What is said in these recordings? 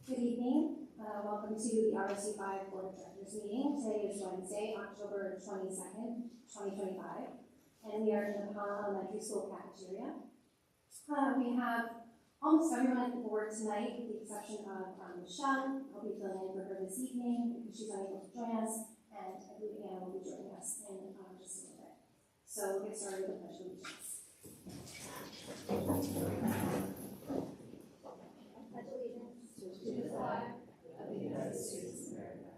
Good evening. Welcome to the RSU 5 Board of Directors meeting. Today is Wednesday, October 22nd, 2025, and we are in the Pana Elementary School cafeteria. We have almost everyone at the board tonight, with the exception of Michelle. I'll be filling in for her this evening because she's unable to join us, and I believe Anna will be joining us in just a little bit. So we'll get started with the pledge of allegiance. Pledge allegiance to the flag of the United States of America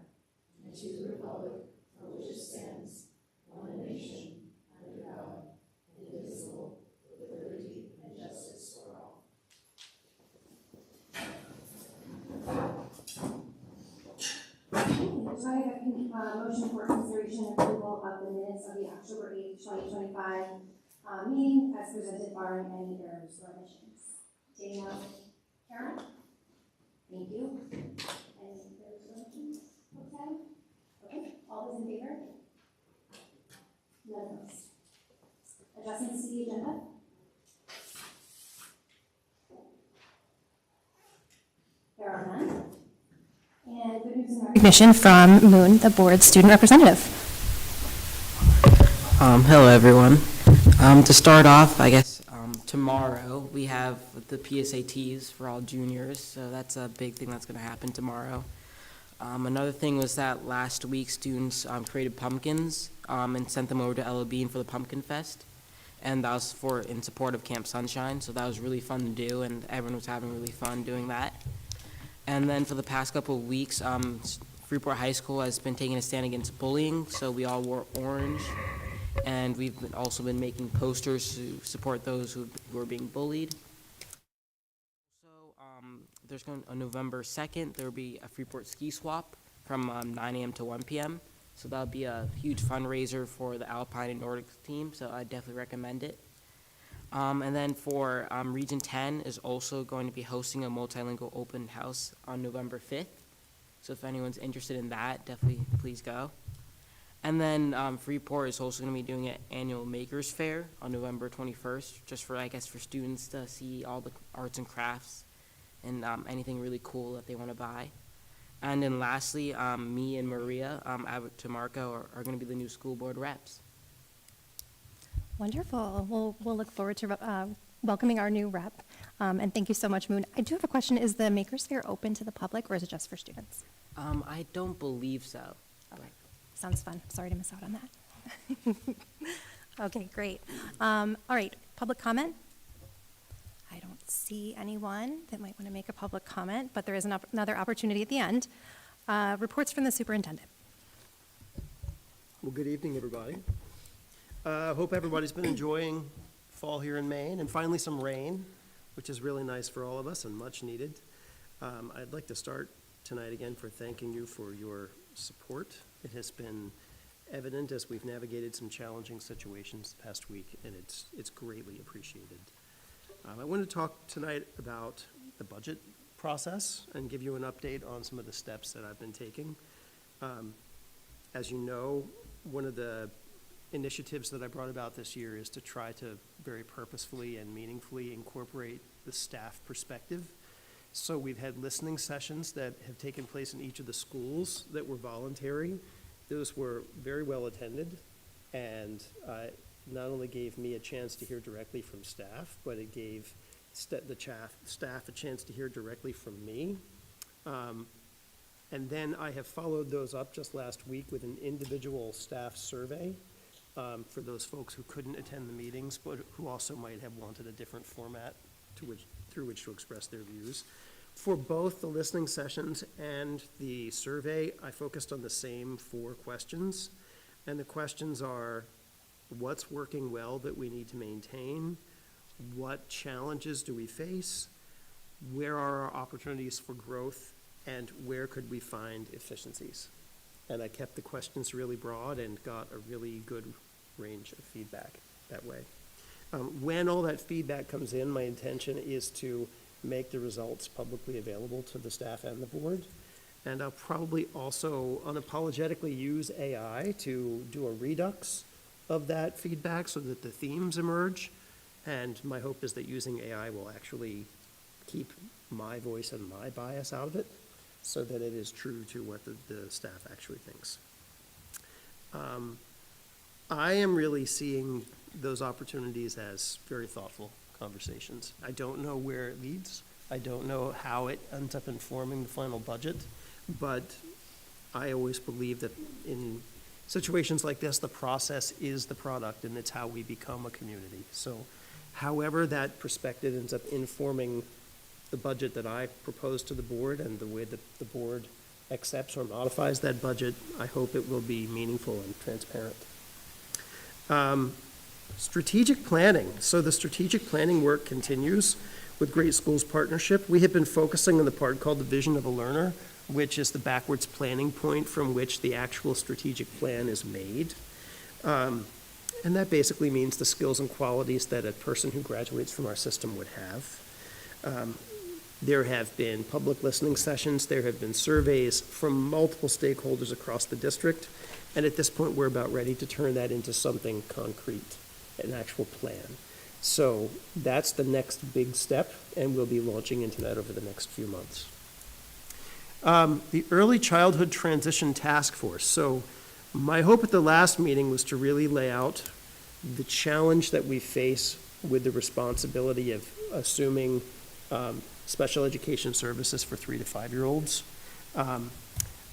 and to the republic for which it stands, one nation, under God, indivisible, with liberty and justice for all. So I have a motion for consideration and approval of the minutes of the October 8th, 2025 meeting as presented, barring any errors or omissions. Dana, Karen? Thank you. Any errors or omissions? Okay. All those in favor? None opposed. Adjustments to the agenda? There are none. And good news and recognition from Moon, the board's student representative. Hello, everyone. To start off, I guess tomorrow we have the PSATs for all juniors, so that's a big thing that's going to happen tomorrow. Another thing was that last week students created pumpkins and sent them over to LOB for the Pumpkin Fest, and that was in support of Camp Sunshine, so that was really fun to do, and everyone was having really fun doing that. And then for the past couple of weeks, Freeport High School has been taking a stand against bullying, so we all wore orange, and we've also been making posters to support those who are being bullied. So there's going on November 2nd, there will be a Freeport ski swap from 9 a.m. to 1 p.m. So that'll be a huge fundraiser for the Alpine and Nordic team, so I definitely recommend it. And then for Region 10 is also going to be hosting a multilingual open house on November 5th. So if anyone's interested in that, definitely please go. And then Freeport is also going to be doing an annual Makers Fair on November 21st, just for, I guess, for students to see all the arts and crafts and anything really cool that they want to buy. And then lastly, me and Maria Abbott Tamarco are going to be the new school board reps. Wonderful. We'll look forward to welcoming our new rep. And thank you so much, Moon. I do have a question. Is the Makers Fair open to the public, or is it just for students? I don't believe so. Okay. Sounds fun. Sorry to miss out on that. Okay, great. All right, public comment? I don't see anyone that might want to make a public comment, but there is another opportunity at the end. Reports from the superintendent. Well, good evening, everybody. Hope everybody's been enjoying fall here in Maine and finally some rain, which is really nice for all of us and much needed. I'd like to start tonight again for thanking you for your support. It has been evident as we've navigated some challenging situations the past week, and it's greatly appreciated. I want to talk tonight about the budget process and give you an update on some of the steps that I've been taking. As you know, one of the initiatives that I brought about this year is to try to very purposefully and meaningfully incorporate the staff perspective. So we've had listening sessions that have taken place in each of the schools that were voluntary. Those were very well attended, and not only gave me a chance to hear directly from staff, but it gave the staff a chance to hear directly from me. And then I have followed those up just last week with an individual staff survey for those folks who couldn't attend the meetings, but who also might have wanted a different format through which to express their views. For both the listening sessions and the survey, I focused on the same 4 questions. And the questions are, what's working well that we need to maintain? What challenges do we face? Where are our opportunities for growth? And where could we find efficiencies? And I kept the questions really broad and got a really good range of feedback that way. When all that feedback comes in, my intention is to make the results publicly available to the staff and the board. And I'll probably also unapologetically use AI to do a redux of that feedback so that the themes emerge. And my hope is that using AI will actually keep my voice and my bias out of it so that it is true to what the staff actually thinks. I am really seeing those opportunities as very thoughtful conversations. I don't know where it leads. I don't know how it ends up informing the final budget, but I always believe that in situations like this, the process is the product, and it's how we become a community. So however that perspective ends up informing the budget that I propose to the board and the way that the board accepts or modifies that budget, I hope it will be meaningful and transparent. Strategic planning. So the strategic planning work continues with Great Schools Partnership. We have been focusing on the part called the Vision of a Learner, which is the backwards planning point from which the actual strategic plan is made. And that basically means the skills and qualities that a person who graduates from our system would have. There have been public listening sessions, there have been surveys from multiple stakeholders across the district, and at this point, we're about ready to turn that into something concrete, an actual plan. So that's the next big step, and we'll be launching into that over the next few months. The Early Childhood Transition Task Force. So my hope at the last meeting was to really lay out the challenge that we face with the responsibility of assuming special education services for 3 to 5-year-olds.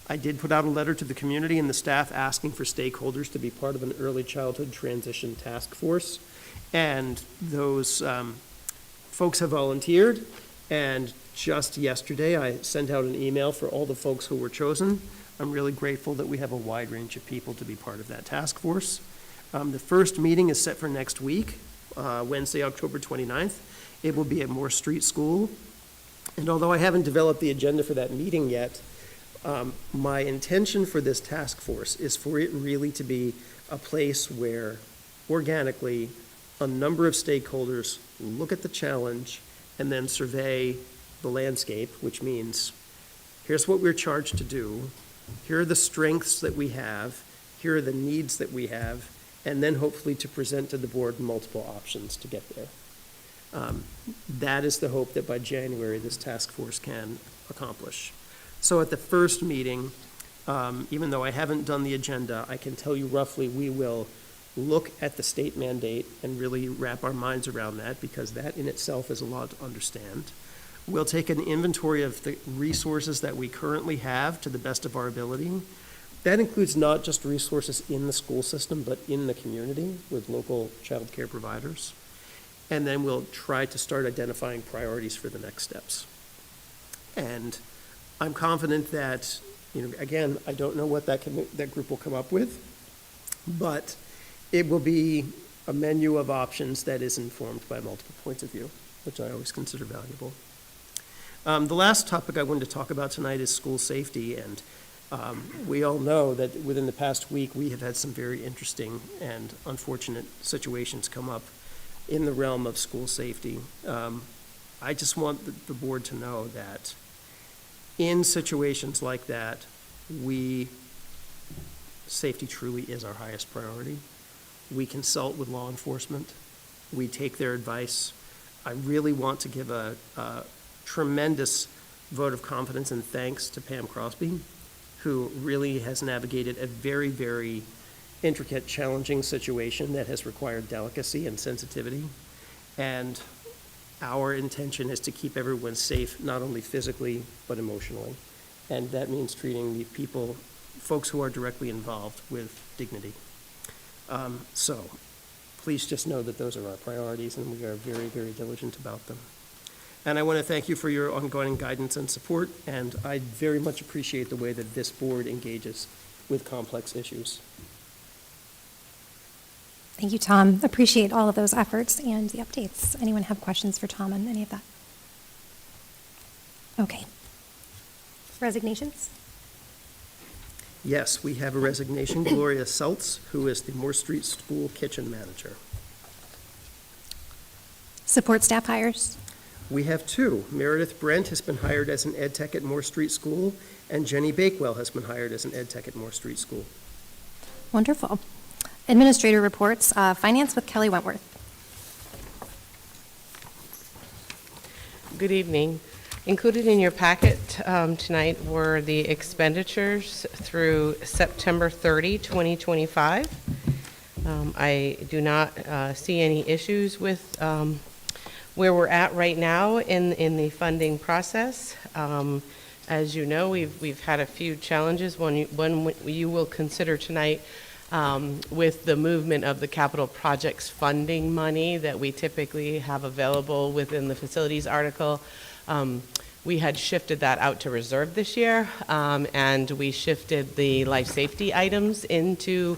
I did put out a letter to the community and the staff asking for stakeholders to be part of an early childhood transition task force. And those folks have volunteered. And just yesterday, I sent out an email for all the folks who were chosen. I'm really grateful that we have a wide range of people to be part of that task force. The first meeting is set for next week, Wednesday, October 29th. It will be at Moore Street School. And although I haven't developed the agenda for that meeting yet, my intention for this task force is for it really to be a place where organically a number of stakeholders look at the challenge and then survey the landscape, which means here's what we're charged to do, here are the strengths that we have, here are the needs that we have, and then hopefully to present to the board multiple options to get there. That is the hope that by January this task force can accomplish. So at the first meeting, even though I haven't done the agenda, I can tell you roughly we will look at the state mandate and really wrap our minds around that, because that in itself is a lot to understand. We'll take an inventory of the resources that we currently have to the best of our ability. That includes not just resources in the school system, but in the community with local child care providers. And then we'll try to start identifying priorities for the next steps. And I'm confident that, again, I don't know what that group will come up with, but it will be a menu of options that is informed by multiple points of view, which I always consider valuable. The last topic I wanted to talk about tonight is school safety, and we all know that within the past week we have had some very interesting and unfortunate situations come up in the realm of school safety. I just want the board to know that in situations like that, safety truly is our highest priority. We consult with law enforcement. We take their advice. I really want to give a tremendous vote of confidence and thanks to Pam Crosby, who really has navigated a very, very intricate, challenging situation that has required delicacy and sensitivity. And our intention is to keep everyone safe, not only physically, but emotionally. And that means treating the folks who are directly involved with dignity. So please just know that those are our priorities, and we are very, very diligent about them. And I want to thank you for your ongoing guidance and support, and I very much appreciate the way that this board engages with complex issues. Thank you, Tom. Appreciate all of those efforts and the updates. Anyone have questions for Tom on any of that? Okay. Resignations? Yes, we have a resignation, Gloria Seltz, who is the Moore Street School kitchen manager. Support staff hires? We have 2. Meredith Brent has been hired as an ed tech at Moore Street School, and Jenny Bakewell has been hired as an ed tech at Moore Street School. Wonderful. Administrator reports, finance with Kelly Wentworth. Good evening. Included in your packet tonight were the expenditures through September 30, 2025. I do not see any issues with where we're at right now in the funding process. As you know, we've had a few challenges. One you will consider tonight with the movement of the capital projects funding money that we typically have available within the facilities article. We had shifted that out to reserve this year, and we shifted the life safety items into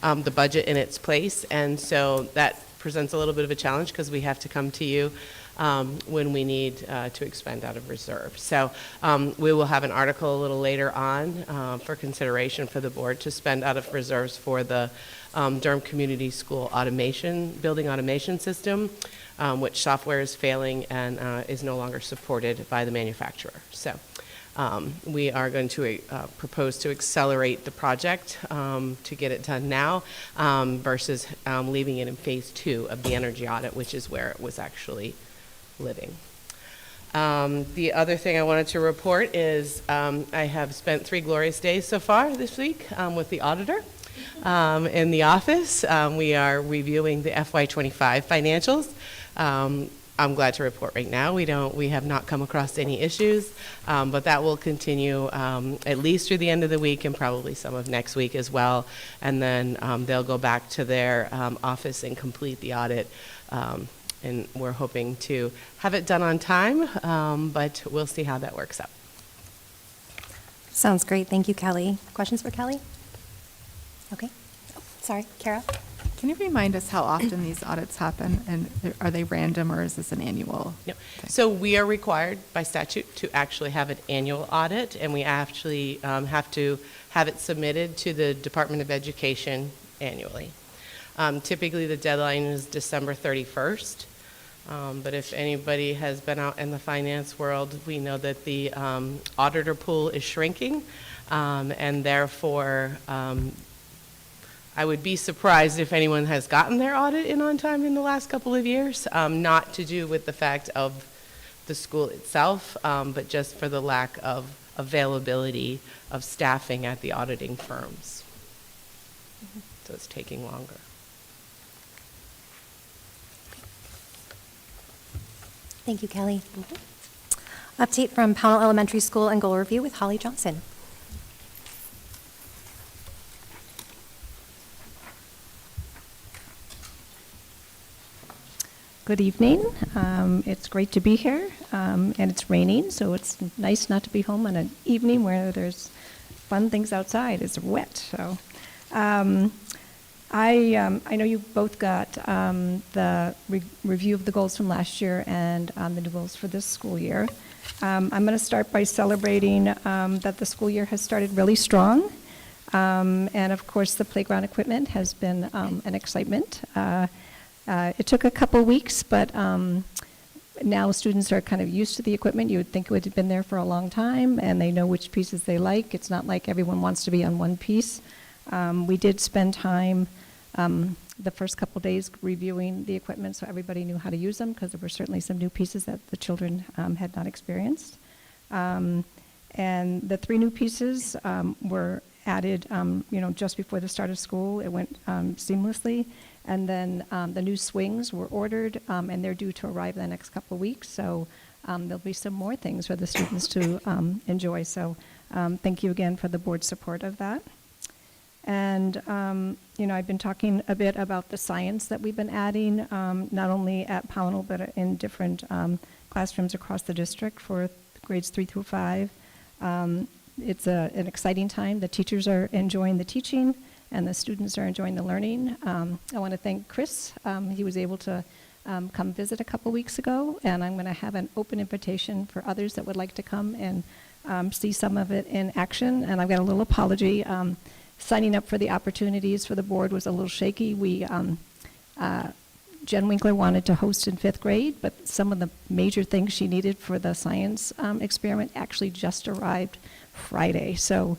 the budget in its place. And so that presents a little bit of a challenge because we have to come to you when we need to expend out of reserve. So we will have an article a little later on for consideration for the board to spend out of reserves for the Durham Community School building automation system, which software is failing and is no longer supported by the manufacturer. So we are going to propose to accelerate the project to get it done now versus leaving it in phase 2 of the energy audit, which is where it was actually living. The other thing I wanted to report is I have spent 3 glorious days so far this week with the auditor in the office. We are reviewing the FY25 financials. I'm glad to report right now we have not come across any issues, but that will continue at least through the end of the week and probably some of next week as well. And then they'll go back to their office and complete the audit. And we're hoping to have it done on time, but we'll see how that works out. Sounds great. Thank you, Kelly. Questions for Kelly? Okay. Oh, sorry, Kara? Can you remind us how often these audits happen, and are they random, or is this an annual? No. thing? So we are required by statute to actually have an annual audit, and we actually have to have it submitted to the Department of Education annually. Typically, the deadline is December 31st, but if anybody has been out in the finance world, we know that the auditor pool is shrinking, and therefore, I would be surprised if anyone has gotten their audit in on time in the last couple of years, not to do with the fact of the school itself, but just for the lack of availability of staffing at the auditing firms. So it's taking longer. Thank you, Kelly. Update from Pownell Elementary School and goal review with Holly Johnson. Good evening. It's great to be here, and it's raining, so it's nice not to be home on an evening where there's fun things outside. It's wet, so. I know you both got the review of the goals from last year and the new goals for this school year. I'm going to start by celebrating that the school year has started really strong, and of course the playground equipment has been an excitement. It took a couple weeks, but now students are kind of used to the equipment. You would think it would have been there for a long time, and they know which pieces they like. It's not like everyone wants to be on one piece. We did spend time the first couple days reviewing the equipment so everybody knew how to use them, because there were certainly some new pieces that the children had not experienced. And the 3 new pieces were added, just before the start of school. It went seamlessly. And then the new swings were ordered, and they're due to arrive in the next couple of weeks. So there'll be some more things for the students to enjoy. So thank you again for the board's support of that. And, I've been talking a bit about the science that we've been adding, not only at Pownell, but in different classrooms across the district for grades 3 through 5. It's an exciting time. The teachers are enjoying the teaching, and the students are enjoying the learning. I want to thank Chris. He was able to come visit a couple weeks ago, and I'm going to have an open invitation for others that would like to come and see some of it in action. And I've got a little apology. Signing up for the opportunities for the board was a little shaky. Jen Winkler wanted to host in 5th grade, but some of the major things she needed for the science experiment actually just arrived Friday. So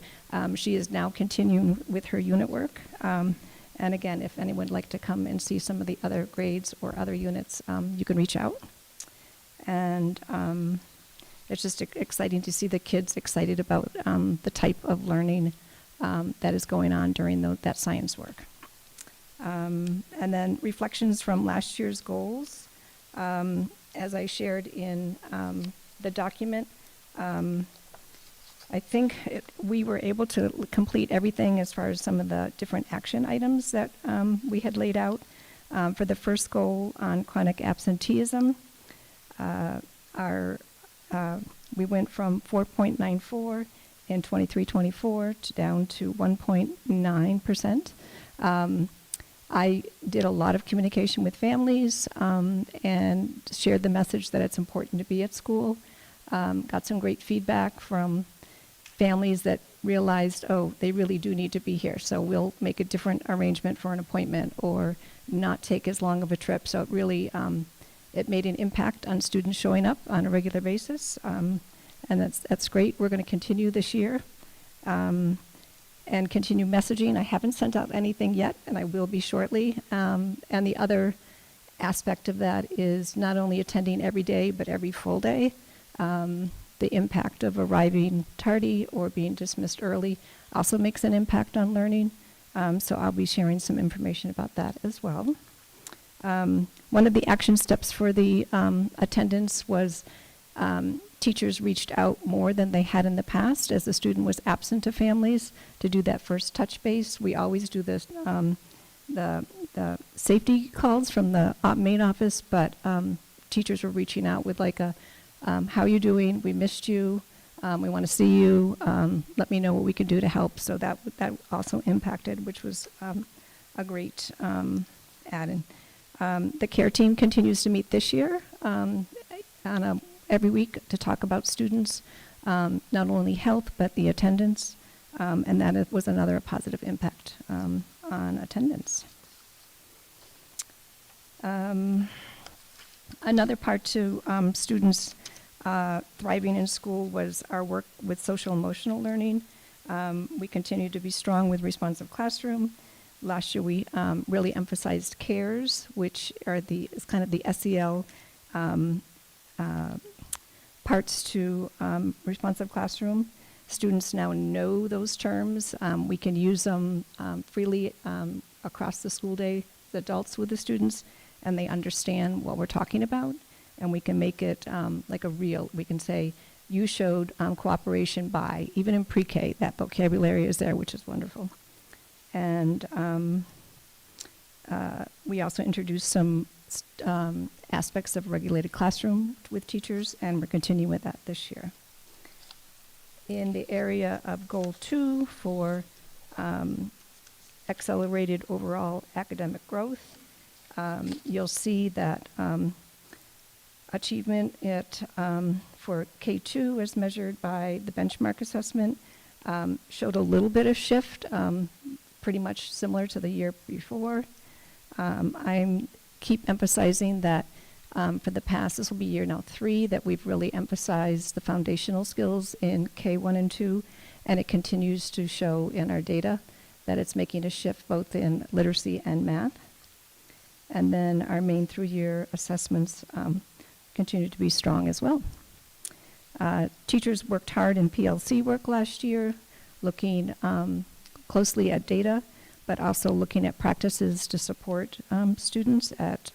she is now continuing with her unit work. And again, if anyone would like to come and see some of the other grades or other units, you can reach out. And it's just exciting to see the kids excited about the type of learning that is going on during that science work. And then reflections from last year's goals. As I shared in the document, I think we were able to complete everything as far as some of the different action items that we had laid out. For the first goal on chronic absenteeism, we went from 4.94 in 23-24 down to 1.9%. I did a lot of communication with families and shared the message that it's important to be at school. Got some great feedback from families that realized, oh, they really do need to be here. So we'll make a different arrangement for an appointment or not take as long of a trip. So it really, it made an impact on students showing up on a regular basis. And that's great. We're going to continue this year and continue messaging. I haven't sent out anything yet, and I will be shortly. And the other aspect of that is not only attending every day, but every full day. The impact of arriving tardy or being dismissed early also makes an impact on learning. So I'll be sharing some information about that as well. One of the action steps for the attendance was teachers reached out more than they had in the past as the student was absent to families to do that first touch base. We always do this, the safety calls from the main office, but teachers were reaching out with like a, how are you doing? We missed you. We want to see you. Let me know what we can do to help. So that also impacted, which was a great add-in. The care team continues to meet this year every week to talk about students, not only health, but the attendance. And that was another positive impact on attendance. Another part to students thriving in school was our work with social emotional learning. We continue to be strong with responsive classroom. Last year we really emphasized CARES, which is kind of the SEL parts to responsive classroom. Students now know those terms. We can use them freely across the school day, the adults with the students, and they understand what we're talking about. And we can make it like a real, we can say, you showed cooperation by, even in pre-K, that vocabulary is there, which is wonderful. And we also introduced some aspects of regulated classroom with teachers, and we're continuing with that this year. In the area of Goal 2 for accelerated overall academic growth, you'll see that achievement for K2 as measured by the benchmark assessment showed a little bit of shift, pretty much similar to the year before. I keep emphasizing that for the past, this will be year now 3, that we've really emphasized the foundational skills in K1 and 2, and it continues to show in our data that it's making a shift both in literacy and math. And then our main through-year assessments continue to be strong as well. Teachers worked hard in PLC work last year, looking closely at data, but also looking at practices to support students at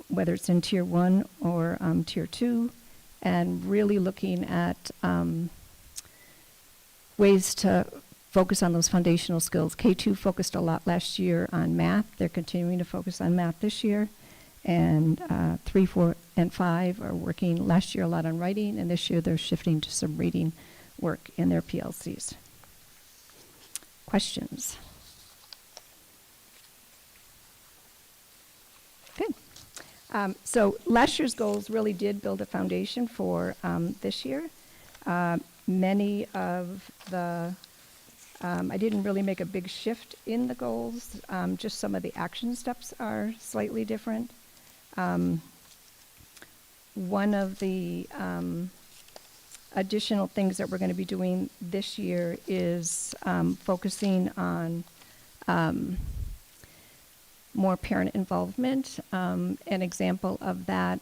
whether it's in Tier 1 or Tier 2, and really looking at ways to focus on those foundational skills. K2 focused a lot last year on math. They're continuing to focus on math this year. And 3, 4, and 5 are working last year a lot on writing, and this year they're shifting to some reading work in their PLCs. Questions? Good. So last year's goals really did build a foundation for this year. Many of the, I didn't really make a big shift in the goals, just some of the action steps are slightly different. One of the additional things that we're going to be doing this year is focusing on more parent involvement. An example of that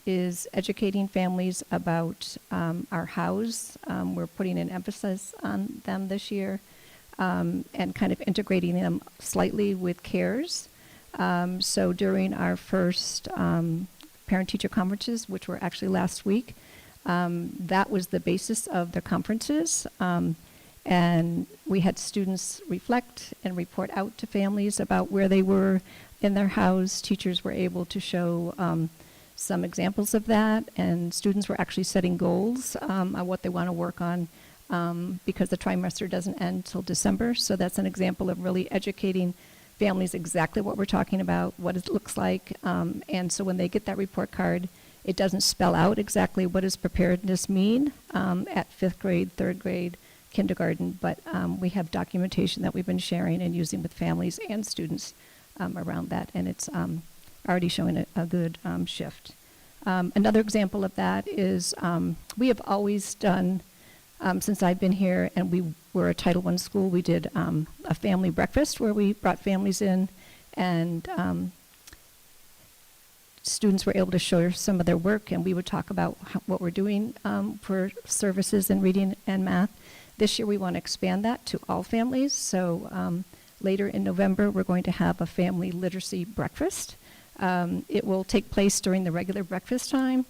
is educating families about our house. We're putting an emphasis on them this year, and kind of integrating them slightly with CARES. So during our first parent-teacher conferences, which were actually last week, that was the basis of the conferences. And we had students reflect and report out to families about where they were in their house. Teachers were able to show some examples of that, and students were actually setting goals on what they want to work on, because the trimester doesn't end till December. So that's an example of really educating families exactly what we're talking about, what it looks like. And so when they get that report card, it doesn't spell out exactly what does preparedness mean at 5th grade, 3rd grade, kindergarten, but we have documentation that we've been sharing and using with families and students around that, and it's already showing a good shift. Another example of that is we have always done, since I've been here and we were a Title I school, we did a family breakfast where we brought families in, and students were able to show some of their work, and we would talk about what we're doing for services in reading and math. This year we want to expand that to all families, so later in November we're going to have a family literacy breakfast. It will take place during the regular breakfast time.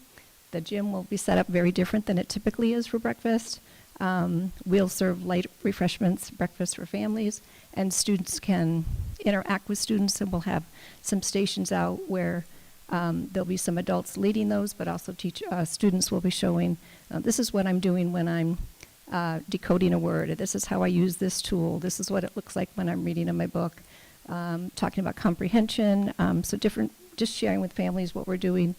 The gym will be set up very different than it typically is for breakfast. We'll serve light refreshments, breakfast for families, and students can interact with students, and we'll have some stations out where there'll be some adults leading those, but also students will be showing, this is what I'm doing when I'm decoding a word. This is how I use this tool. This is what it looks like when I'm reading in my book. Talking about comprehension, so just sharing with families what we're doing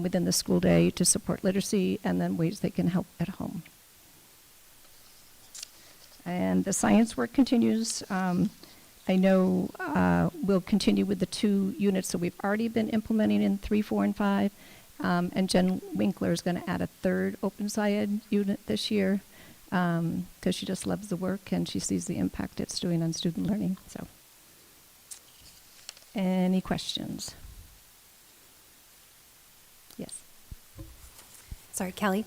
within the school day to support literacy, and then ways they can help at home. And the science work continues. I know we'll continue with the 2 units that we've already been implementing in 3, 4, and 5. And Jen Winkler is going to add a 3rd Open Sci-Ed unit this year, because she just loves the work and she sees the impact it's doing on student learning. So, any questions? Yes. Sorry, Kelly?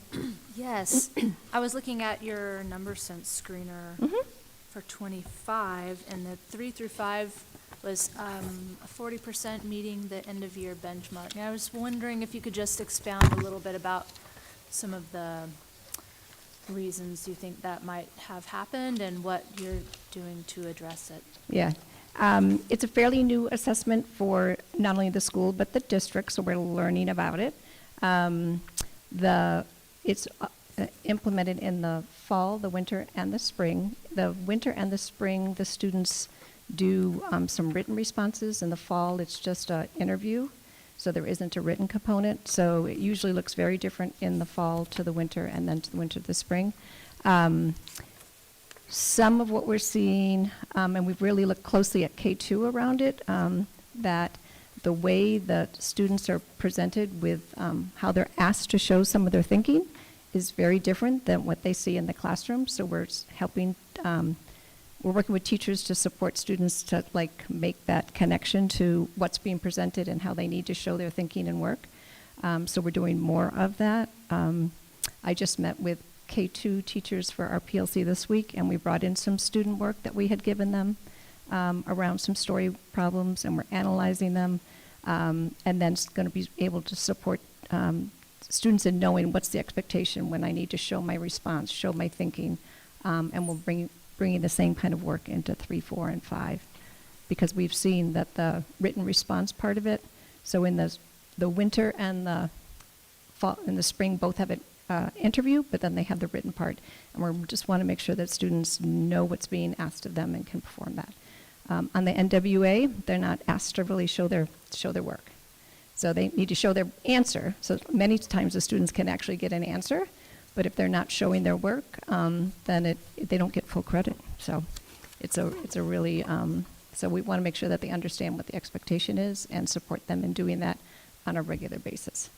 Yes, I was looking at your number sense screener for 25, and the 3 through 5 was a 40% meeting the end of year benchmark. And I was wondering if you could just expound a little bit about some of the reasons you think that might have happened and what you're doing to address it. Yeah. It's a fairly new assessment for not only the school but the district, so we're learning about it. It's implemented in the fall, the winter, and the spring. The winter and the spring, the students do some written responses. In the fall, it's just an interview, so there isn't a written component. So it usually looks very different in the fall to the winter, and then to the winter to the spring. Some of what we're seeing, and we've really looked closely at K2 around it, that the way that students are presented with how they're asked to show some of their thinking is very different than what they see in the classroom. So we're helping, we're working with teachers to support students to make that connection to what's being presented and how they need to show their thinking and work. So we're doing more of that. I just met with K2 teachers for our PLC this week, and we brought in some student work that we had given them around some story problems, and we're analyzing them, and then it's going to be able to support students in knowing what's the expectation when I need to show my response, show my thinking, and we'll bringing the same kind of work into 3, 4, and 5, because we've seen that the written response part of it, so in the winter and the fall and the spring both have an interview, but then they have the written part, and we just want to make sure that students know what's being asked of them and can perform that. On the NWA, they're not asked to really show their work. So they need to show their answer. So many times the students can actually get an answer, but if they're not showing their work, then they don't get full credit. So it's a really, so we want to make sure that they understand what the expectation is and support them in doing that on a regular basis.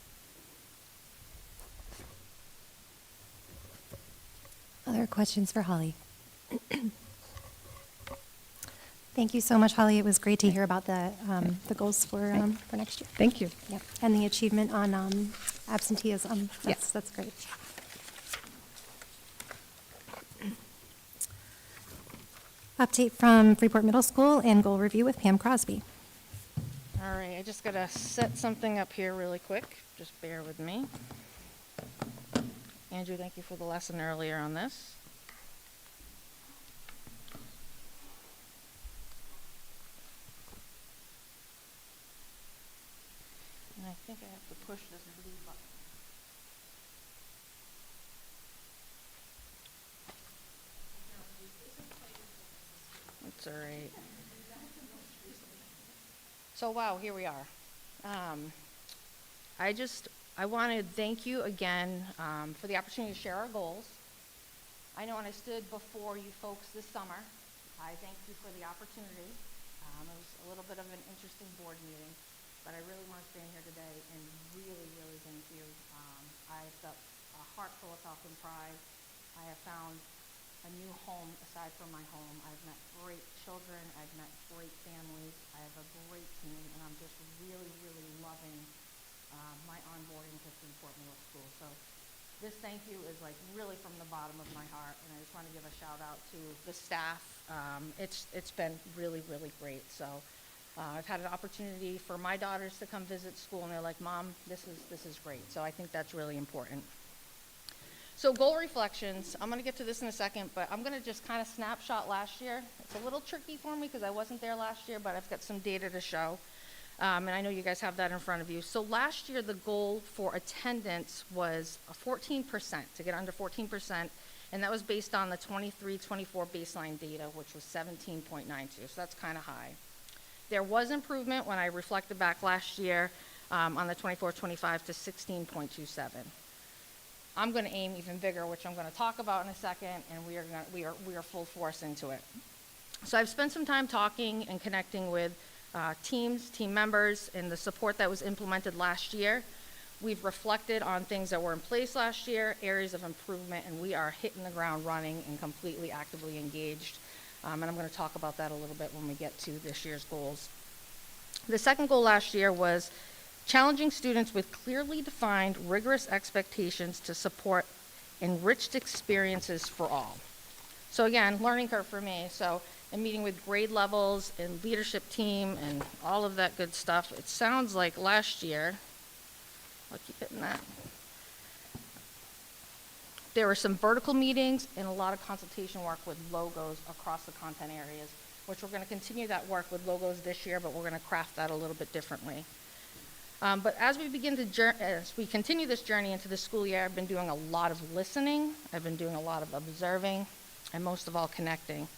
Other questions for Holly? Thank you so much, Holly. It was great to hear about the goals for next year. Thank you. Yep. And the achievement on absenteeism. Yes. That's great. Update from Freeport Middle School and goal review with Pam Crosby. All right, I just gotta set something up here really quick. Just bear with me. Andrew, thank you for the lesson earlier on this. And I think I have to push this blue button. That's all right. So wow, here we are. I want to thank you again for the opportunity to share our goals. I know when I stood before you folks this summer, I thanked you for the opportunity. It was a little bit of an interesting board meeting, but I really want to stand here today and really, really thank you. I've got a heart full of self and pride. I have found a new home aside from my home. I've met great children. I've met great families. I have a great team, and I'm just really, really loving my onboarding to Freeport Middle School. So this thank you is like really from the bottom of my heart, and I just want to give a shout out to the staff. It's been really, really great. So I've had an opportunity for my daughters to come visit school, and they're like, Mom, this is great. So I think that's really important. So goal reflections, I'm going to get to this in a second, but I'm going to just kind of snapshot last year. It's a little tricky for me because I wasn't there last year, but I've got some data to show. And I know you guys have that in front of you. So last year, the goal for attendance was 14%, to get under 14%, and that was based on the 23-24 baseline data, which was 17.92, so that's kind of high. There was improvement when I reflected back last year on the 24-25 to 16.27. I'm going to aim even bigger, which I'm going to talk about in a second, and we are full force into it. So I've spent some time talking and connecting with team members, and the support that was implemented last year. We've reflected on things that were in place last year, areas of improvement, and we are hitting the ground running and completely actively engaged. And I'm going to talk about that a little bit when we get to this year's goals. The second goal last year was challenging students with clearly defined, rigorous expectations to support enriched experiences for all. So again, learning curve for me. So in meeting with grade levels and leadership team and all of that good stuff, it sounds like last year, I'll keep hitting that. There were some vertical meetings and a lot of consultation work with logos across the content areas, which we're going to continue that work with logos this year, but we're going to craft that a little bit differently. But as we continue this journey into the school year, I've been doing a lot of listening, I've been doing a lot of observing, and most of all, connecting.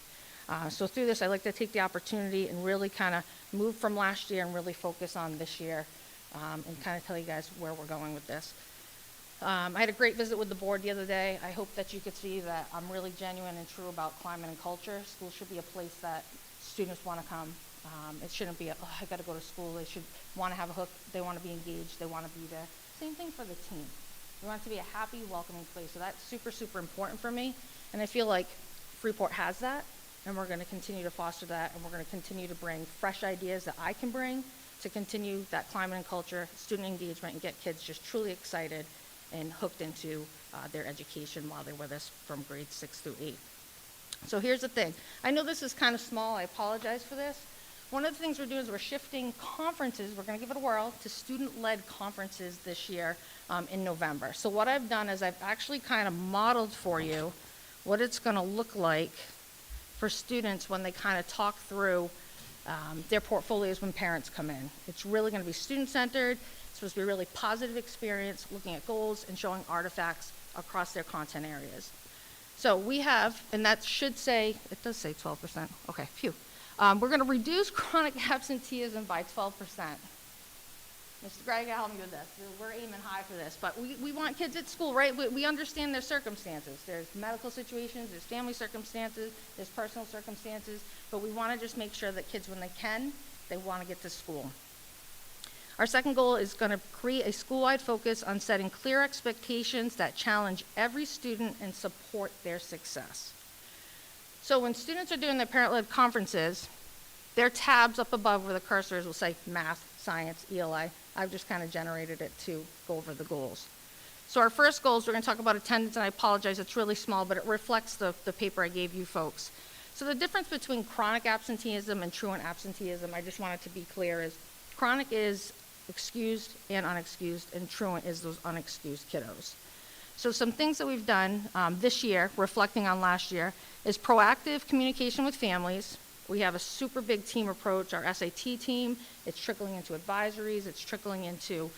So through this, I like to take the opportunity and really kind of move from last year and really focus on this year and kind of tell you guys where we're going with this. I had a great visit with the board the other day. I hope that you could see that I'm really genuine and true about climate and culture. School should be a place that students want to come. It shouldn't be, I got to go to school. They should want to have a hook. They want to be engaged. They want to be there. Same thing for the team. We want it to be a happy, welcoming place. So that's super, super important for me. And I feel like Freeport has that, and we're going to continue to foster that, and we're going to continue to bring fresh ideas that I can bring to continue that climate and culture, student engagement, and get kids just truly excited and hooked into their education while they're with us from grades 6 through 8. So here's the thing. I know this is kind of small. I apologize for this. One of the things we're doing is we're shifting conferences. We're going to give it a whirl to student-led conferences this year in November. So what I've done is I've actually kind of modeled for you what it's going to look like for students when they kind of talk through their portfolios when parents come in. It's really going to be student-centered. It's supposed to be a really positive experience, looking at goals and showing artifacts across their content areas. So we have, and that should say, it does say 12%. Okay, phew. We're going to reduce chronic absenteeism by 12%. Mr. Greg, help me with this. We're aiming high for this, but we want kids at school, right? We understand their circumstances. There's medical situations, there's family circumstances, there's personal circumstances, but we want to just make sure that kids, when they can, they want to get to school. Our second goal is going to create a school-wide focus on setting clear expectations that challenge every student and support their success. So when students are doing their parent-led conferences, Their tabs up above where the cursors will say math, science, ELA. I've just kind of generated it to go over the goals. So our first goals, we're going to talk about attendance, and I apologize, it's really small, but it reflects the paper I gave you folks. So the difference between chronic absenteeism and truant absenteeism, I just wanted to be clear, is chronic is excused and unexcused, and truant is those unexcused kiddos. So some things that we've done this year, reflecting on last year, is proactive communication with families. We have a super big team approach, our SAT team. It's trickling into advisories, it's trickling into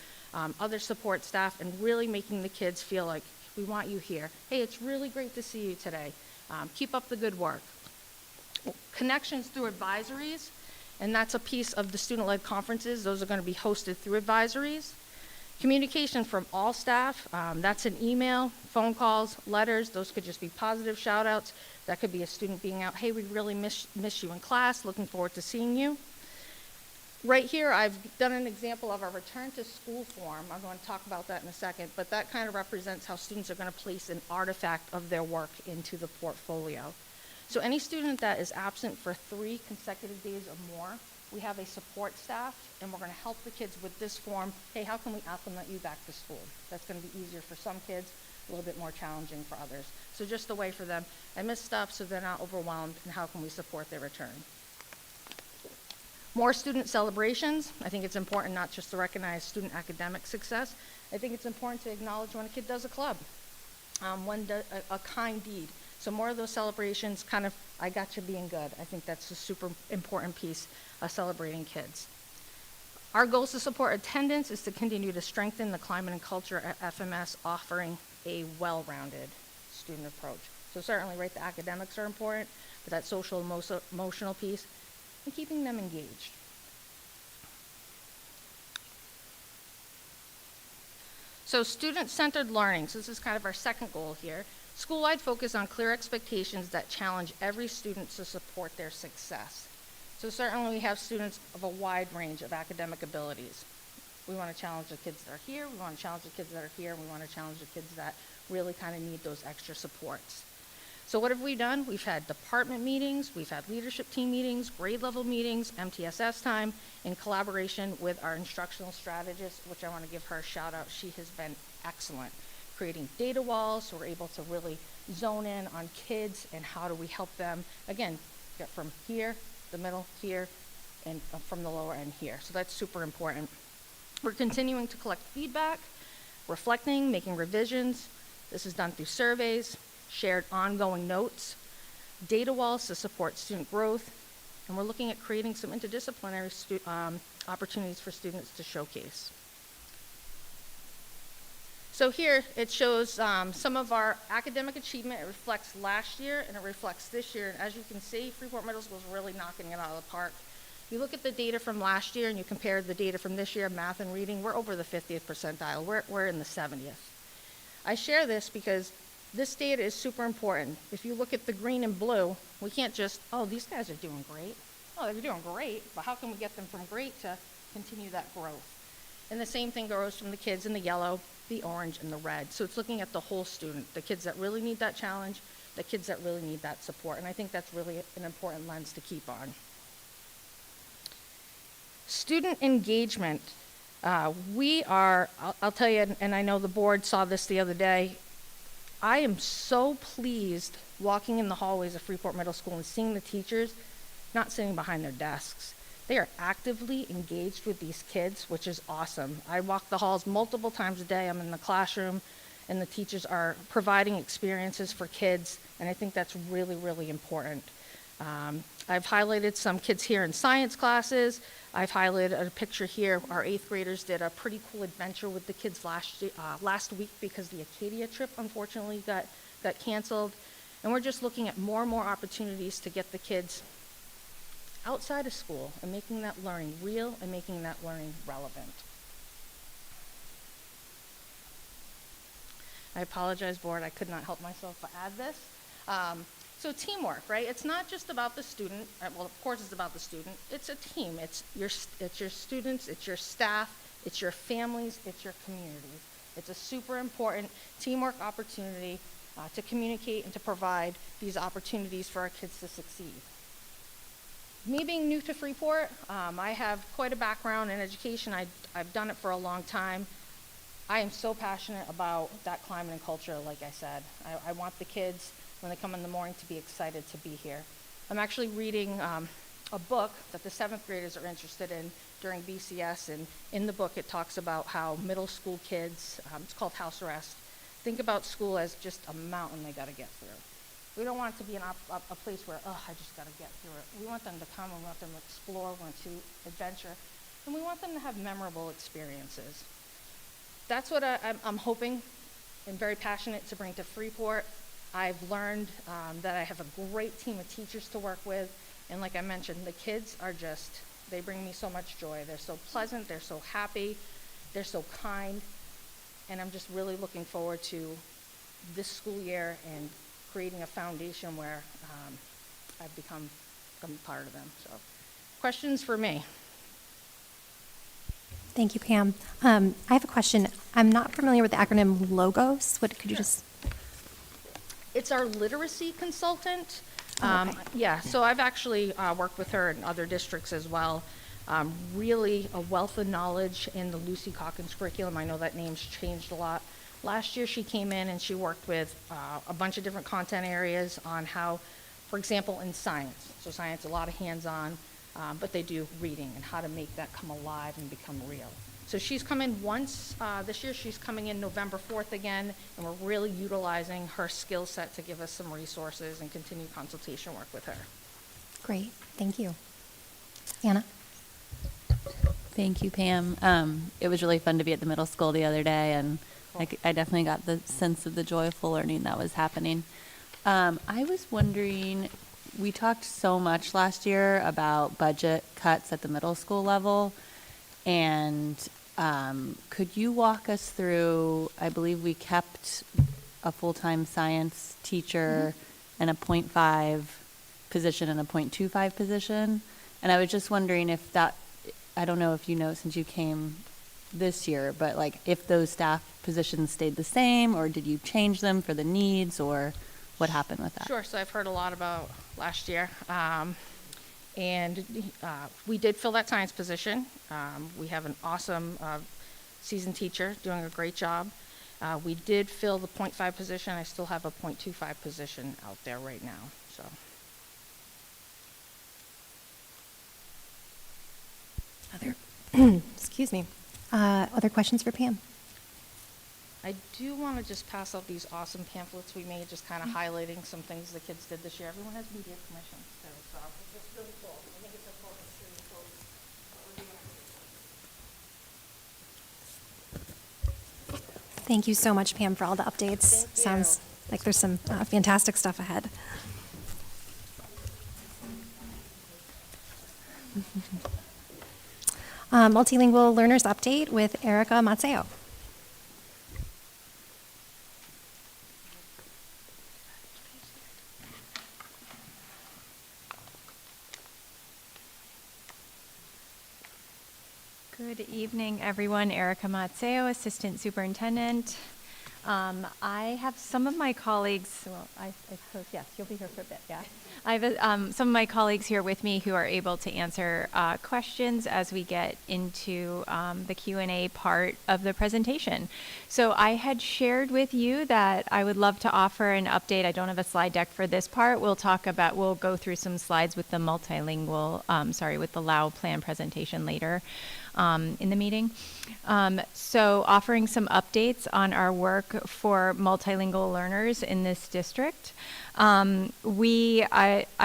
other support staff, and really making the kids feel like, we want you here. Hey, it's really great to see you today. Keep up the good work. Connections through advisories, and that's a piece of the student-led conferences. Those are going to be hosted through advisories. Communication from all staff, that's an email, phone calls, letters. Those could just be positive shout-outs. That could be a student being out, hey, we really miss you in class, looking forward to seeing you. Right here, I've done an example of our return to school form. I'm going to talk about that in a second, but that kind of represents how students are going to place an artifact of their work into the portfolio. So any student that is absent for 3 consecutive days or more, we have a support staff, and we're going to help the kids with this form. Hey, how can we acclimate you back to school? That's going to be easier for some kids, a little bit more challenging for others. So just a way for them, I miss stuff so they're not overwhelmed, and how can we support their return? More student celebrations. I think it's important not just to recognize student academic success. I think it's important to acknowledge when a kid does a club, a kind deed. So more of those celebrations, kind of, I got you being good. I think that's a super important piece of celebrating kids. Our goals to support attendance is to continue to strengthen the climate and culture at FMS, offering a well-rounded student approach. So certainly, right, the academics are important, but that social emotional piece, and keeping them engaged. So student-centered learning. So this is kind of our second goal here. School-wide focus on clear expectations that challenge every student to support their success. So certainly we have students of a wide range of academic abilities. We want to challenge the kids that are here, we want to challenge the kids that are here, and we want to challenge the kids that really kind of need those extra supports. So what have we done? We've had department meetings, we've had leadership team meetings, grade level meetings, MTSS time, in collaboration with our instructional strategist, which I want to give her a shout out. She has been excellent, creating data walls, so we're able to really zone in on kids and how do we help them, again, get from here, the middle, here, and from the lower end here. So that's super important. We're continuing to collect feedback, reflecting, making revisions. This is done through surveys, shared ongoing notes, data walls to support student growth, and we're looking at creating some interdisciplinary opportunities for students to showcase. So here it shows some of our academic achievement. It reflects last year and it reflects this year. And as you can see, Freeport Middle School is really knocking it out of the park. You look at the data from last year and you compare the data from this year, math and reading, we're over the 50th percentile. We're in the 70th. I share this because this data is super important. If you look at the green and blue, we can't just, oh, these guys are doing great. Oh, they're doing great, but how can we get them from great to continue that growth? And the same thing goes from the kids in the yellow, the orange, and the red. So it's looking at the whole student, the kids that really need that challenge, the kids that really need that support. And I think that's really an important lens to keep on. Student engagement. I'll tell you, and I know the board saw this the other day, I am so pleased walking in the hallways of Freeport Middle School and seeing the teachers not sitting behind their desks. They are actively engaged with these kids, which is awesome. I walk the halls multiple times a day. I'm in the classroom, and the teachers are providing experiences for kids, and I think that's really, really important. I've highlighted some kids here in science classes. I've highlighted a picture here. Our 8th graders did a pretty cool adventure with the kids last week because the Acadia trip, unfortunately, got canceled. And we're just looking at more and more opportunities to get the kids outside of school and making that learning real and making that learning relevant. I apologize, board, I could not help myself but add this. So teamwork, right? It's not just about the student. Well, of course it's about the student. It's a team. It's your students, it's your staff, it's your families, it's your community. It's a super important teamwork opportunity to communicate and to provide these opportunities for our kids to succeed. Me being new to Freeport, I have quite a background in education. I've done it for a long time. I am so passionate about that climate and culture, like I said. I want the kids, when they come in the morning, to be excited to be here. I'm actually reading a book that the 7th graders are interested in during BCS, and in the book it talks about how middle school kids, it's called House Arrest, think about school as just a mountain they got to get through. We don't want it to be a place where, oh, I just got to get through it. We want them to come, and we want them to explore, we want to adventure, and we want them to have memorable experiences. That's what I'm hoping and very passionate to bring to Freeport. I've learned that I have a great team of teachers to work with, and like I mentioned, the kids are just, they bring me so much joy. They're so pleasant, they're so happy, they're so kind, and I'm just really looking forward to this school year and creating a foundation where I've become part of them. So, questions for me? Thank you, Pam. I have a question. I'm not familiar with the acronym LOGOS. What could you just? It's our literacy consultant. Oh, okay. Yeah, so I've actually worked with her in other districts as well. Really a wealth of knowledge in the Lucy Calkins curriculum. I know that name's changed a lot. Last year she came in and she worked with a bunch of different content areas on how, for example, in science. So science, a lot of hands-on, but they do reading and how to make that come alive and become real. So she's come in once this year. She's coming in November 4th again, and we're really utilizing her skill set to give us some resources and continue consultation work with her. Great. Thank you. Anna? Thank you, Pam. It was really fun to be at the middle school the other day, and I definitely got the sense of the joyful learning that was happening. I was wondering, we talked so much last year about budget cuts at the middle school level, and could you walk us through, I believe we kept a full-time science teacher and a 0.5 position and a 0.25 position, and I was just wondering if that, I don't know if you know since you came this year, but like if those staff positions stayed the same, or did you change them for the needs, or what happened with that? Sure, so I've heard a lot about last year. And we did fill that science position. We have an awesome seasoned teacher doing a great job. We did fill the 0.5 position. I still have a 0.25 position out there right now, so. Excuse me. Other questions for Pam? I do want to just pass out these awesome pamphlets we made, just kind of highlighting some things the kids did this year. Everyone has media commissions, so it's just really cool. I think it's important to show folks what we're doing. Thank you so much, Pam, for all the updates. Thank you. Sounds like there's some fantastic stuff ahead. Multilingual Learners Update with Erica Mazzeo. Good evening, everyone. Erica Mazzeo, Assistant Superintendent. I have some of my colleagues, well, I suppose, yes, you'll be here for a bit, yeah. I have some of my colleagues here with me who are able to answer questions as we get into the Q&A part of the presentation. So I had shared with you that I would love to offer an update. I don't have a slide deck for this part. We'll go through some slides with the with the LAU plan presentation later in the meeting. So offering some updates on our work for multilingual learners in this district. I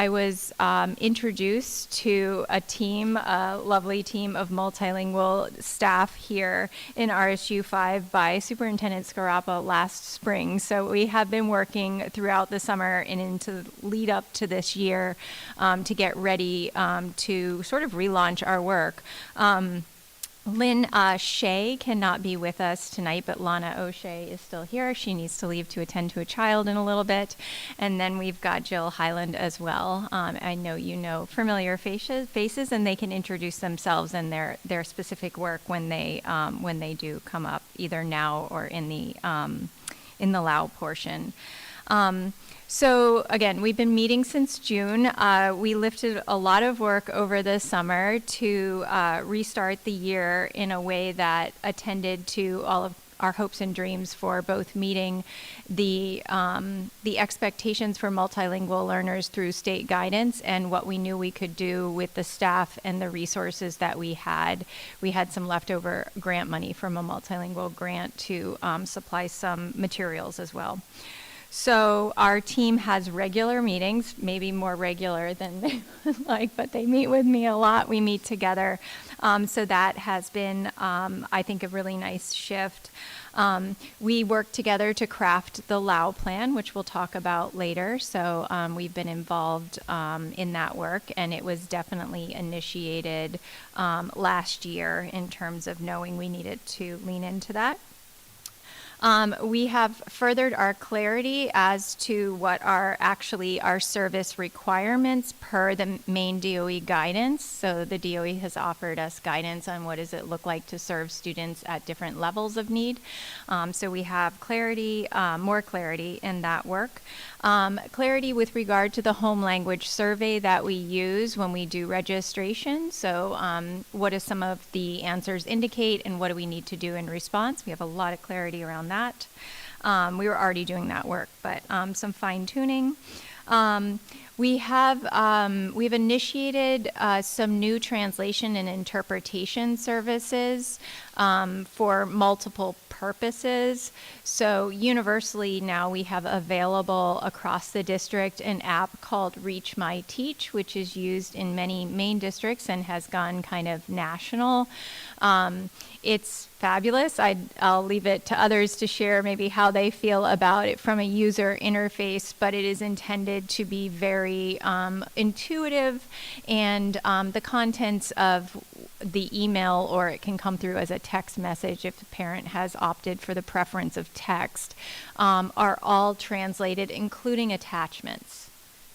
was introduced to a lovely team of multilingual staff here in RSU 5 by Superintendent Scarapa last spring. So we have been working throughout the summer and into lead up to this year to get ready to sort of relaunch our work. Lynn Shea cannot be with us tonight, but Lana O'Shea is still here. She needs to leave to attend to a child in a little bit. And then we've got Jill Highland as well. I know you know familiar faces, and they can introduce themselves and their specific work when they do come up, either now or in the LAU portion. So again, we've been meeting since June. We lifted a lot of work over the summer to restart the year in a way that attended to all of our hopes and dreams for both meeting the expectations for multilingual learners through state guidance and what we knew we could do with the staff and the resources that we had. We had some leftover grant money from a multilingual grant to supply some materials as well. So our team has regular meetings, maybe more regular than they would like, but they meet with me a lot. We meet together. So that has been, I think, a really nice shift. We work together to craft the LAU plan, which we'll talk about later. So we've been involved in that work, and it was definitely initiated last year in terms of knowing we needed to lean into that. We have furthered our clarity as to what are actually our service requirements per the main DOE guidance. So the DOE has offered us guidance on what does it look like to serve students at different levels of need. So we have clarity, more clarity in that work. Clarity with regard to the home language survey that we use when we do registration. So what do some of the answers indicate and what do we need to do in response? We have a lot of clarity around that. We were already doing that work, but some fine tuning. We've initiated some new translation and interpretation services for multiple purposes. So universally now we have available across the district an app called Reach My Teach, which is used in many main districts and has gone kind of national. It's fabulous. I'll leave it to others to share maybe how they feel about it from a user interface, but it is intended to be very intuitive, and the contents of the email, or it can come through as a text message if the parent has opted for the preference of text, are all translated, including attachments,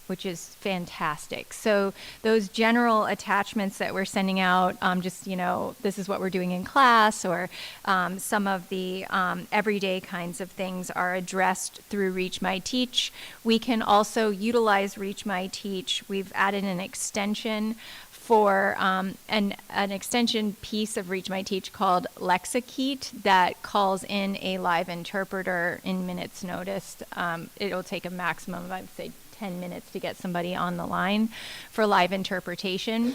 which is fantastic. So those general attachments that we're sending out, just, this is what we're doing in class, or some of the everyday kinds of things are addressed through Reach My Teach. We can also utilize Reach My Teach. We've added an extension for an extension piece of Reach My Teach called Lexikete that calls in a live interpreter in minutes notice. It'll take a maximum of, I'd say, 10 minutes to get somebody on the line for live interpretation.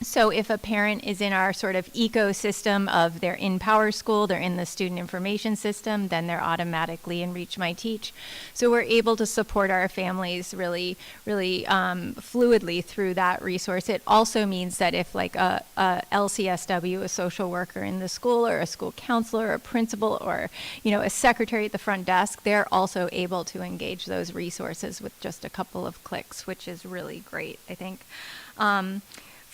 So if a parent is in our sort of ecosystem of they're in Power School, they're in the student information system, then they're automatically in Reach My Teach. So we're able to support our families really, really fluidly through that resource. It also means that if like a LCSW, a social worker in the school, or a school counselor, or a principal, or a secretary at the front desk, they're also able to engage those resources with just a couple of clicks, which is really great, I think.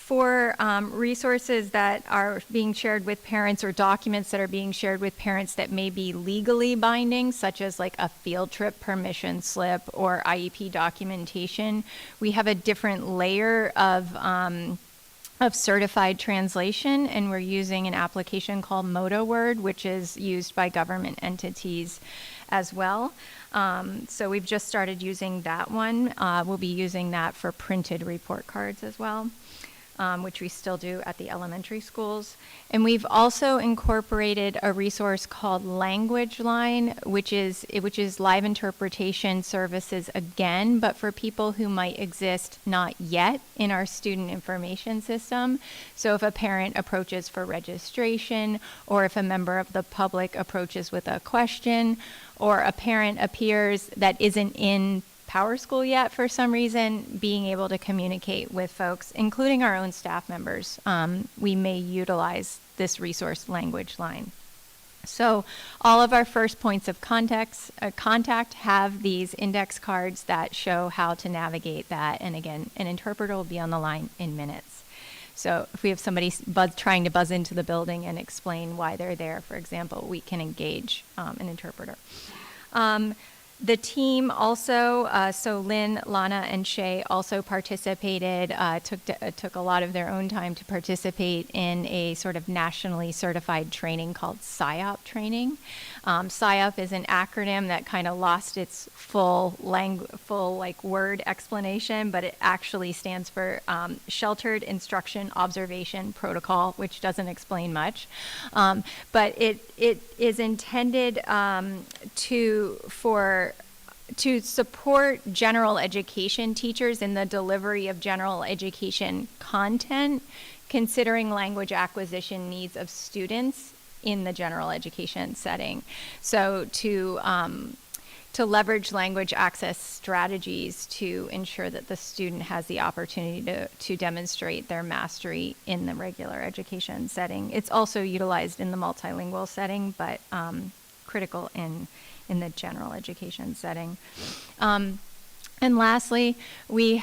For resources that are being shared with parents, or documents that are being shared with parents that may be legally binding, such as like a field trip permission slip or IEP documentation, we have a different layer of certified translation, and we're using an application called MotoWord, which is used by government entities as well. So we've just started using that one. We'll be using that for printed report cards as well. Which we still do at the elementary schools. And we've also incorporated a resource called Language Line, which is live interpretation services again, but for people who might exist not yet in our student information system. So if a parent approaches for registration, or if a member of the public approaches with a question, or a parent appears that isn't in Power School yet for some reason, being able to communicate with folks, including our own staff members, we may utilize this resource, Language Line. So all of our first points of contact have these index cards that show how to navigate that. And again, an interpreter will be on the line in minutes. So if we have somebody trying to buzz into the building and explain why they're there, for example, we can engage an interpreter. The team also, so Lynn, Lana, and Shay also participated, took a lot of their own time to participate in a sort of nationally certified training called PSYOP training. SIOP is an acronym that kind of lost its full word explanation, but it actually stands for Sheltered Instruction Observation Protocol, which doesn't explain much. But it is intended to support general education teachers in the delivery of general education content, considering language acquisition needs of students in the general education setting. So to leverage language access strategies to ensure that the student has the opportunity to demonstrate their mastery in the regular education setting. It's also utilized in the multilingual setting, but critical in the general education setting. And lastly, we've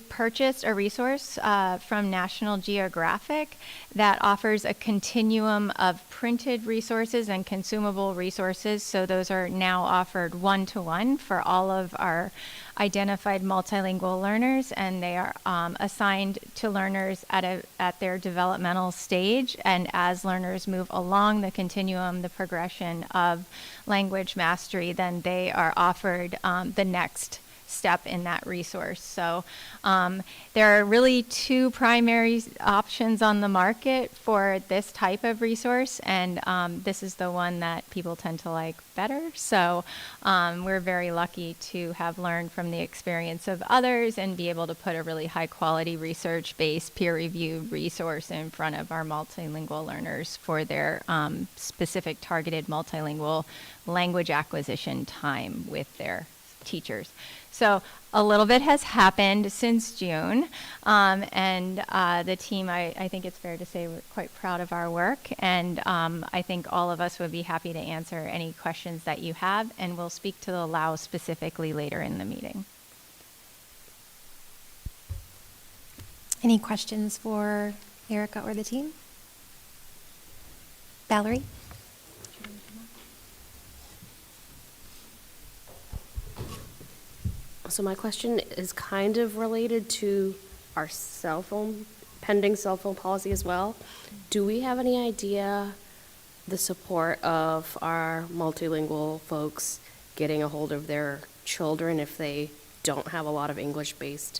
purchased a resource from National Geographic that offers a continuum of printed resources and consumable resources. So those are now offered one-to-one for all of our identified multilingual learners, and they are assigned to learners at their developmental stage. And as learners move along the continuum, the progression of language mastery, then they are offered the next step in that resource. So there are really two primary options on the market for this type of resource, and this is the one that people tend to like better. So we're very lucky to have learned from the experience of others and be able to put a really high quality research-based peer-reviewed resource in front of our multilingual learners for their specific targeted multilingual language acquisition time with their teachers. So a little bit has happened since June, and the team, I think it's fair to say we're quite proud of our work, and I think all of us would be happy to answer any questions that you have, and we'll speak to the LAO specifically later in the meeting. Any questions for Erica or the team? Valerie? So my question is kind of related to our pending cell phone policy as well. Do we have any idea the support of our multilingual folks getting a hold of their children if they don't have a lot of English-based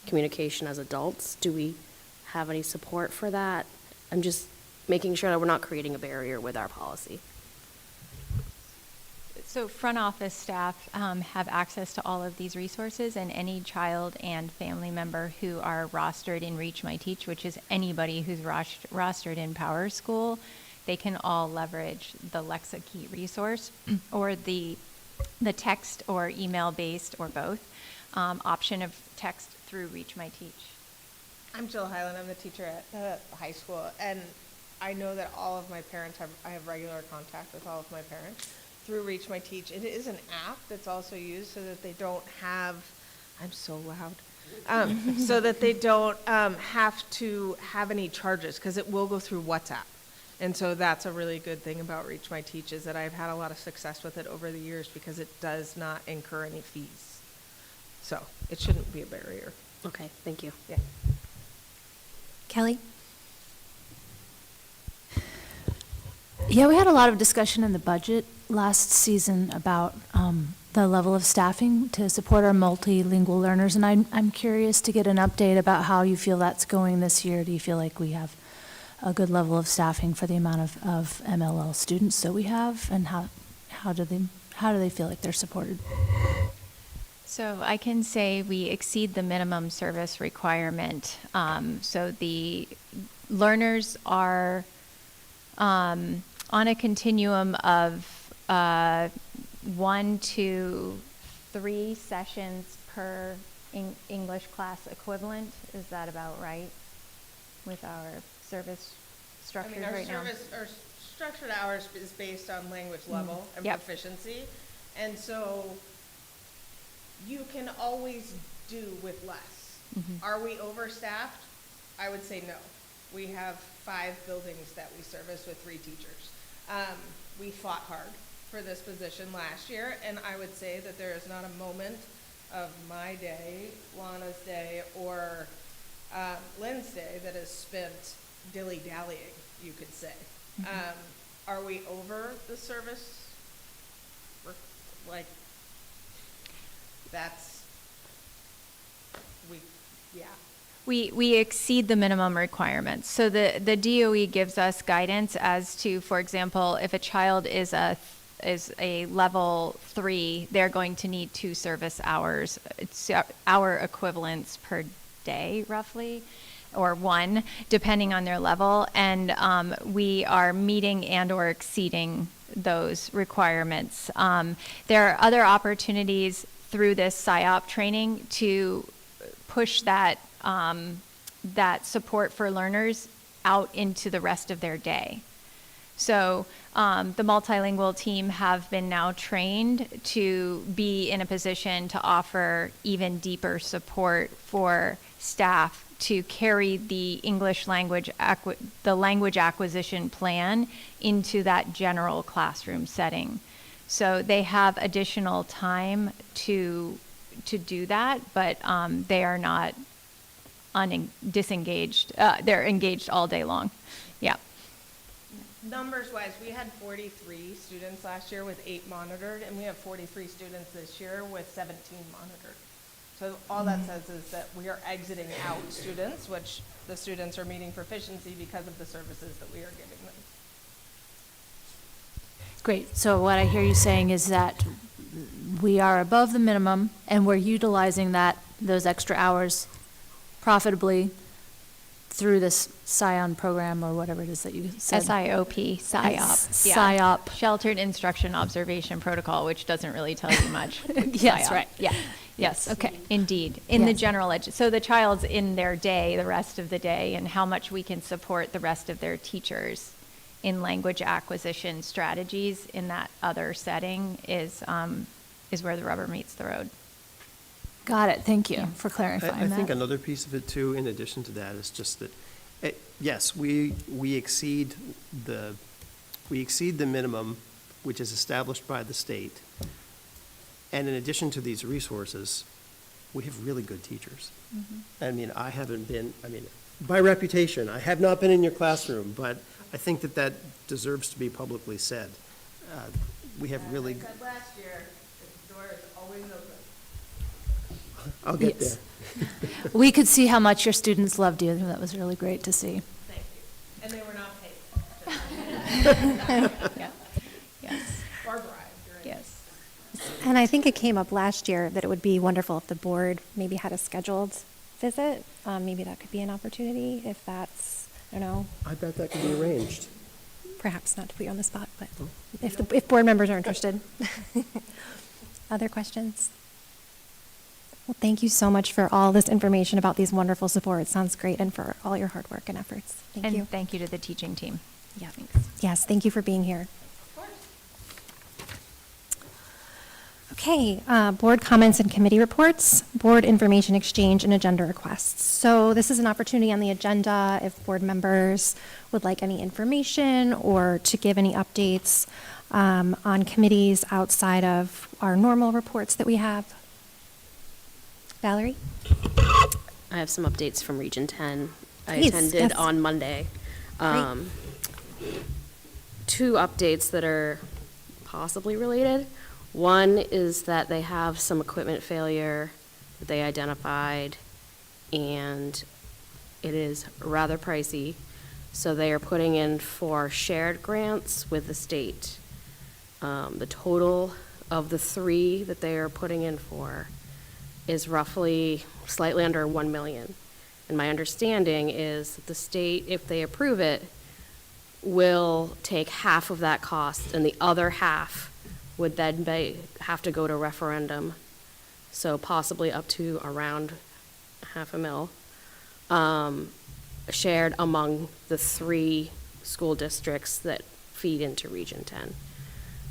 communication as adults? Do we have any support for that? I'm just making sure that we're not creating a barrier with our policy. So front office staff have access to all of these resources, and any child and family member who are rostered in Reach My Teach, which is anybody who's rostered in Power School, they can all leverage the LexaKey resource or the text or email-based or both option of text through Reach My Teach. I'm Jill Highland. I'm the teacher at the high school, and I know that all of my parents I have regular contact with all of my parents through Reach My Teach. It is an app that's also used so that they don't have, I'm so loud, so that they don't have to have any charges, because it will go through WhatsApp. And so that's a really good thing about Reach My Teach, is that I've had a lot of success with it over the years because it does not incur any fees. So it shouldn't be a barrier. Okay, thank you. Yeah. Kelly? Yeah, we had a lot of discussion in the budget last season about the level of staffing to support our multilingual learners, and I'm curious to get an update about how you feel that's going this year. Do you feel like we have a good level of staffing for the amount of MLL students that we have, and how do they feel like they're supported? So I can say we exceed the minimum service requirement. So the learners are on a continuum of 1 to 3 sessions per English class equivalent. Is that about right with our service structure right now? Our structured hours is based on language level and proficiency. And so you can always do with less. Are we overstaffed? I would say no. We have 5 buildings that we service with 3 teachers. We fought hard for this position last year, and I would say that there is not a moment of my day, Lana's day, or Lynn's day that is spent dilly-dallying, you could say. are we over the service? Like, that's, yeah. We exceed the minimum requirements. So the DOE gives us guidance as to, for example, if a child is a level 3, they're going to need 2 service hours. It's hour equivalents per day, roughly, or 1, depending on their level. And we are meeting and or exceeding those requirements. There are other opportunities through this PSYOP training to push that that support for learners out into the rest of their day. So the multilingual team have been now trained to be in a position to offer even deeper support for staff to carry the English language, the language acquisition plan into that general classroom setting. So they have additional time to do that, but they are not disengaged. They're engaged all day long. Yeah. Numbers-wise, we had 43 students last year with 8 monitored, and we have 43 students this year with 17 monitored. So all that says is that we are exiting out students, which the students are meeting proficiency because of the services that we are giving them. Great. So what I hear you saying is that we are above the minimum and we're utilizing those extra hours profitably through this SION program or whatever it is that you said. SIOP, PSYOP. Yeah. PSYOP. Sheltered Instruction Observation Protocol, which doesn't really tell you much. Yes, PSYOP. right. Yeah. Yes, okay. Indeed. In the Yes. general so the child's in their day, the rest of the day, and how much we can support the rest of their teachers in language acquisition strategies in that other setting is where the rubber meets the road. Got it. Thank you for clarifying I that. think another piece of it too, in addition to that, is just that, yes, we exceed the minimum, which is established by the state. And in addition to these resources, we have really good teachers. I mean, by reputation, I have not been in your classroom, but I think that deserves to be publicly said. We have really. As I said last year, the door is always open. I'll get Yes. there. We could see how much your students loved you. That was really great to see. Thank you. And they were not paid. Yeah. Yes. Or bribed. Right? Yes. And I think it came up last year that it would be wonderful if the board maybe had a scheduled visit. Maybe that could be an opportunity if that's, I don't know, I bet that can be arranged. perhaps not to put you on the spot, but if board members are interested. Other questions? Well, thank you so much for all this information about these wonderful supports. Sounds great, and for all your hard work and efforts. Thank And you. thank you to the teaching team. Yeah. Thanks. Yes, thank you for being here. Okay, board comments and committee reports, board information exchange, and agenda requests. So this is an opportunity on the agenda if board members would like any information or to give any updates on committees outside of our normal reports that we have. Valerie? I have some updates from Region 10. I Please, attended yes. on Monday. Two updates that are possibly related. One is that they have some equipment failure that they identified, and it is rather pricey. So they are putting in for shared grants with the state. The total of the 3 that they are putting in for is roughly slightly under 1 million. And my understanding is that the state, if they approve it, will take half of that cost, and the other half would then have to go to referendum. So possibly up to around $500,000, shared among the 3 school districts that feed into Region 10.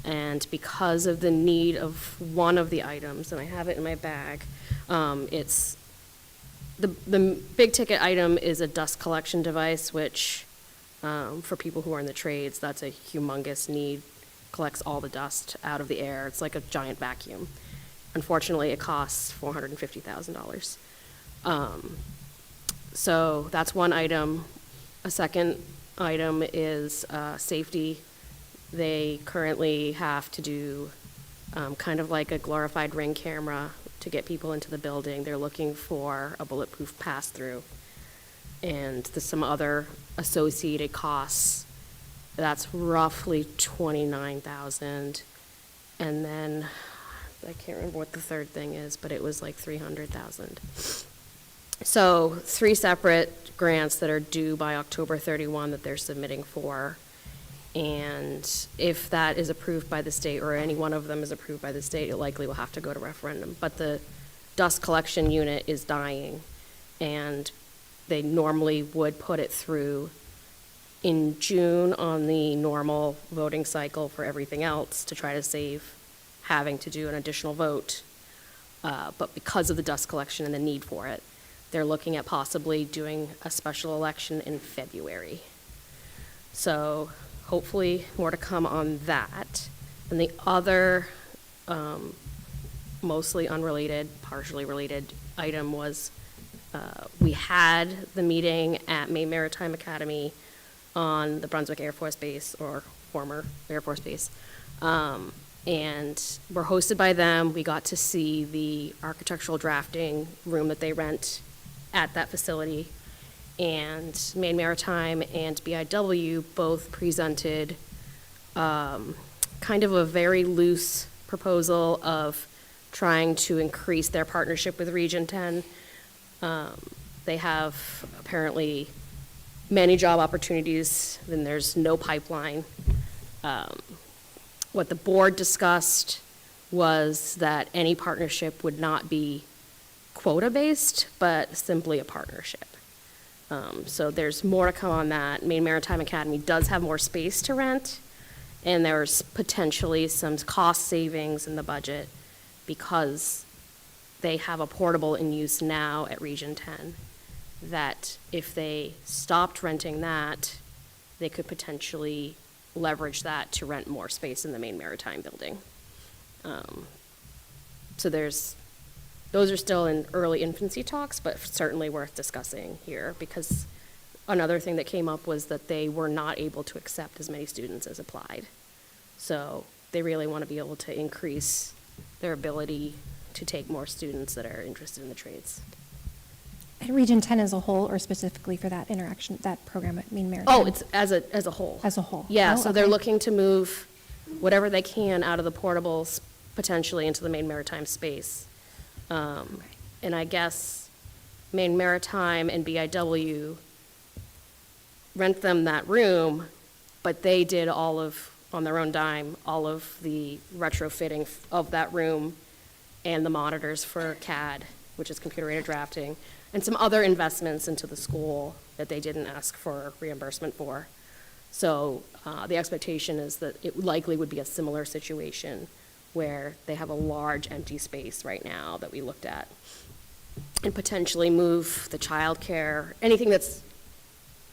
And because of the need of one of the items, and I have it in my bag, it's the big ticket item is a dust collection device, which for people who are in the trades, that's a humongous need. Collects all the dust out of the air. It's like a giant vacuum. Unfortunately, it costs $450,000. So that's one item. A second item is safety They currently have to do kind of like a glorified Ring camera to get people into the building. They're looking for a bulletproof pass-through. And there's some other associated costs. That's roughly $29,000. And then, I can't remember what the third thing is, but it was like $300,000. So 3 separate grants that are due by October 31 that they're submitting for. And if that is approved by the state, or any one of them is approved by the state, it likely will have to go to referendum. But the dust collection unit is dying, and they normally would put it through in June on the normal voting cycle for everything else to try to save having to do an additional vote. But because of the dust collection and the need for it, they're looking at possibly doing a special election in February. So hopefully more to come on that. And the other mostly unrelated, partially related item was we had the meeting at Maine Maritime Academy on the Brunswick Air Force Base, or former Air Force Base. And we're hosted by them. We got to see the architectural drafting room that they rent at that facility. And Maine Maritime and BIW both presented kind of a very loose proposal of trying to increase their partnership with Region 10. They have apparently many job opportunities, then there's no pipeline. What the board discussed was that any partnership would not be quota-based, but simply a partnership. So there's more to come on that. Maine Maritime Academy does have more space to rent, and there's potentially some cost savings in the budget because they have a portable in use now at Region 10, that if they stopped renting that, they could potentially leverage that to rent more space in the Maine Maritime building. So those are still in early infancy talks, but certainly worth discussing here, because another thing that came up was that they were not able to accept as many students as applied. So they really want to be able to increase their ability to take more students that are interested in the trades. At Region 10 as a whole, or specifically for that interaction, that program at Maine Maritime? Oh, it's as a whole. As a whole? Yeah, Oh, so they're okay. looking to move whatever they can out of the portables potentially into the Maine Maritime space. And I guess Maine Maritime and BIW rent them that room, but they did on their own dime, all of the retrofitting of that room and the monitors for CAD, which is computer-aided drafting, and some other investments into the school that they didn't ask for reimbursement for. So the expectation is that it likely would be a similar situation where they have a large empty space right now that we looked at, and potentially move the childcare, anything that's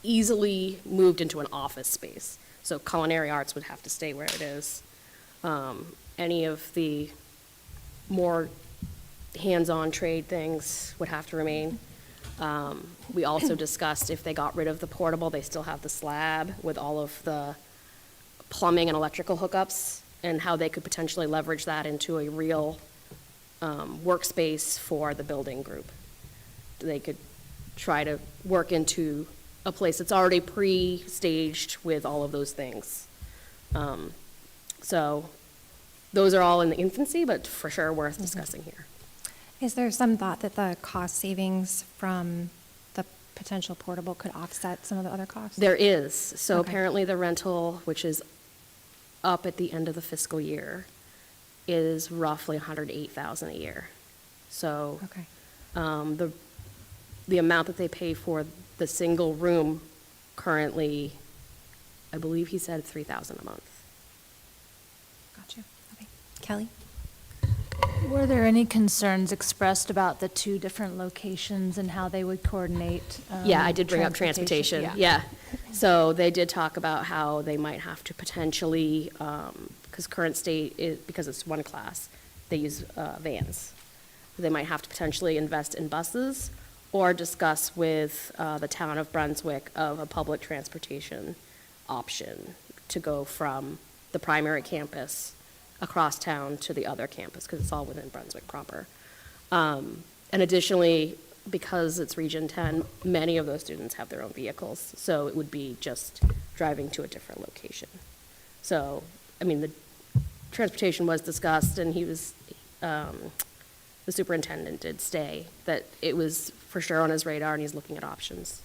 easily moved into an office space. So culinary arts would have to stay where it is. Any of the more hands-on trade things would have to remain. We also discussed if they got rid of the portable, they still have the slab with all of the plumbing and electrical hookups, and how they could potentially leverage that into a real workspace for the building group. They could try to work into a place that's already pre-staged with all of those things. So those are all in the infancy, but for sure worth discussing here. Is there some thought that the cost savings from the potential portable could offset some of the other costs? There is. So Okay. apparently the rental, which is up at the end of the fiscal year, is roughly $108,000 a year. So Okay. the amount that they pay for the single room currently, I believe he said $3,000 a month. Gotcha. Okay. Kelly? Were there any concerns expressed about the 2 different locations and how they would coordinate? Yeah, I did bring up transportation, yeah. So they did talk about how they might have to potentially, because current state, because it's one class, they use vans. They might have to potentially invest in buses or discuss with the town of Brunswick of a public transportation option to go from the primary campus across town to the other campus, because it's all within Brunswick proper. And additionally, because it's Region 10, many of those students have their own vehicles, so it would be just driving to a different location. So, I mean, the transportation was discussed, and he was, the superintendent did say that it was for sure on his radar, and he's looking at options.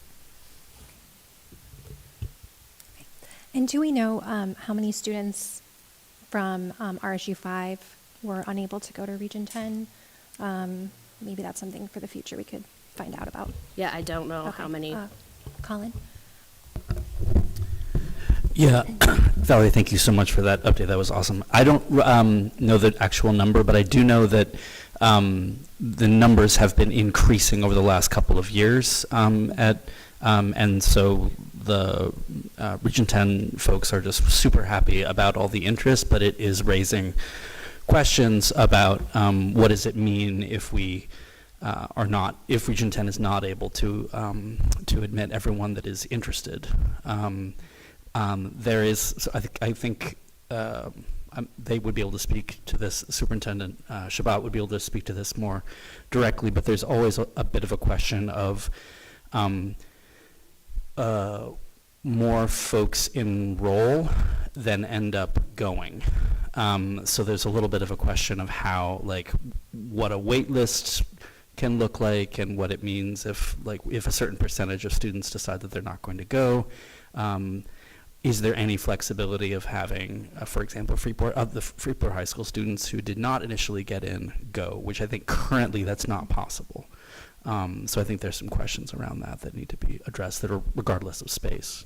And do we know how many students from RSU 5 were unable to go to Region 10? Maybe that's something for the future we could find out about. Yeah, I don't know how many. Colin? Yeah, Valerie, thank you so much for that update. That was awesome. I don't know the actual number, but I do know that the numbers have been increasing over the last couple of years and so the Region 10 folks are just super happy about all the interest, but it is raising questions about what does it mean if we if Region 10 is not able to admit everyone that is interested. There is, so I think they would be able to speak to this, Superintendent Shabbat would be able to speak to this more directly, but there's always a bit of a question of more folks enroll than end up going. So there's a little bit of a question of how, like, what a wait list can look like and what it means if a certain percentage of students decide that they're not going to go. Is there any flexibility of having, for example, the Freeport High School students who did not initially get in go, which I think currently that's not possible. So I think there's some questions around that need to be addressed that are regardless of space,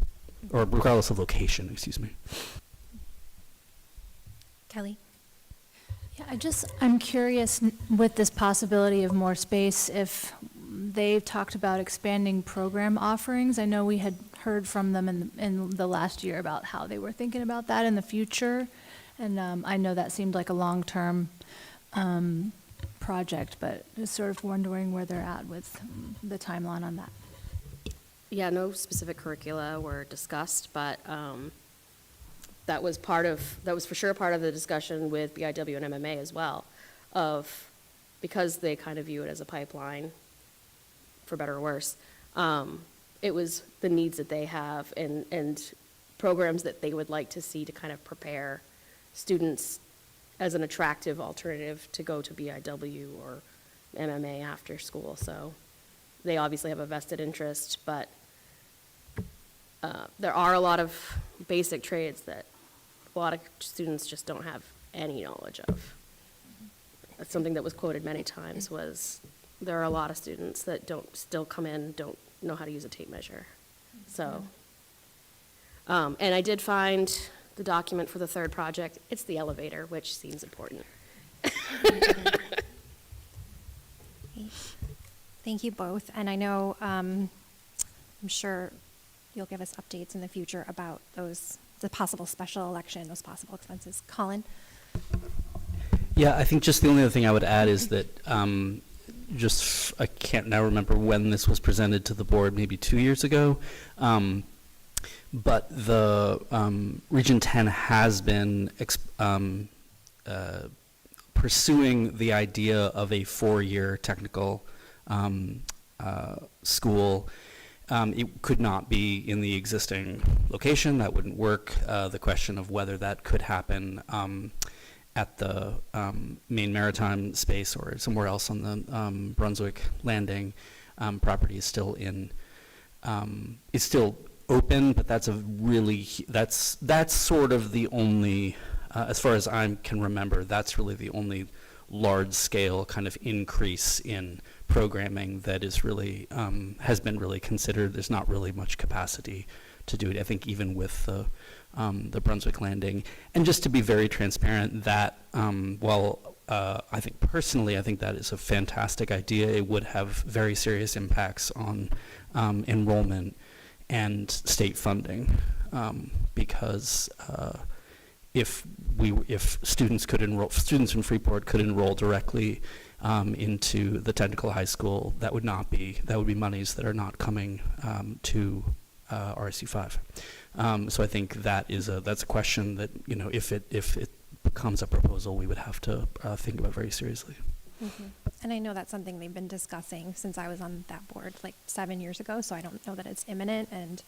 or regardless of location, excuse me. Kelly? Yeah, I'm curious with this possibility of more space, if they've talked about expanding program offerings. I know we had heard from them in the last year about how they were thinking about that in the future. And I know that seemed like a long-term project, but just sort of wondering where they're at with the timeline on that. Yeah, no specific curricula were discussed, but that was for sure part of the discussion with BIW and MMA as well, because they kind of view it as a pipeline, for better or worse. It was the needs that they have and programs that they would like to see to kind of prepare students as an attractive alternative to go to BIW or MMA after school. So they obviously have a vested interest, but there are a lot of basic trades that a lot of students just don't have any knowledge of. That's something that was quoted many times, was there are a lot of students that don't know how to use a tape measure. So, and I did find the document for the third project. It's the elevator, which seems important. Thank you both. And I know, I'm sure you'll give us updates in the future about the possible special election, those possible expenses. Colin? Yeah, I think just the only other thing I would add is that I can't now remember when this was presented to the board, maybe 2 years ago, but the Region 10 has been pursuing the idea of a 4-year technical school. It could not be in the existing location. That wouldn't work. The question of whether that could happen at the main maritime space or somewhere else on the Brunswick Landing property is still open, but that's sort of the only, as far as I can remember, that's really the only large-scale kind of increase in programming that is really has been really considered. There's not really much capacity to do it. I think even with the Brunswick Landing, and just to be very transparent, that I think personally, I think that is a fantastic idea. It would have very serious impacts on enrollment and state funding, because if students in Freeport could enroll directly into the technical high school, that would be monies that are not coming to RSU 5. So I think that's a question that, if it becomes a proposal, we would have to think about very seriously. And I know that's something they've been discussing since I was on that board like 7 years ago, so I don't know that it's imminent, and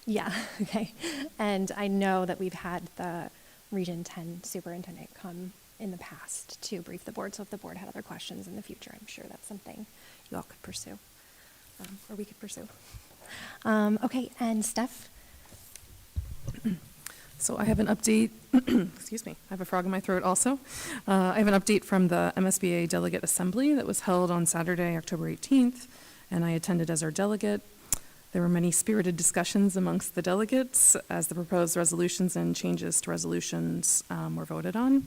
yeah, okay. And I know that we've had the Region 10 superintendent come in the past to brief the board, so if the board had other questions in the future, I'm sure that's something you all could pursue, or we could pursue. Okay, and Steph? So I have an update, excuse me, I have a frog in my throat also. I have an update from the MSBA Delegate Assembly that was held on Saturday, October 18th, and I attended as our delegate. There were many spirited discussions amongst the delegates as the proposed resolutions and changes to resolutions were voted on.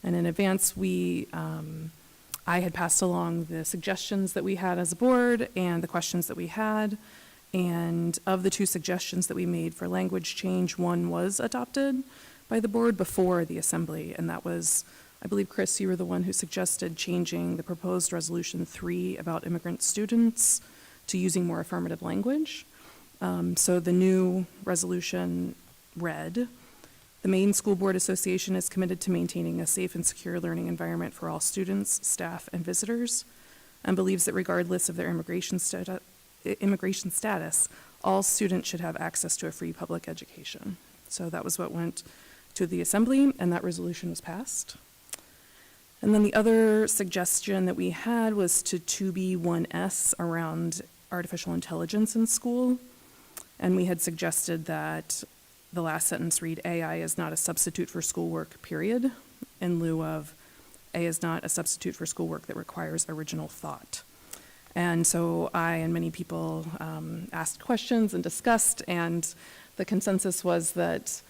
And in advance, I had passed along the suggestions that we had as a board and the questions that we had. And of the 2 suggestions that we made for language change, one was adopted by the board before the assembly. And that was, I believe, Chris, you were the one who suggested changing the proposed resolution 3 about immigrant students to using more affirmative language. So the new resolution read, the Maine School Board Association is committed to maintaining a safe and secure learning environment for all students, staff, and visitors, and believes that regardless of their immigration status, all students should have access to a free public education. So that was what went to the assembly, and that resolution was passed. And then the other suggestion that we had was to 2B1S around artificial intelligence in school. And we had suggested that the last sentence read, AI is not a substitute for schoolwork, period, in lieu of A is not a substitute for schoolwork that requires original thought. And so I and many people asked questions and discussed, and the consensus was that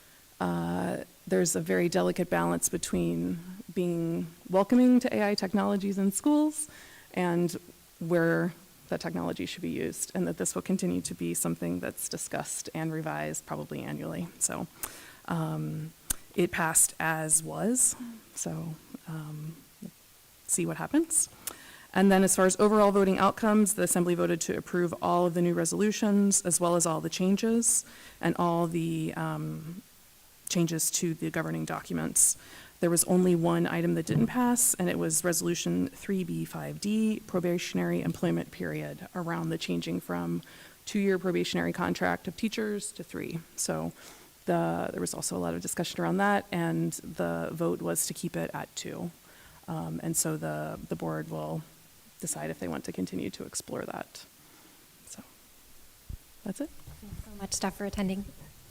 there's a very delicate balance between being welcoming to AI technologies in schools and where that technology should be used, and that this will continue to be something that's discussed and revised probably annually. So it passed as was, so see what happens. And then as far as overall voting outcomes, the Assembly voted to approve all of the new resolutions as well as all the changes and all the changes to the governing documents. There was only one item that didn't pass, and it was Resolution 3B5D, probationary employment period, around the changing from 2-year probationary contract of teachers to 3. So there was also a lot of discussion around that, and the vote was to keep it at 2. And so the board will decide if they want to continue to explore that. So that's it. Thanks so much, Steph, for attending.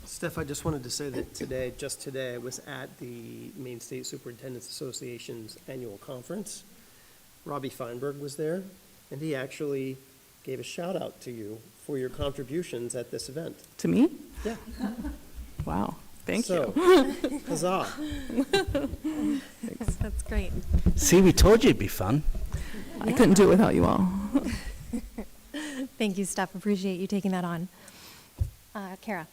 Steph, I just wanted to say that just today, I was at the Maine State Superintendents Association's annual conference. Robbie Feinberg was there, and he actually gave a shout out to you for your contributions at this event. To me? Yeah. Wow, thank you. Huzzah. Thanks. That's great. See, we told you it'd be fun. I couldn't do it without you all. Thank you, Steph. Appreciate you taking that on. Kara.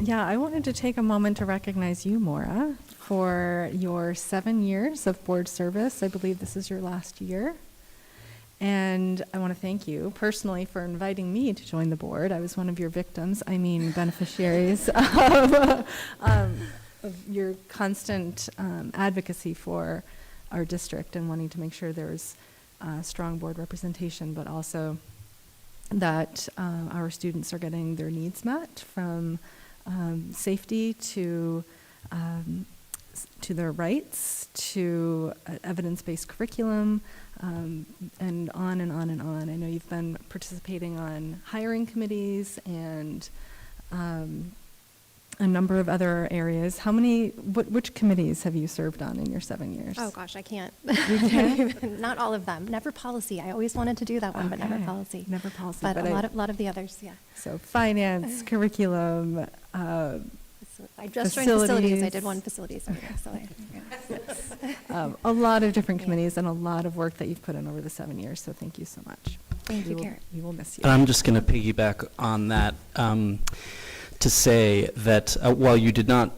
Yeah, I wanted to take a moment to recognize you, Maura, for your 7 years of board service. I believe this is your last year. And I want to thank you personally for inviting me to join the board. I was one of your beneficiaries of your constant advocacy for our district and wanting to make sure there's strong board representation, but also that our students are getting their needs met, from safety to their rights, to evidence-based curriculum, and on and on and on. I know you've been participating on hiring committees and a number of other areas. Which committees have you served on in your 7 years? Oh gosh, I can't. You can't? Not all of them. Never policy. I always wanted to do that one, but never Okay. policy. Never policy. But a lot of the others, yeah. So finance, curriculum, I just joined facilities. I facilities. did one facilities. A lot of different committees and a lot of work that you've put in over the 7 years, so thank you so much. Thank you, Karen. We will miss you. And I'm just going to piggyback on that. to say that while you did not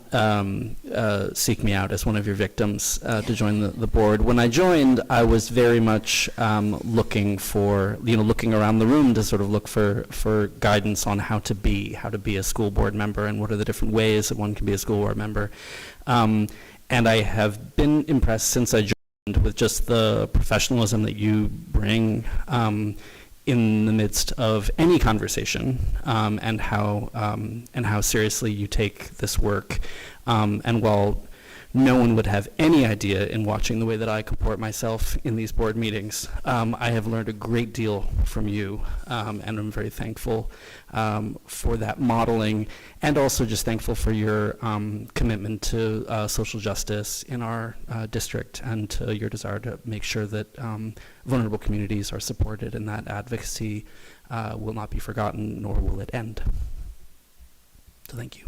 seek me out as one of your victims to join the board, when I joined, I was very much looking around the room to sort of look for guidance on how to be a school board member and what are the different ways that one can be a school board member. And I have been impressed since I joined with just the professionalism that you bring in the midst of any conversation, and how seriously you take this work. And while no one would have any idea in watching the way that I comport myself in these board meetings, I have learned a great deal from you, and I'm very thankful for that modeling, and also just thankful for your commitment to social justice in our district, and to your desire to make sure that vulnerable communities are supported, and that advocacy will not be forgotten, nor will it end. So thank you.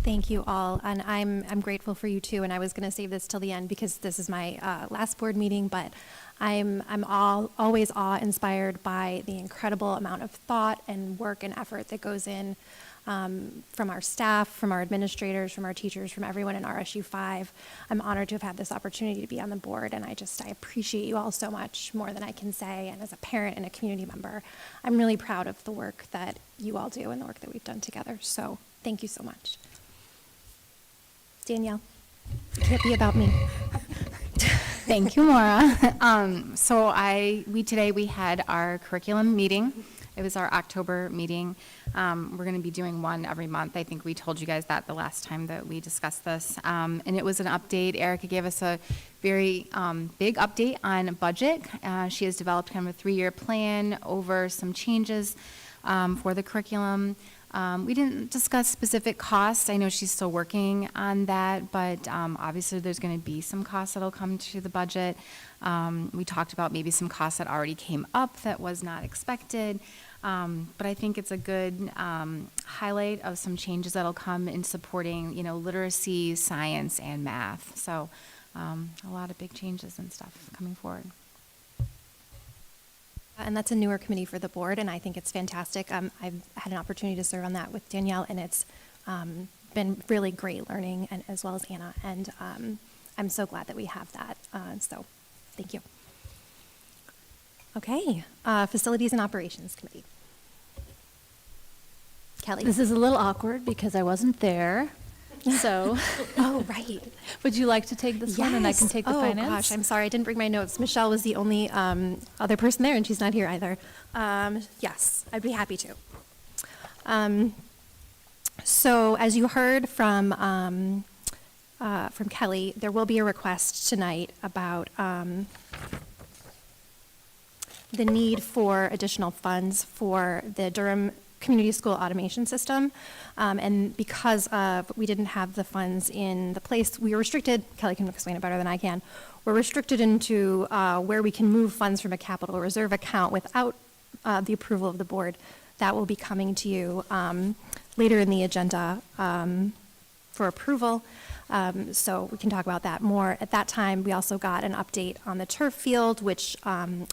Thank you all, and I'm grateful for you too. And I was going to save this till the end because this is my last board meeting, but I'm always awe-inspired by the incredible amount of thought and work and effort that goes in from our staff, from our administrators, from our teachers, from everyone in RSU 5. I'm honored to have had this opportunity to be on the board, and I appreciate you all so much, more than I can say. And as a parent and a community member, I'm really proud of the work that you all do and the work that we've done together. So thank you so much. Danielle, it can't be about me. Thank you, Maura. Today we had our curriculum meeting. It was our October meeting. We're going to be doing one every month. I think we told you guys that the last time that we discussed this. And it was an update. Erica gave us a very big update on budget. She has developed kind of a 3-year plan over some changes for the curriculum. We didn't discuss specific costs. I know she's still working on that, but obviously there's going to be some costs that'll come to the budget. We talked about maybe some costs that already came up that was not expected, but I think it's a good highlight of some changes that'll come in supporting, literacy, science, and math. So a lot of big changes and stuff coming forward. And that's a newer committee for the board, and I think it's fantastic. I've had an opportunity to serve on that with Danielle, and it's been really great learning, and as well as Anna, and I'm so glad that we have that. So thank you. Okay, Facilities and Operations Committee. Kelly? This is a little awkward because I wasn't there. So, oh, right. Would you like to take this one and I can take the finance? Oh, gosh, I'm sorry. I didn't bring my notes. Michelle was the only other person there, and she's not here either. Yes, I'd be happy to. So, as you heard from Kelly, there will be a request tonight about the need for additional funds for the Durham Community School Automation System. And because we didn't have the funds in the place, we were restricted, Kelly can explain it better than I can, we're restricted into where we can move funds from a capital reserve account without the approval of the board. That will be coming to you later in the agenda for approval. So we can talk about that more. At that time, we also got an update on the turf field, which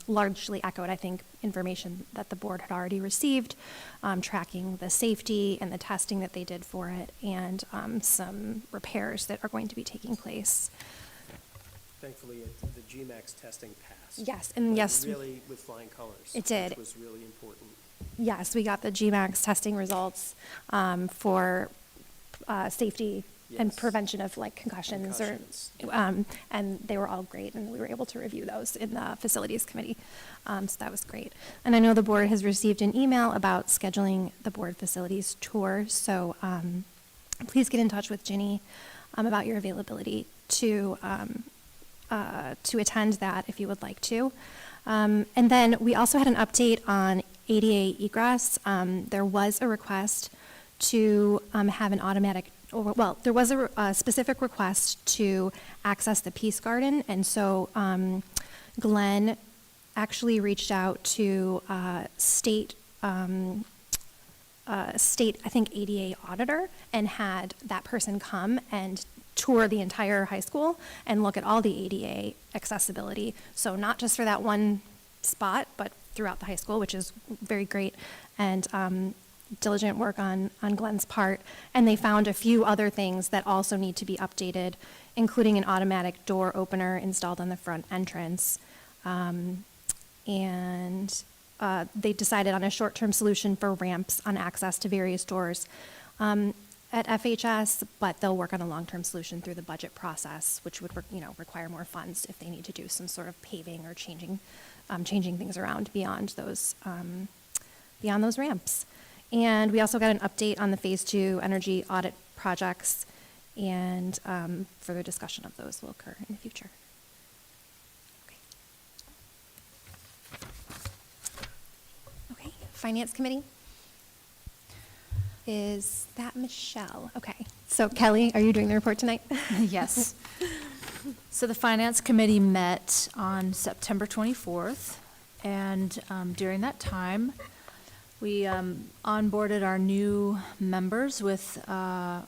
largely echoed, I think, information that the board had already received, tracking the safety and the testing that they did for it, and some repairs that are going to be taking place. Thankfully, the GMAX testing passed. Yes, and yes. Really with flying colors. It did. Which was really important. Yes, we got the GMAX testing results for safety and prevention of concussions. And they were all great, and we were able to review those in the facilities committee. So that was great. And I know the board has received an email about scheduling the board facilities tour. So please get in touch with Ginny about your availability to attend that if you would like to. And then we also had an update on ADA egress. There was a request to have an automatic, there was a specific request to access the Peace Garden, and so Glenn actually reached out to state, I think, ADA auditor, and had that person come and tour the entire high school and look at all the ADA accessibility. So not just for that one spot, but throughout the high school, which is very great. And diligent work on Glenn's part, and they found a few other things that also need to be updated, including an automatic door opener installed on the front entrance. And they decided on a short-term solution for ramps on access to various doors at FHS, but they'll work on a long-term solution through the budget process, which would, require more funds if they need to do some sort of paving or changing things around beyond those ramps. And we also got an update on the Phase 2 energy audit projects, and further discussion of those will occur in the future. Okay, Finance Committee. Is that Michelle? Okay, so Kelly, are you doing the report tonight? Yes. So the Finance Committee met on September 24th, and during that time, we onboarded our new members with a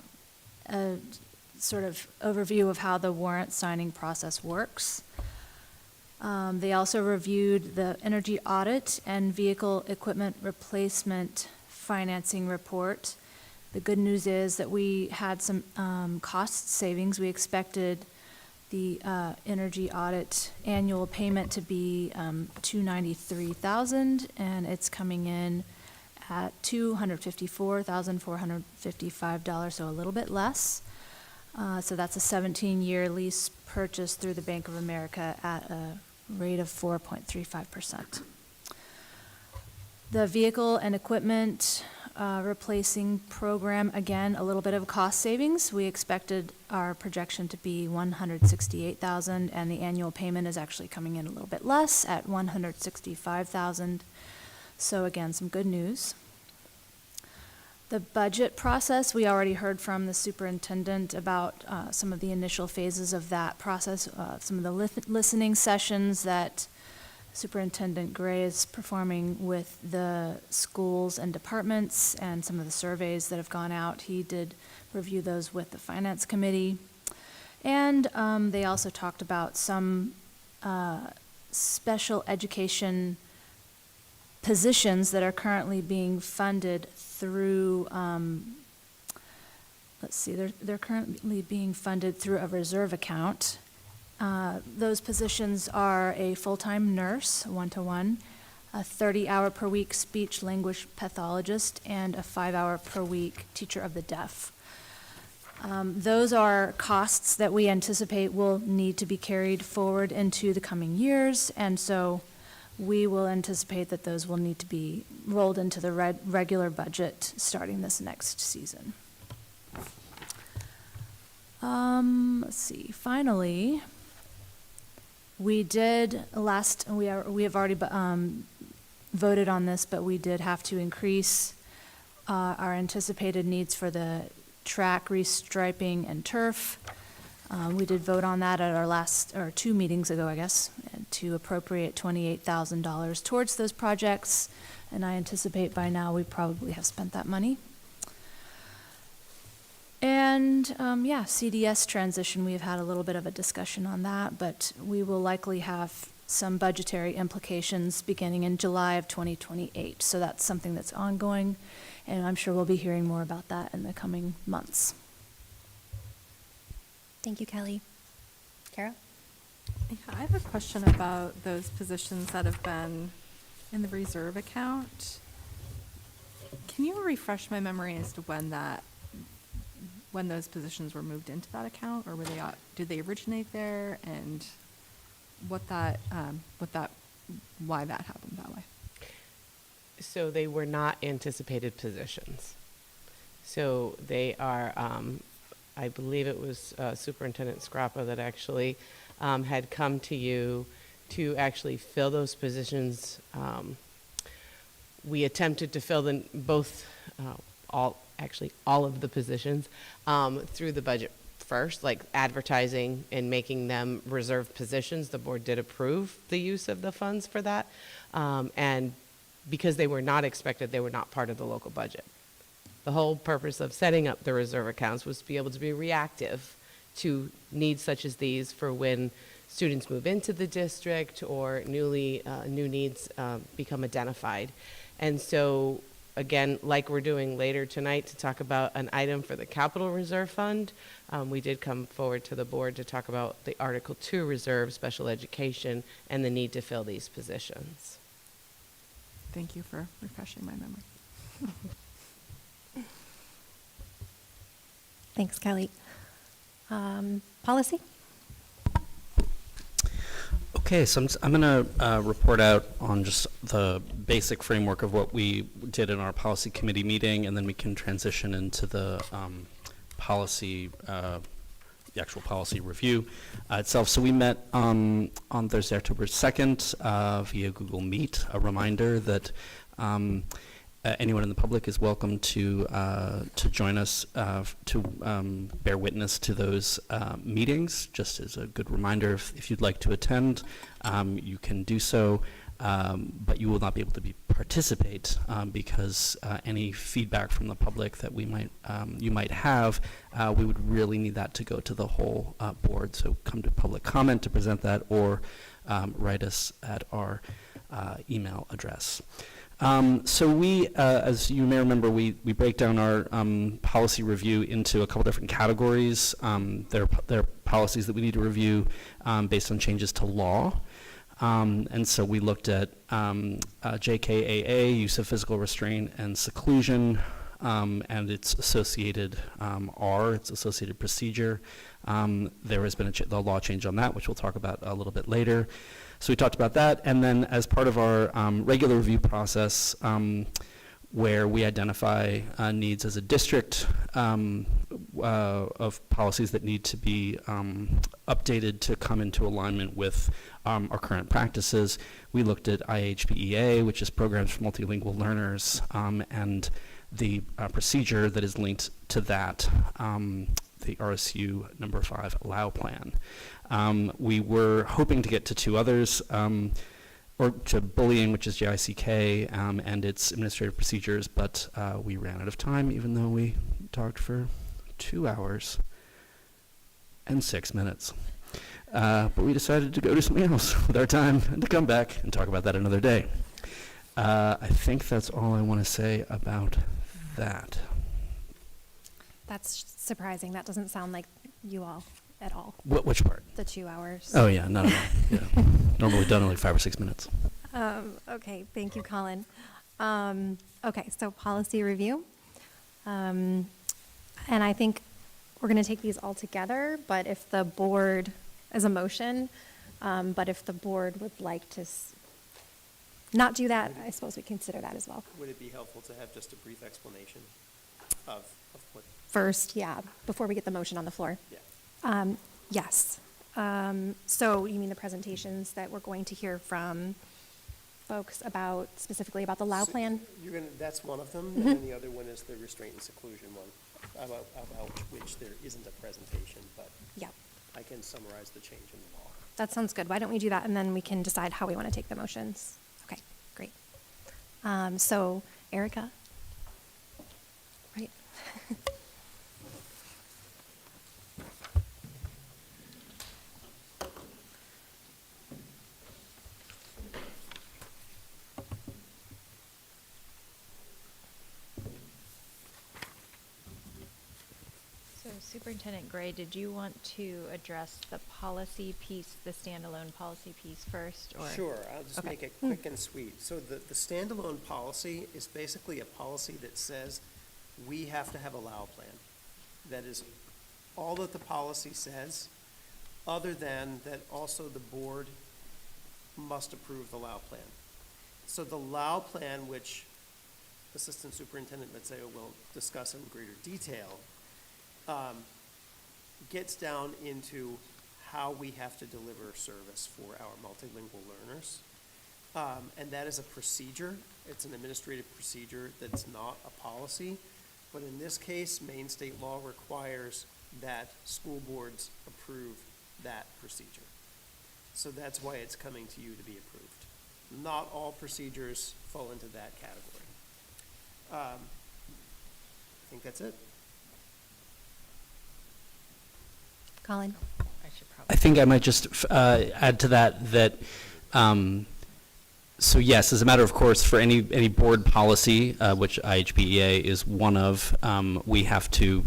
sort of overview of how the warrant signing process works. They also reviewed the energy audit and vehicle equipment replacement financing report. The good news is that we had some cost savings. We expected the energy audit annual payment to be $293,000, and it's coming in at $254,455, so a little bit less. So that's a 17-year lease purchase through the Bank of America at a rate of 4.35%. The vehicle and equipment replacing program, again, a little bit of cost savings. We expected our projection to be $168,000, and the annual payment is actually coming in a little bit less at $165,000. So again, some good news. The budget process, we already heard from the superintendent about some of the initial phases of that process, some of the listening sessions that Superintendent Gray is performing with the schools and departments, and some of the surveys that have gone out. He did review those with the Finance Committee. And they also talked about some special education positions that are currently being funded through, they're currently being funded through a reserve account. Those positions are a full-time nurse, 1-to-1, a 30-hour per week speech language pathologist, and a 5-hour per week teacher of the deaf. Those are costs that we anticipate will need to be carried forward into the coming years, and so we will anticipate that those will need to be rolled into the regular budget starting this next season. Let's see, finally, we have already voted on this, but we did have to increase our anticipated needs for the track restriping and turf. We did vote on that at our 2 meetings ago, I guess, to appropriate $28,000 towards those projects, and I anticipate by now we probably have spent that money. And CDS transition, we've had a little bit of a discussion on that, but we will likely have some budgetary implications beginning in July of 2028. So that's something that's ongoing, and I'm sure we'll be hearing more about that in the coming months. Thank you, Kelly. Kara? Yeah, I have a question about those positions that have been in the reserve account. Can you refresh my memory as to when those positions were moved into that account, or did they originate there, and why that happened that way? So they were not anticipated positions. So they are, I believe it was Superintendent Scrappa that actually had come to you to actually fill those positions. We attempted to fill them both, all of the positions through the budget first, like advertising and making them reserved positions. The board did approve the use of the funds for that. And because they were not expected, they were not part of the local budget. The whole purpose of setting up the reserve accounts was to be able to be reactive to needs such as these for when students move into the district or new needs become identified. And so again, like we're doing later tonight, to talk about an item for the Capital Reserve Fund. We did come forward to the board to talk about the Article 2 Reserve Special Education and the need to fill these positions. Thank you for refreshing my memory. Thanks, Kelly. Policy? Okay, so I'm going to report out on just the basic framework of what we did in our policy committee meeting, and then we can transition into the policy, the actual policy review itself. So we met on Thursday, October 2nd via Google Meet. A reminder that anyone in the public is welcome to join us to bear witness to those meetings. Just as a good reminder, if you'd like to attend, you can do so, but you will not be able to participate because any feedback from the public that you might have, we would really need that to go to the whole board. So come to public comment to present that, or write us at our email address. So we, as you may remember, we break down our policy review into a couple different categories. There are policies that we need to review based on changes to law. And so we looked at JKAA, use of physical restraint and seclusion, and its associated its associated procedure. There has been the law change on that, which we'll talk about a little bit later. So we talked about that, and then as part of our regular review process, where we identify needs as a district of policies that need to be updated to come into alignment with our current practices, we looked at IHPEA, which is Programs for Multilingual Learners, and the procedure that is linked to that, the RSU number 5 allow plan. We were hoping to get to 2 others, or to bullying, which is JICK, and its administrative procedures, but we ran out of time, even though we talked for 2 hours and 6 minutes. But we decided to go do something else with our time and to come back and talk about that another day. I think that's all I want to say about that. That's surprising. That doesn't sound like you all at all. Which part? The 2 hours. Oh, yeah, not at all. Yeah. Normally done in like 5 or 6 minutes. Okay, thank you, Colin. Okay, so policy review. And I think we're going to take these all together, but if the board, as a motion, but if the board would like to not do that, I suppose we consider that as well. Would it be helpful to have just a brief explanation of what? First, yeah, before we get the motion on the floor. Yeah. Yes. So you mean the presentations that we're going to hear from folks about, specifically about the LAU plan? That's one of them, and then the other one is the restraint and seclusion one, about which there isn't a presentation, but Yeah. I can summarize the change in the law. That sounds good. Why don't we do that, and then we can decide how we want to take the motions. Okay, great. So, Erica? Right? So Superintendent Gray, did you want to address the policy piece, the standalone policy piece first, or? Sure, I'll just make it quick and sweet. So the standalone policy is basically a policy that says we have to have a LAU plan. That is all that the policy says, other than that also the board must approve the LAU plan. So the LAU plan, which Assistant Superintendent Mazzeo will discuss in greater detail, gets down into how we have to deliver service for our multilingual learners. And that is a procedure. It's an administrative procedure that's not a policy. But in this case, Maine state law requires that school boards approve that procedure. So that's why it's coming to you to be approved. Not all procedures fall into that category. I think that's it. Colin? I think I might just add to that So yes, as a matter of course, for any board policy, which IHBEA is one of, we have to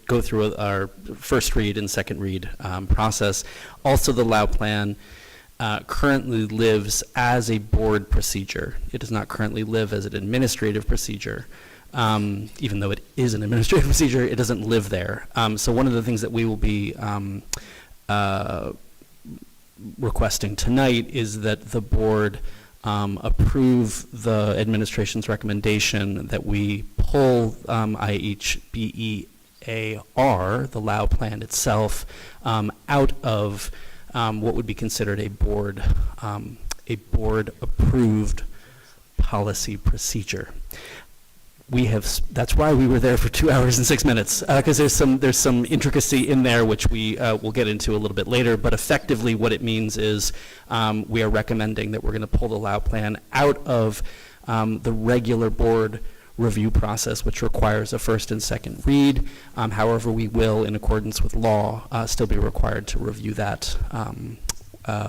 go through our first read and second read process. Also, the LAU plan currently lives as a board procedure. It does not currently live as an administrative procedure. Even though it is an administrative procedure, it doesn't live there. So one of the things that we will be requesting tonight is that the board approve the administration's recommendation that we pull IHBEAR, the LAU plan itself, out of what would be considered a board approved policy procedure. That's why we were there for 2 hours and 6 minutes, because there's some intricacy in there which we will get into a little bit later. But effectively, what it means is we are recommending that we're going to pull the LAU plan out of the regular board review process, which requires a first and second read. However, we will, in accordance with law, still be required to review that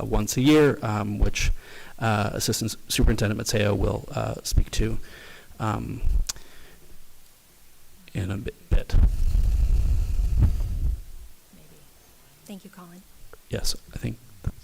once a year, which Assistant Superintendent Matteo will speak to in a bit. Thank you, Colin. Yes, I think that's.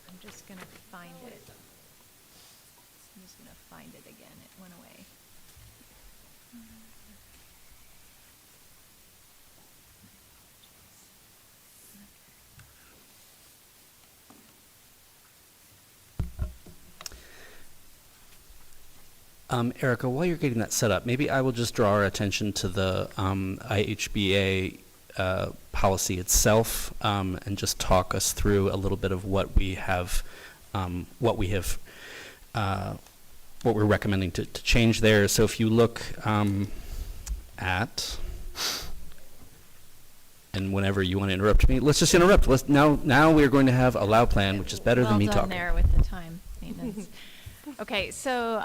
I'm just gonna find it. I'm just gonna find it again. It went away. Erica, while you're getting that set up, maybe I will just draw our attention to the IHBA policy itself, and just talk us through a little bit of what we're recommending to change there. So if you look at, and whenever you want to interrupt me, let's just interrupt. Now we're going to have a LAU plan, which is better than me Well done talking. there with the time maintenance. Okay, so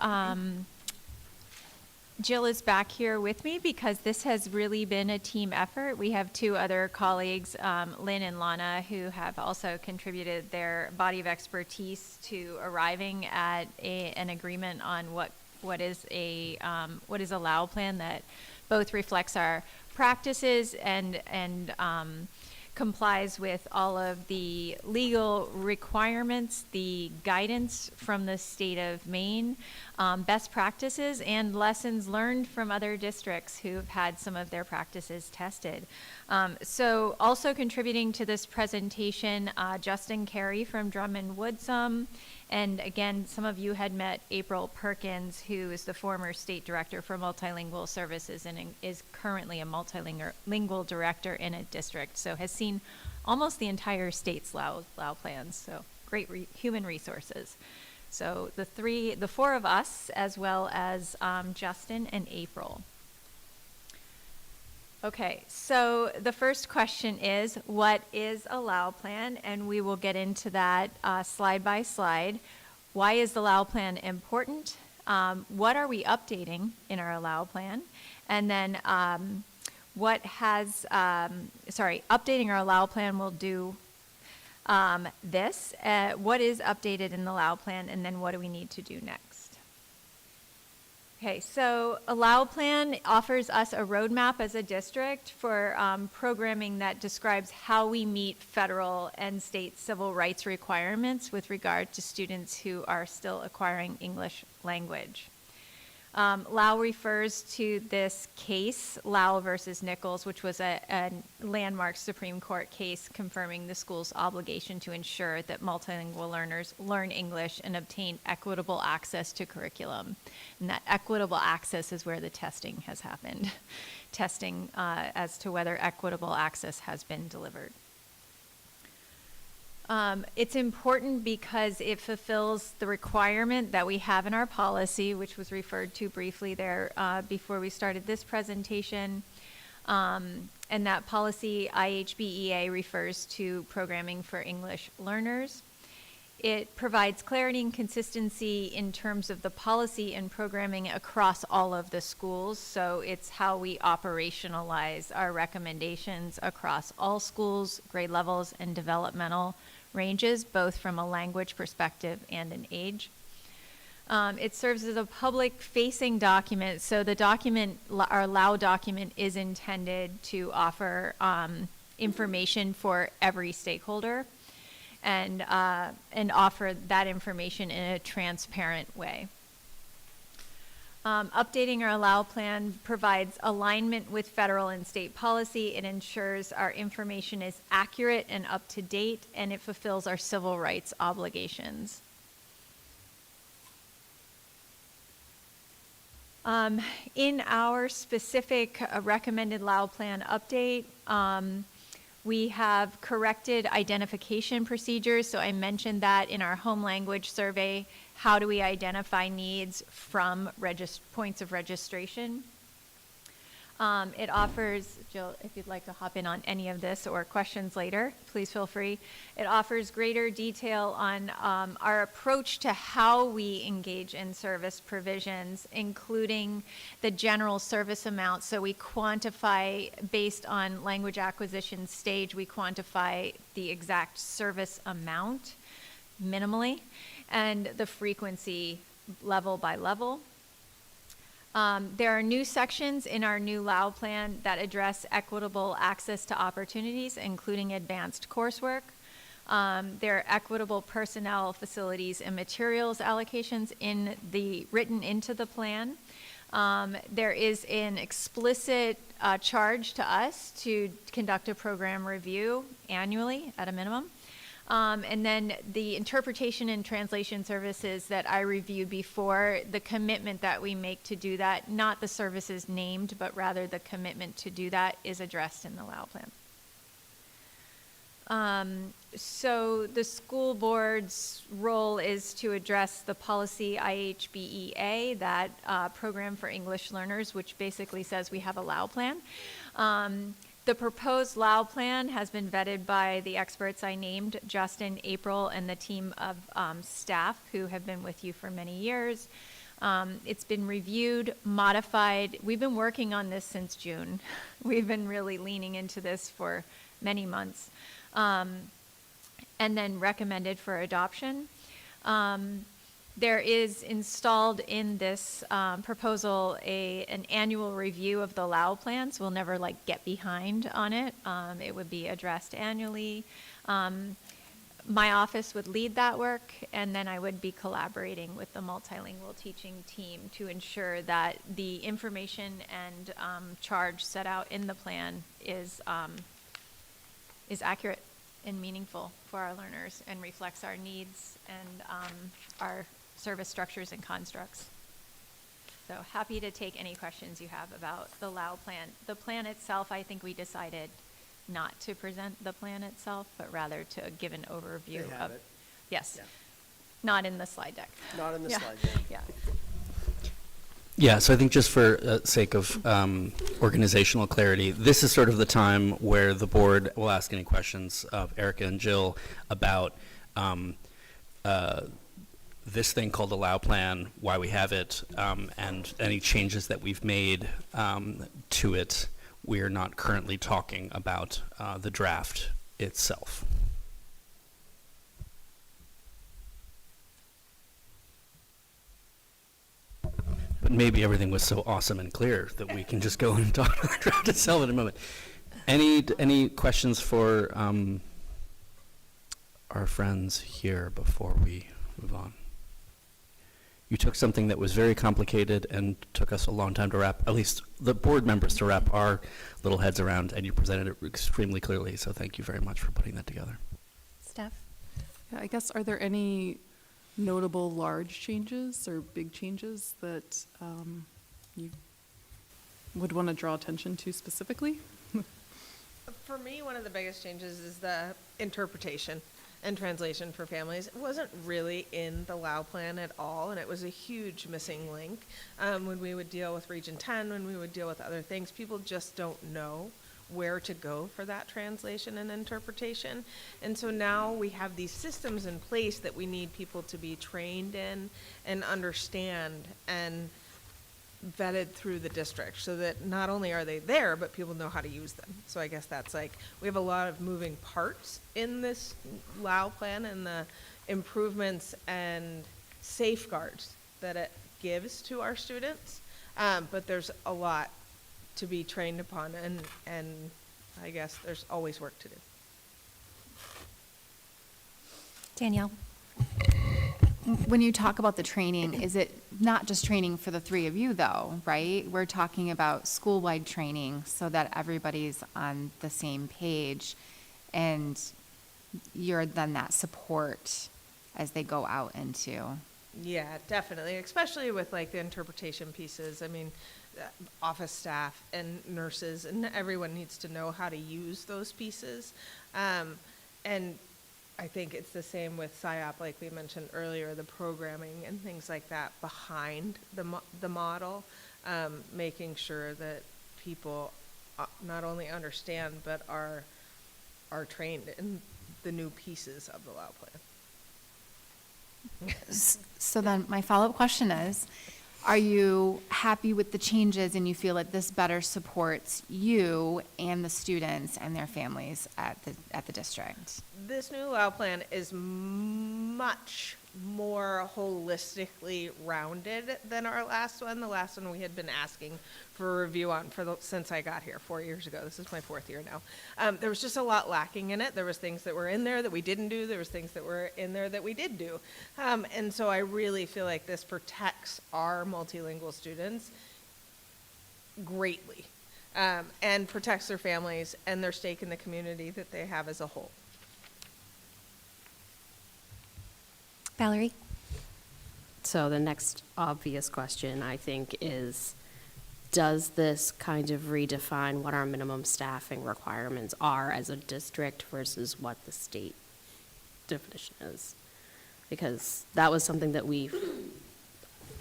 Jill is back here with me because this has really been a team effort. We have two other colleagues, Lynn and Lana, who have also contributed their body of expertise to arriving at an agreement on what is a LAU plan that both reflects our practices and complies with all of the legal requirements, the guidance from the state of Maine, best practices, and lessons learned from other districts who have had some of their practices tested. So also contributing to this presentation, Justin Carey from Drummond Woodsum, and again, some of you had met April Perkins, who is the former state director for multilingual services and is currently a multilingual director in a district. So has seen almost the entire state's LAU plans. So great human resources. So the four of us, as well as Justin and April. Okay, so the first question is, what is a LAU plan? And we will get into that slide by slide. Why is the LAU plan important? What are we updating in our LAU plan? And then updating our LAU plan will do this. What is updated in the LAU plan, and then what do we need to do next? Okay, so a LAU plan offers us a roadmap as a district for programming that describes how we meet federal and state civil rights requirements with regard to students who are still acquiring English language. Lau refers to this case, Lau versus Nichols, which was a landmark Supreme Court case confirming the school's obligation to ensure that multilingual learners learn English and obtain equitable access to curriculum. And that equitable access is where the testing has happened, testing as to whether equitable access has been delivered. It's important because it fulfills the requirement that we have in our policy, which was referred to briefly there before we started this presentation. And that policy, IHBEA, refers to programming for English learners. It provides clarity and consistency in terms of the policy and programming across all of the schools. So it's how we operationalize our recommendations across all schools, grade levels, and developmental ranges, both from a language perspective and an age. It serves as a public-facing document, so the document, our Lau document, is intended to offer information for every stakeholder and offer that information in a transparent way. Updating our Lau plan provides alignment with federal and state policy. It ensures our information is accurate and up to date, and it fulfills our civil rights obligations. In our specific recommended Lau plan update, we have corrected identification procedures. So I mentioned that in our home language survey. How do we identify needs from points of registration? It offers, Jill, if you'd like to hop in on any of this or questions later, please feel free. It offers greater detail on our approach to how we engage in service provisions, including the general service amount. So we quantify, based on language acquisition stage, we quantify the exact service amount minimally, and the frequency level by level. There are new sections in our new Lau plan that address equitable access to opportunities, including advanced coursework. There are equitable personnel, facilities, and materials allocations written into the plan. There is an explicit charge to us to conduct a program review annually at a minimum. And then the interpretation and translation services that I reviewed before, the commitment that we make to do that, not the services named, but rather the commitment to do that, is addressed in the Lau plan. So the school board's role is to address the policy IHBEA, that program for English learners, which basically says we have a Lau plan. The proposed Lau plan has been vetted by the experts I named, Justin, April, and the team of staff who have been with you for many years. It's been reviewed, modified. We've been working on this since June. We've been really leaning into this for many months. And then recommended for adoption. There is installed in this proposal an annual review of the Lau plans. We'll never get behind on it. It would be addressed annually. My office would lead that work, and then I would be collaborating with the multilingual teaching team to ensure that the information and charge set out in the plan is accurate and meaningful for our learners and reflects our needs and our service structures and constructs. So happy to take any questions you have about the Lau plan. The plan itself, I think we decided not to present the plan itself, but rather to give an overview They have of it. Yes. Yeah. Not in the slide deck. Not in the Yeah. slide deck. Yeah. Yeah, so I think just for sake of organizational clarity, this is sort of the time where the board will ask any questions of Erica and Jill about this thing called the Lau plan, why we have it, and any changes that we've made to it. We're not currently talking about the draft itself. But maybe everything was so awesome and clear that we can just go and talk about the draft itself in a moment. Any questions for our friends here before we move on? you took something that was very complicated and took us a long time to wrap, at least the board members to wrap our little heads around, and you presented it extremely clearly. So thank you very much for putting that together. Steph? Yeah, I guess, are there any notable large changes or big changes that you would want to draw attention to specifically? For me, one of the biggest changes is the interpretation and translation for families. It wasn't really in the LAU plan at all, and it was a huge missing link. When we would deal with Region 10, when we would deal with other things, people just don't know where to go for that translation and interpretation. And so now we have these systems in place that we need people to be trained in and understand and vetted through the district, so that not only are they there, but people know how to use them. So I guess that's like, we have a lot of moving parts in this LAU plan and the improvements and safeguards that it gives to our students. But there's a lot to be trained upon, and I guess there's always work to do. Danielle? When you talk about the training, is it not just training for the three of you, though, right? We're talking about school-wide training so that everybody's on the same page, and you're then that support as they go out into. Yeah, definitely, especially with like the interpretation pieces. I mean, office staff and nurses and everyone needs to know how to use those pieces. And I think it's the same with SIOP, like we mentioned earlier, the programming and things like that behind the model, making sure that people not only understand but are trained in the new pieces of the LAU plan. So then my follow-up question is, are you happy with the changes and you feel that this better supports you and the students and their families at the district? This new LAU plan is much more holistically rounded than our last one. The last one we had been asking for a review on since I got here 4 years ago. This is my 4th year now. There was just a lot lacking in it. There was things that were in there that we didn't do. There was things that were in there that we did do. And so I really feel like this protects our multilingual students greatly, and protects their families and their stake in the community that they have as a whole. Valerie? So the next obvious question, I think, is, does this kind of redefine what our minimum staffing requirements are as a district versus what the state definition is? Because that was something that we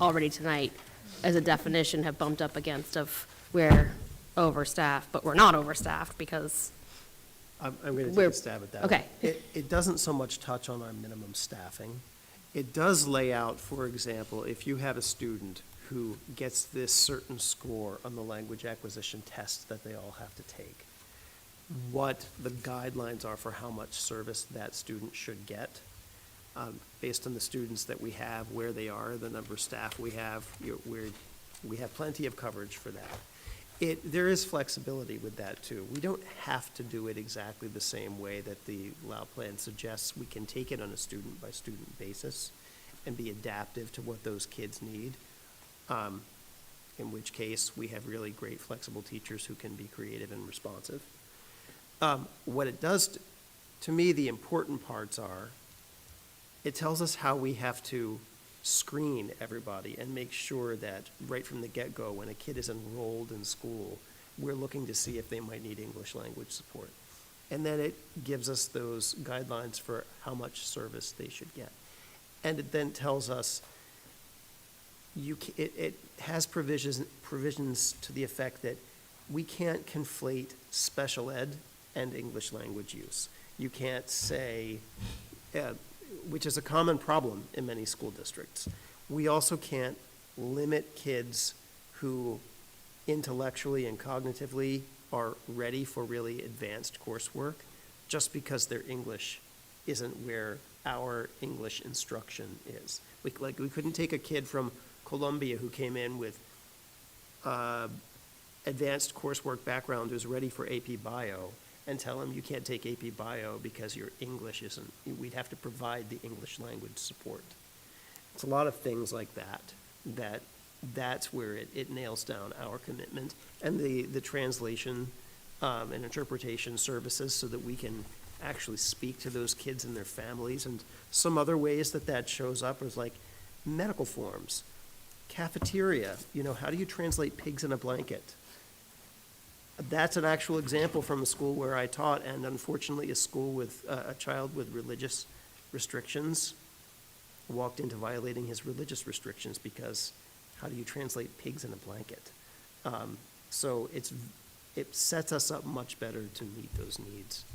already tonight, as a definition, have bumped up against of we're overstaffed, but we're not overstaffed because I'm going to take a stab at that. Okay. It doesn't so much touch on our minimum staffing. It does lay out, for example, if you have a student who gets this certain score on the language acquisition test that they all have to take, what the guidelines are for how much service that student should get, based on the students that we have, where they are, the number of staff we have, we have plenty of coverage for that. There is flexibility with that too. We don't have to do it exactly the same way that the LAU plan suggests. We can take it on a student by student basis and be adaptive to what those kids need. In which case we have really great flexible teachers who can be creative and responsive. What it does, to me, the important parts are, it tells us how we have to screen everybody and make sure that right from the get-go, when a kid is enrolled in school, we're looking to see if they might need English language support. And then it gives us those guidelines for how much service they should get. And it then tells us, it has provisions to the effect that we can't conflate special ed and English language use. You can't say, which is a common problem in many school districts. We also can't limit kids who intellectually and cognitively are ready for really advanced coursework just because their English isn't where our English instruction is. We couldn't take a kid from Columbia who came in with advanced coursework background who's ready for AP Bio and tell him you can't take AP Bio because your English isn't. We'd have to provide the English language support. It's a lot of things like that's where it nails down our commitment, and the translation and interpretation services so that we can actually speak to those kids and their families. And some other ways that shows up is like medical forms, cafeteria, how do you translate pigs in a blanket? That's an actual example from a school where I taught, and unfortunately a school with a child with religious restrictions walked into violating his religious restrictions because how do you translate pigs in a blanket? So it sets us up much better to meet those needs.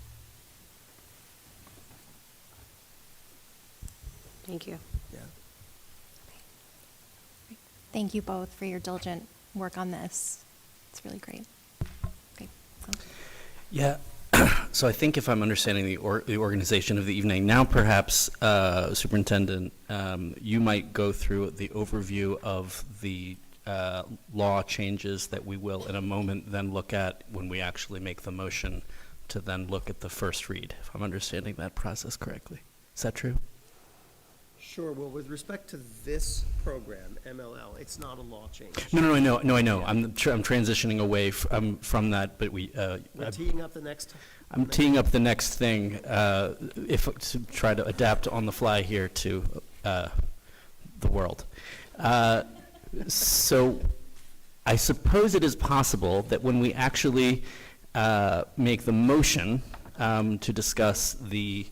Thank you. Yeah. Thank you both for your diligent work on this. It's really great. Okay. Yeah. So I think if I'm understanding the organization of the evening, now perhaps, Superintendent, you might go through the overview of the law changes that we will in a moment then look at when we actually make the motion to then look at the first read, if I'm understanding that process correctly. Is that true? Sure. Well, with respect to this program, MLL, it's not a law change. No, I know. Yeah. I'm transitioning away from that, but We're teeing up the next. I'm teeing up the next thing, to try to adapt on the fly here to the world. So I suppose it is possible that when we actually make the motion to discuss the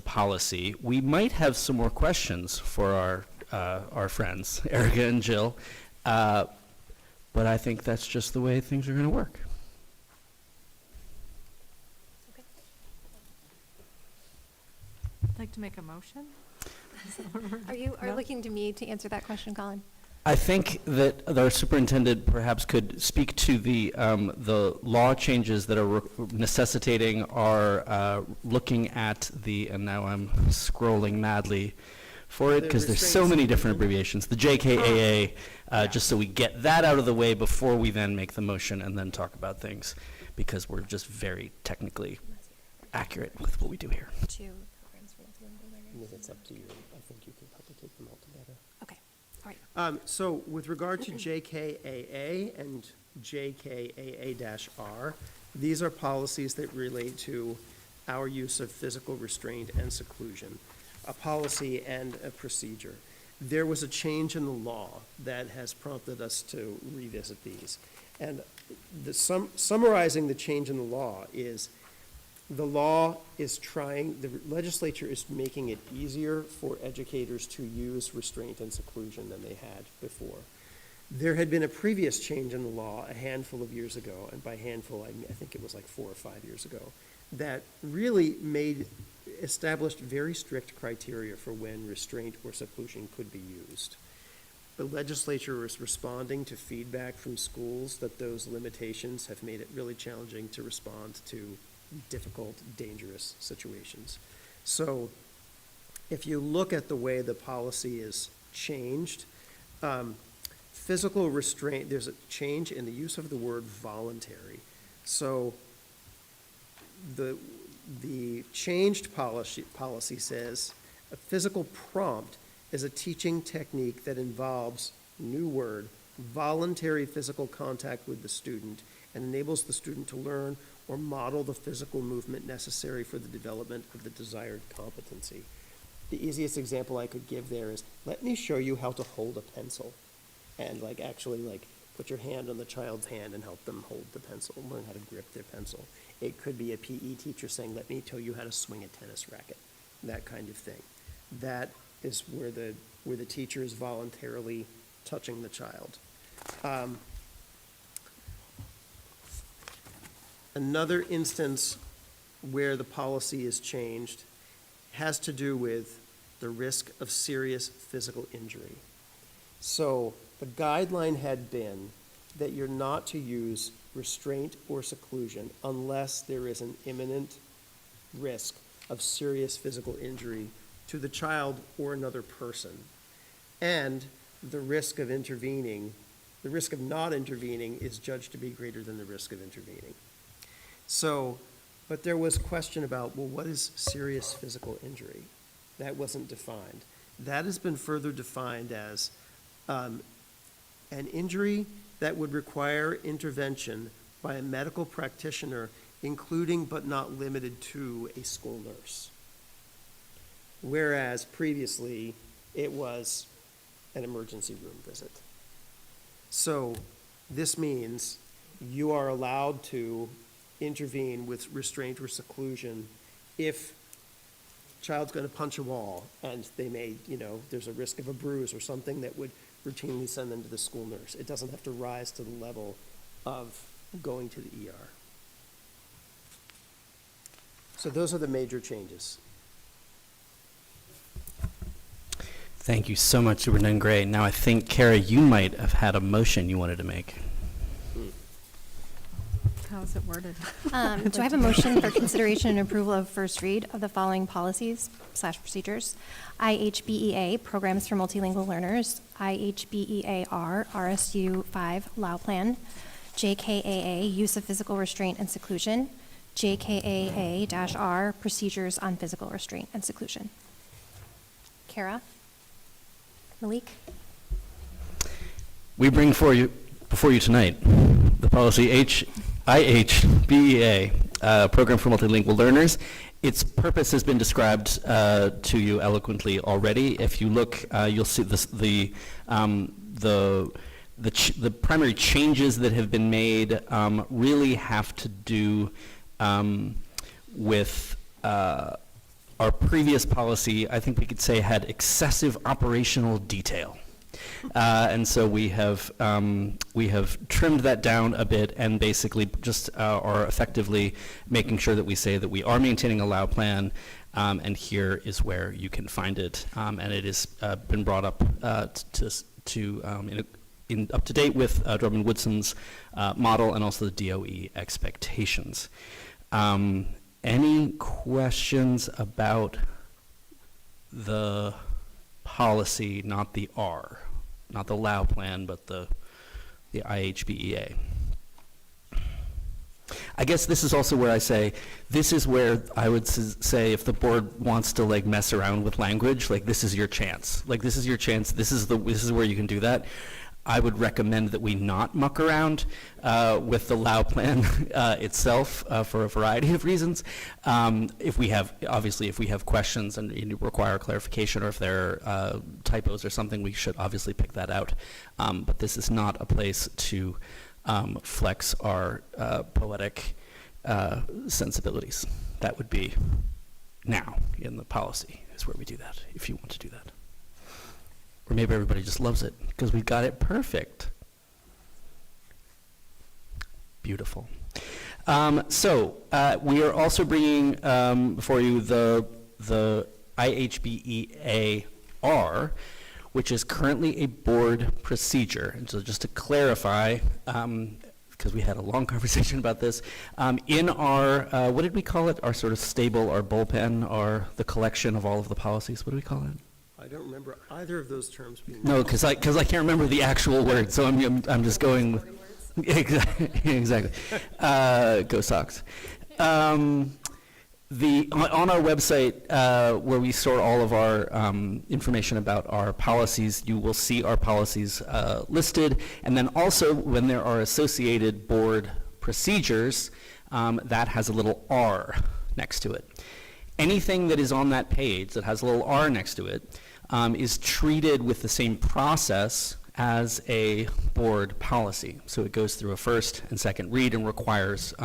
policy, we might have some more questions for our friends, Erica and Jill, but I think that's just the way things are going to work. I'd like to make a motion. Are you looking to me to answer that question, Colin? I think that our superintendent perhaps could speak to the law changes that are necessitating our looking at and now I'm scrolling madly for it because there's so many different abbreviations, the JKAA, just so we get that out of the way before we then make the motion and then talk about things, because we're just very technically accurate with what we do here. It's up to you. I think you can probably take them all together. Okay. All right. So with regard to JKAA and JKAA-R, these are policies that relate to our use of physical restraint and seclusion, a policy and a procedure. There was a change in the law that has prompted us to revisit these. And summarizing the change in the law is the legislature is making it easier for educators to use restraint and seclusion than they had before. There had been a previous change in the law a handful of years ago, and by handful, I think it was like 4 or 5 years ago, that really established very strict criteria for when restraint or seclusion could be used. The legislature is responding to feedback from schools that those limitations have made it really challenging to respond to difficult, dangerous situations. So if you look at the way the policy is changed, physical restraint, there's a change in the use of the word voluntary. So the changed policy says a physical prompt is a teaching technique that involves, new word, voluntary physical contact with the student and enables the student to learn or model the physical movement necessary for the development of the desired competency. The easiest example I could give there is, let me show you how to hold a pencil. And actually put your hand on the child's hand and help them hold the pencil, learn how to grip their pencil. It could be a PE teacher saying, let me tell you how to swing a tennis racket, that kind of thing. That is where the teacher is voluntarily touching the child. Another instance where the policy is changed has to do with the risk of serious physical injury. So the guideline had been that you're not to use restraint or seclusion unless there is an imminent risk of serious physical injury to the child or another person. And the risk of not intervening is judged to be greater than the risk of intervening. So, but there was a question about, well, what is serious physical injury? That wasn't defined. That has been further defined as an injury that would require intervention by a medical practitioner, including but not limited to a school nurse. Whereas previously, it was an emergency room visit. So this means you are allowed to intervene with restraint or seclusion if child's going to punch a wall and they may, there's a risk of a bruise or something that would routinely send them to the school nurse. It doesn't have to rise to the level of going to the ER. So those are the major changes. Thank you so much, Superintendent Gray. Now I think, Kara, you might have had a motion you wanted to make. How's it worded? Do I have a motion for consideration and approval of first read of the following policies/procedures? IHBEA, Programs for Multilingual Learners, IHBEAR, RSU 5, LAU Plan, JKAA, Use of Physical Restraint and Seclusion, JKAA-R, Procedures on Physical Restraint and Seclusion. Kara? Malik? We bring before you tonight the policy IHBEA, Program for Multilingual Learners. Its purpose has been described to you eloquently already. If you look, you'll see the primary changes that have been made really have to do with our previous policy. I think we could say had excessive operational detail. And so we have trimmed that down a bit and basically just are effectively making sure that we say that we are maintaining a LAU plan, and here is where you can find it. And it has been brought up up to date with Drummond Woodson's model and also the DOE expectations. Any questions about the policy, not the R, not the LAU plan, but the IHBEA? I guess this is also where I say, this is where I would say if the board wants to mess around with language, this is your chance. This is your chance, this is where you can do that. I would recommend that we not muck around with the LAU plan itself for a variety of reasons. If we have questions and require clarification, or if there are typos or something, we should obviously pick that out. But this is not a place to flex our poetic sensibilities. That would be now in the policy is where we do that, if you want to do that. Or maybe everybody just loves it because we got it perfect. Beautiful. So we are also bringing before you the IHBEA-R, which is currently a board procedure. And so just to clarify, because we had a long conversation about this, in our, what did we call it? Our sort of stable, our bullpen, or the collection of all of the policies. What do we call it? I don't remember either of those terms being. No, because I can't remember the actual word, so I'm just going with. Exactly. Go Sox. On our website, where we store all of our information about our policies, you will see our policies listed, and then also when there are associated board procedures, that has a little R next to it. Anything that is on that page that has a little R next to it is treated with the same process as a board policy. So it goes through a first and second read and requires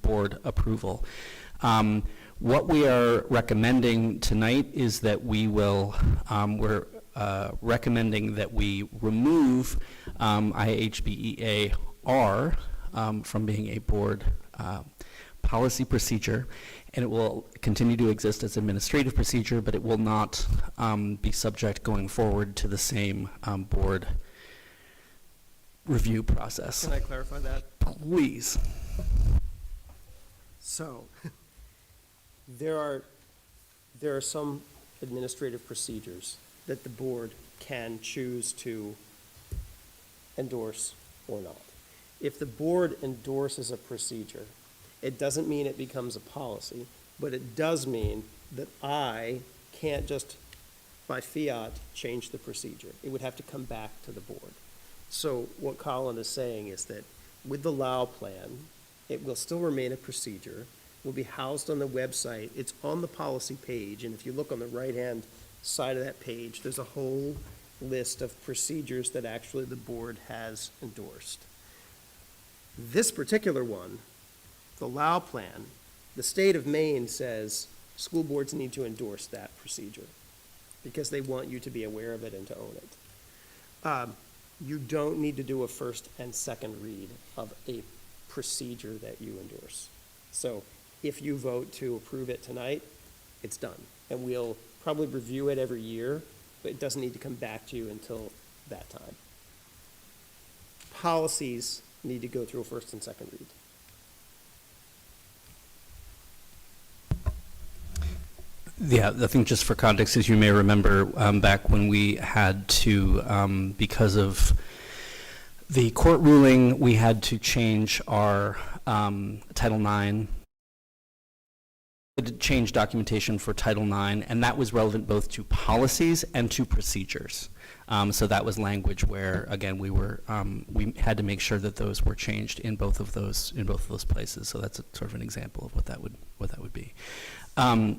board approval. What we are recommending tonight is that we're recommending that we remove IHBEA-R from being a board policy procedure, and it will continue to exist as administrative procedure, but it will not be subject going forward to the same board review process. Can I clarify that? Please. So, there are some administrative procedures that the board can choose to endorse or not. If the board endorses a procedure, it doesn't mean it becomes a policy, but it does mean that I can't just, by fiat, change the procedure. It would have to come back to the board. So what Colin is saying is that with the LAO plan, it will still remain a procedure, will be housed on the website, it's on the policy page, and if you look on the right-hand side of that page, there's a whole list of procedures that actually the board has endorsed. This particular one, the LAO plan, the state of Maine says school boards need to endorse that procedure because they want you to be aware of it and to own it. You don't need to do a first and second read of a procedure that you endorse. So if you vote to approve it tonight, it's done. And we'll probably review it every year, but it doesn't need to come back to you until that time. Policies need to go through a first and second read. Yeah, I think just for context, as you may remember, back when we had to, because of the court ruling, we had to change our Title IX, change documentation for Title IX, and that was relevant both to policies and to procedures. So that was language where, again, we had to make sure that those were changed in both of those places. So that's sort of an example of what that would be.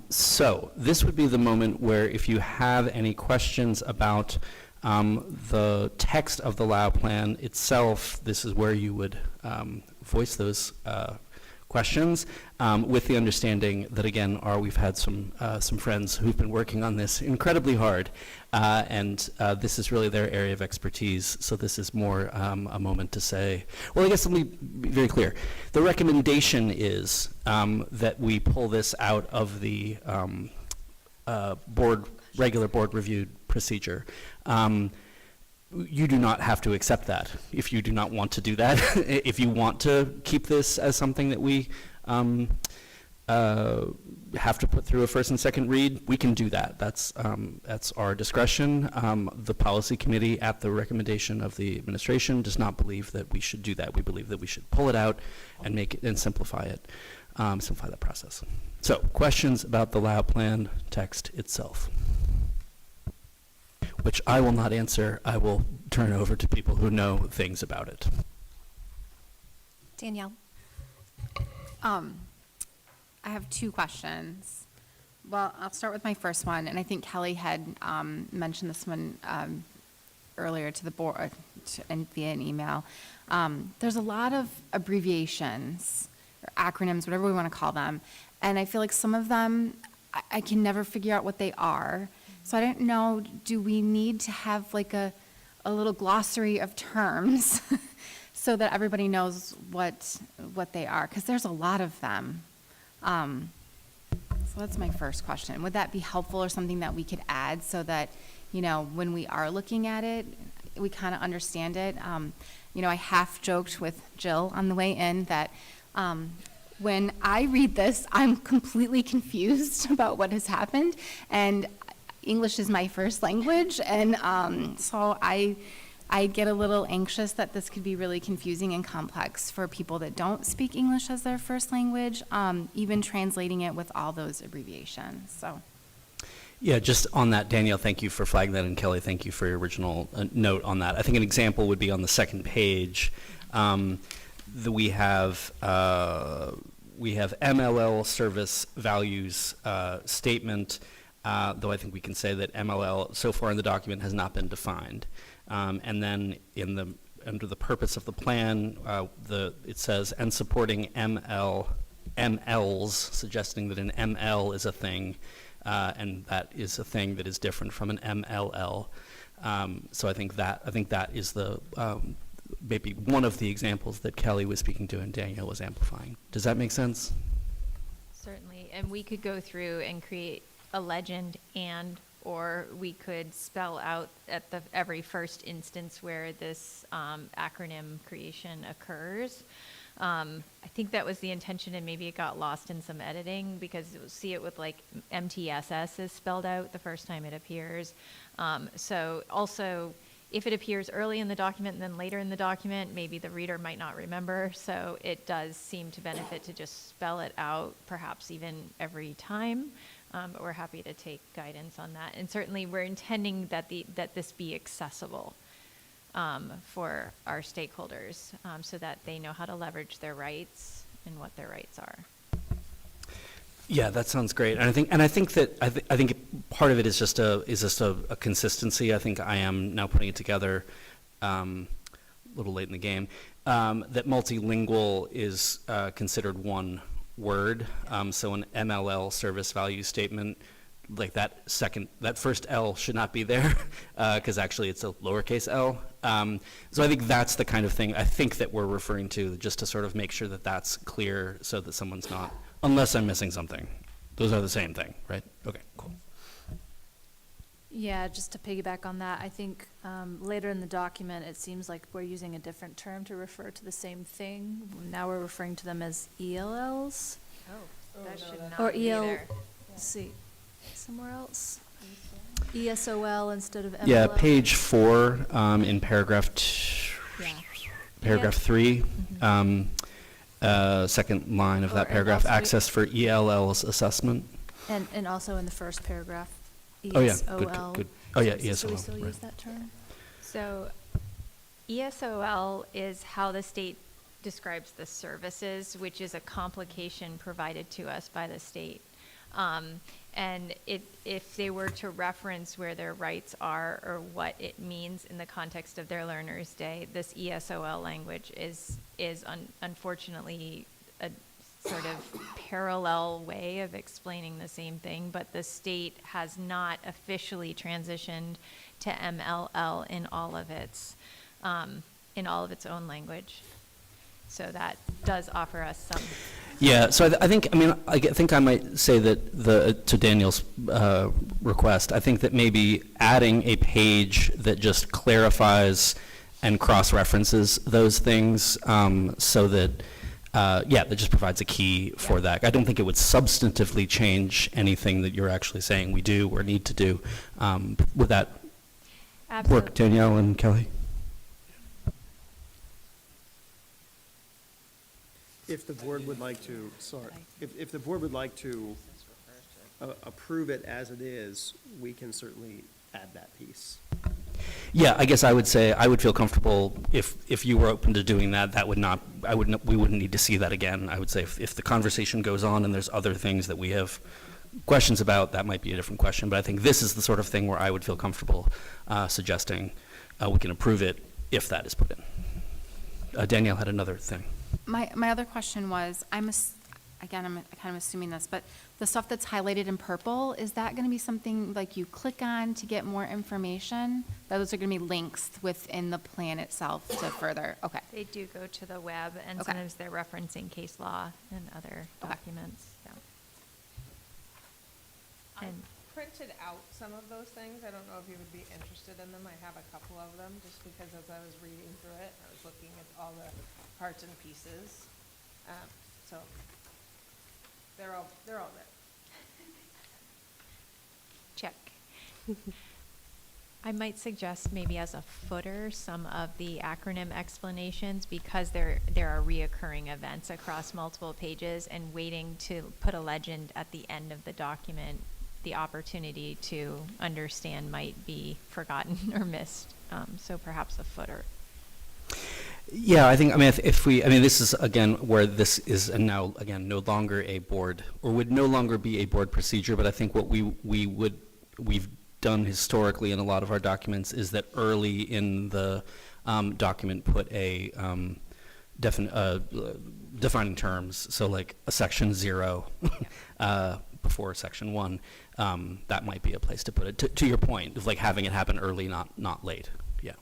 So this would be the moment where if you have any questions about the text of the LAO plan itself, this is where you would voice those questions, with the understanding that, again, we've had some friends who've been working on this incredibly hard, and this is really their area of expertise, so this is more a moment to say, well, I guess let me be very clear. The recommendation is that we pull this out of the regular board reviewed procedure. You do not have to accept that if you do not want to do that. If you want to keep this as something that we have to put through a first and second read, we can do that. That's our discretion. The policy committee, at the recommendation of the administration, does not believe that we should do that. We believe that we should pull it out and make it and simplify it, simplify that process. So, questions about the LAO plan text itself, which I will not answer. I will turn over to people who know things about it. Danielle. I have two questions. Well, I'll start with my first one, and I think Kelly had mentioned this one earlier to the board and via an email. There's a lot of abbreviations or acronyms, whatever we want to call them, and I feel like some of them I can never figure out what they are. So I don't know, do we need to have like a little glossary of terms so that everybody knows what they are? Because there's a lot of them. So that's my first question. Would that be helpful or something that we could add so that, when we are looking at it, we kind of understand it? I half joked with Jill on the way in that when I read this, I'm completely confused about what has happened. And English is my first language, and so I get a little anxious that this could be really confusing and complex for people that don't speak English as their first language, even translating it with all those abbreviations. So. Yeah, just on that, Danielle, thank you for flagging that, and Kelly, thank you for your original note on that. I think an example would be on the second page. We have MLL service values statement. Though I think we can say that MLL so far in the document has not been defined. And then under the purpose of the plan, it says, and supporting MLs, suggesting that an ML is a thing, and that is a thing that is different from an MLL. So I think that is the maybe one of the examples that Kelly was speaking to and Danielle was amplifying. Does that make sense? Certainly, and we could go through and create a legend, or we could spell out at the every first instance where this acronym creation occurs. I think that was the intention, and maybe it got lost in some editing because you'll see it with like MTSS is spelled out the first time it appears. So also, if it appears early in the document and then later in the document, maybe the reader might not remember. So it does seem to benefit to just spell it out, perhaps even every time. but we're happy to take guidance on that. And certainly, we're intending that this be accessible for our stakeholders, so that they know how to leverage their rights and what their rights are. Yeah, that sounds great. And I think that part of it is just a consistency. I think I am now putting it together a little late in the game, that multilingual is considered one word. So an MLL service value statement, like that first L should not be there, because actually it's a lowercase l. So I think that's the kind of thing I think that we're referring to, just to sort of make sure that that's clear, so that someone's not, unless I'm missing something. Those are the same thing, right? Okay, cool. Yeah, just to piggyback on that, I think later in the document, it seems like we're using a different term to refer to the same thing. Now we're referring to them as ELLs. That should not Or be EL, there. see, somewhere else? ESOL instead of MLL. Yeah, page 4 in paragraph Yeah. paragraph 3, second line of Or- that and paragraph, also- access for ELL's assessment. And also in the first paragraph, Oh, yeah, ESOL. good. Oh, yeah, Should we ESOL, still right. use that term? So ESOL is how the state describes the services, which is a complication provided to us by the state. And if they were to reference where their rights are or what it means in the context of their Learner's Day, this ESOL language is unfortunately a sort of parallel way of explaining the same thing, but the state has not officially transitioned to MLL in all of its own language. So that does offer us some. Yeah, so I think I might say that to Daniel's request, I think that maybe adding a page that just clarifies and cross-references those things, so that, that just provides a key for that. I don't think it would substantively change anything that you're actually saying we do or need to do. Would that work, Danielle and Kelly? If the board would like to, if the board would like to approve it as it is, we can certainly add that piece. Yeah, I guess I would say I would feel comfortable if you were open to doing that. We wouldn't need to see that again. I would say if the conversation goes on and there's other things that we have questions about, that might be a different question. But I think this is the sort of thing where I would feel comfortable suggesting we can approve it if that is put in. Danielle had another thing. My other question was, I'm kind of assuming this, but the stuff that's highlighted in purple, is that going to be something like you click on to get more information? Those are going to be links within the plan itself to further, okay. They do go to the web, and Okay. sometimes they're referencing case law and other documents. Yeah. I And printed out some of those things. I don't know if you would be interested in them. I have a couple of them, just because as I was reading through it, I was looking at all the parts and pieces. So they're all there. check. I might suggest maybe as a footer some of the acronym explanations, because there are reoccurring events across multiple pages, and waiting to put a legend at the end of the document, the opportunity to understand might be forgotten or missed. So perhaps a footer. Yeah, I think, this is, again, where this is now, again, no longer a board, or would no longer be a board procedure, but I think what we've done historically in a lot of our documents is that early in the document put a defining terms, so like a section 0 before section 1, that might be a place to put it, to your point, of like having it happen early, not late. Yeah.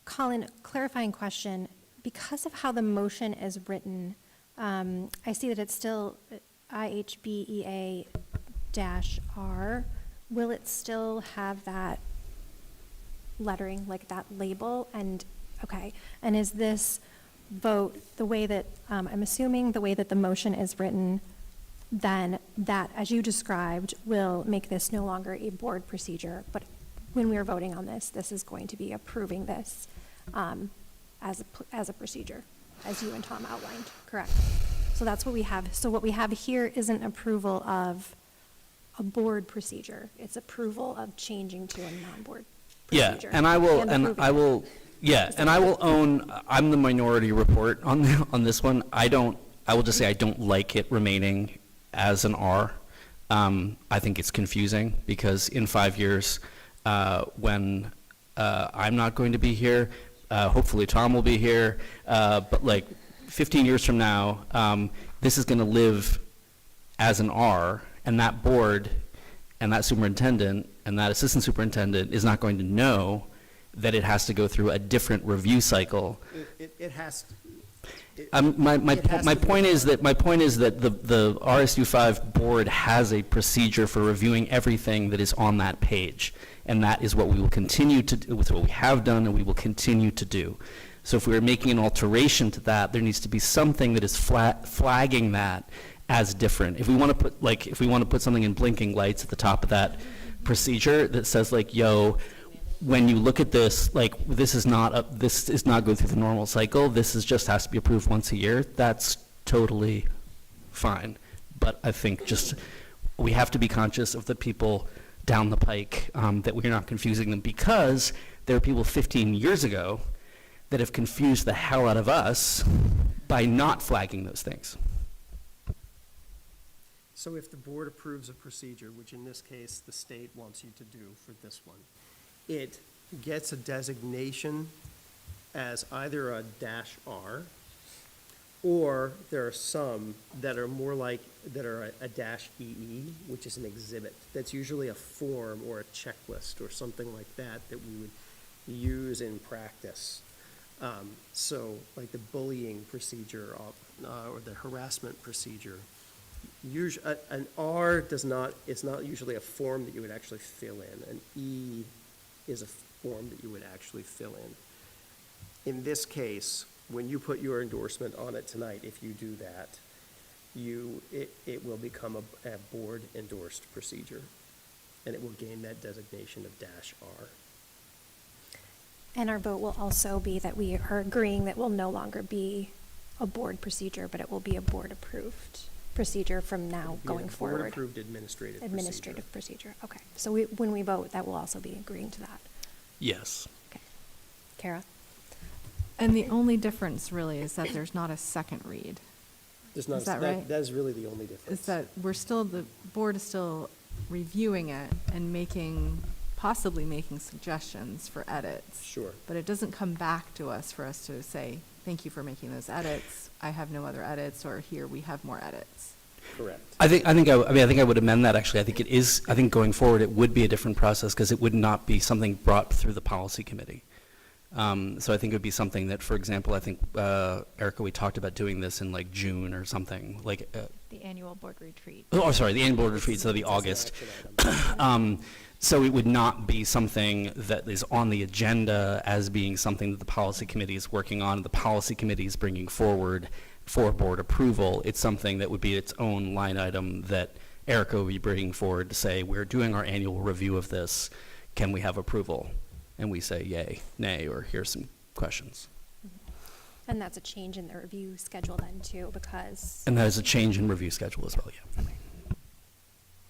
Colin, clarifying question. Because of how the motion is written, I see that it's still IHBEA-R. Will it still have that lettering, like that label? And, okay, and is this vote the way that, I'm assuming the way that the motion is written, then that, as you described, will make this no longer a board procedure, but when we are voting on this, this is going to be approving this as a procedure. as you and Tom outlined, correct? So that's what we have. So what we have here isn't approval of a board procedure. It's approval of changing to a non-board Yeah, procedure. and I will, approving it. and I will own, I'm the minority report on this one. I will just say I don't like it remaining as an R. I think it's confusing because in 5 years, when I'm not going to be here, hopefully Tom will be here, but like 15 years from now, this is going to live as an R, and that board and that superintendent and that assistant superintendent is not going to know that it has to go through a different review cycle. It has to. My point is that the RSU 5 board has a procedure for reviewing everything that is on that page, and that is what we will continue to do, with what we have done, and we will continue to do. So if we are making an alteration to that, there needs to be something that is flagging that as different. If we want to put something in blinking lights at the top of that procedure that says like, yo, when you look at this, like, this is not going through the normal cycle, this is just has to be approved once a year, that's totally fine. But I think just, we have to be conscious of the people down the pike, that we're not confusing them, because there are people 15 years ago that have confused the hell out of us by not flagging those things. So if the board approves a procedure, which in this case the state wants you to do for this one, it gets a designation as either a -R, or there are some that are more like, that are a -EE, which is an exhibit. That's usually a form or a checklist or something like that that we would use in practice. So like the bullying procedure or the harassment procedure, an R does not, it's not usually a form that you would actually fill in. An E is a form that you would actually fill in. In this case, when you put your endorsement on it tonight, if you do that, it will become a board-endorsed procedure, and it will gain that designation of -R. And our vote will also be that we are agreeing that will no longer be a board procedure, but it will be a board-approved procedure from now going forward. Board-approved administrative procedure. Administrative procedure, okay. So when we vote, that will also be agreeing to that. Yes. Okay. Kara? And the only difference really is that there's not a second read. There's not, Is that right? that is really the only difference. Is that the board is still reviewing it and possibly making suggestions for edits. Sure. But it doesn't come back to us for us to say, thank you for making those edits. I have no other edits, or here we have more edits. Correct. I think I would amend that, actually. I think going forward, it would be a different process because it would not be something brought through the policy committee. So I think it would be something that, for example, I think, Erica, we talked about doing this in like June or something, like. The annual board retreat. Oh, sorry, the annual board retreat, so it'll be August. So it would not be something that is on the agenda as being something that the policy committee is working on, the policy committee is bringing forward for board approval. It's something that would be its own line item that Erica will be bringing forward to say, we're doing our annual review of this, can we have approval? And we say yay, nay, or here's some questions. And that's a change in the review schedule then too, because. And that is a change in review schedule as well, yeah. Okay.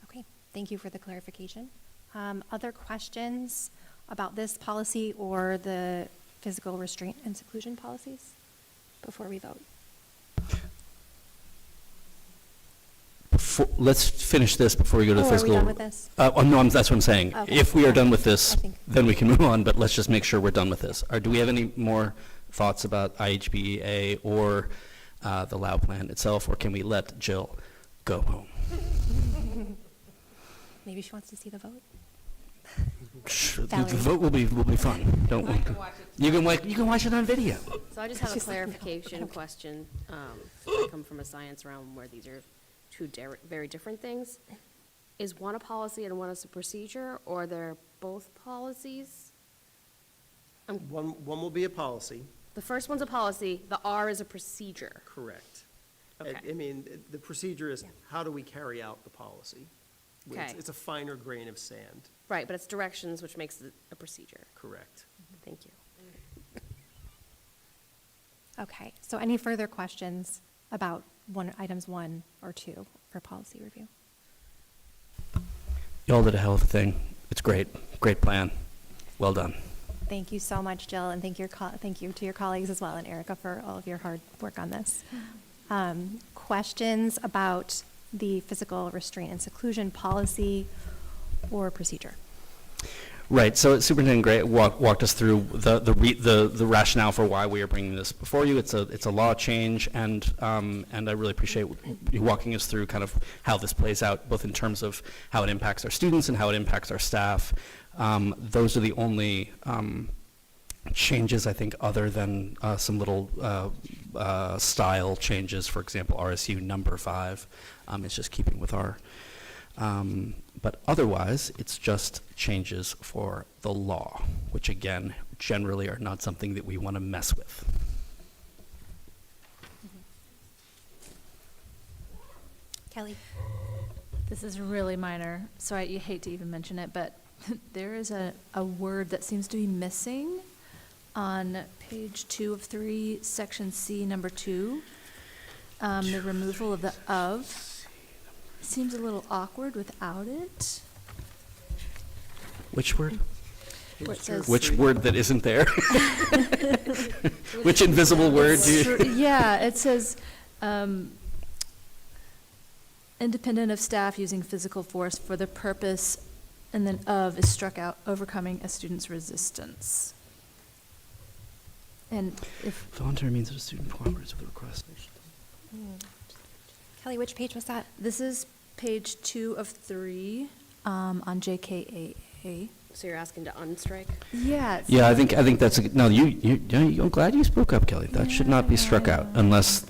Okay, thank you for the clarification. Other questions about this policy or the physical restraint and seclusion policies before we vote? Let's finish this before we go to the physical. Are we done with this? No, that's what I'm saying. Okay. If we are done with this, I think- then we can move on, but let's just make sure we're done with this. Do we have any more thoughts about IHBA or the LAU plan itself, or can we let Jill go home? Maybe she wants to see the vote? The Valerie. vote will be fun. Don't I can watch it. you can watch it on video. So I just have a She's like, no, I clarification don't. question. I come from a science realm where these are two very different things. Is one a policy and one is a procedure, or they're both policies? One will be a policy. The first one's a policy, the R is a procedure. Correct. Okay. I mean, the procedure is, how do we carry out the policy? Okay. It's a finer grain of sand. Right, but it's directions, which makes it a procedure. Correct. Thank you. Okay, so any further questions about items 1 or 2 for policy review? Y'all did a hell of a thing. It's great. Great plan. Well done. Thank you so much, Jill, and thank you to your colleagues as well, and Erica for all of your hard work on this. Questions about the physical restraint and seclusion policy or procedure? Right. So Superintendent Gray walked us through the rationale for why we are bringing this before you. It's a law change, and I really appreciate you walking us through kind of how this plays out, both in terms of how it impacts our students and how it impacts our staff. Those are the only changes, I think, other than some little style changes. For example, RSU number 5. It's just keeping with our. But otherwise, it's just changes for the law, which again, generally are not something that we want to mess with. Kelly? This is really minor, so you hate to even mention it, but there is a word that seems to be missing on page 2 of 3, section C, number 2. The removal of the of. Seems a little awkward without it. Which word? Where it says- Which word that isn't there? Which invisible word? Yeah, it says, independent of staff using physical force for the purpose, and then of is struck out, overcoming a student's resistance. And if. Voluntary means that a student cooperates with the request. Kelly, which page was that? This is page 2 of 3 on JKAA. So you're asking to unstrike? Yeah. Yeah, I think that's no. I'm glad you spoke up, Kelly. That should not be struck out unless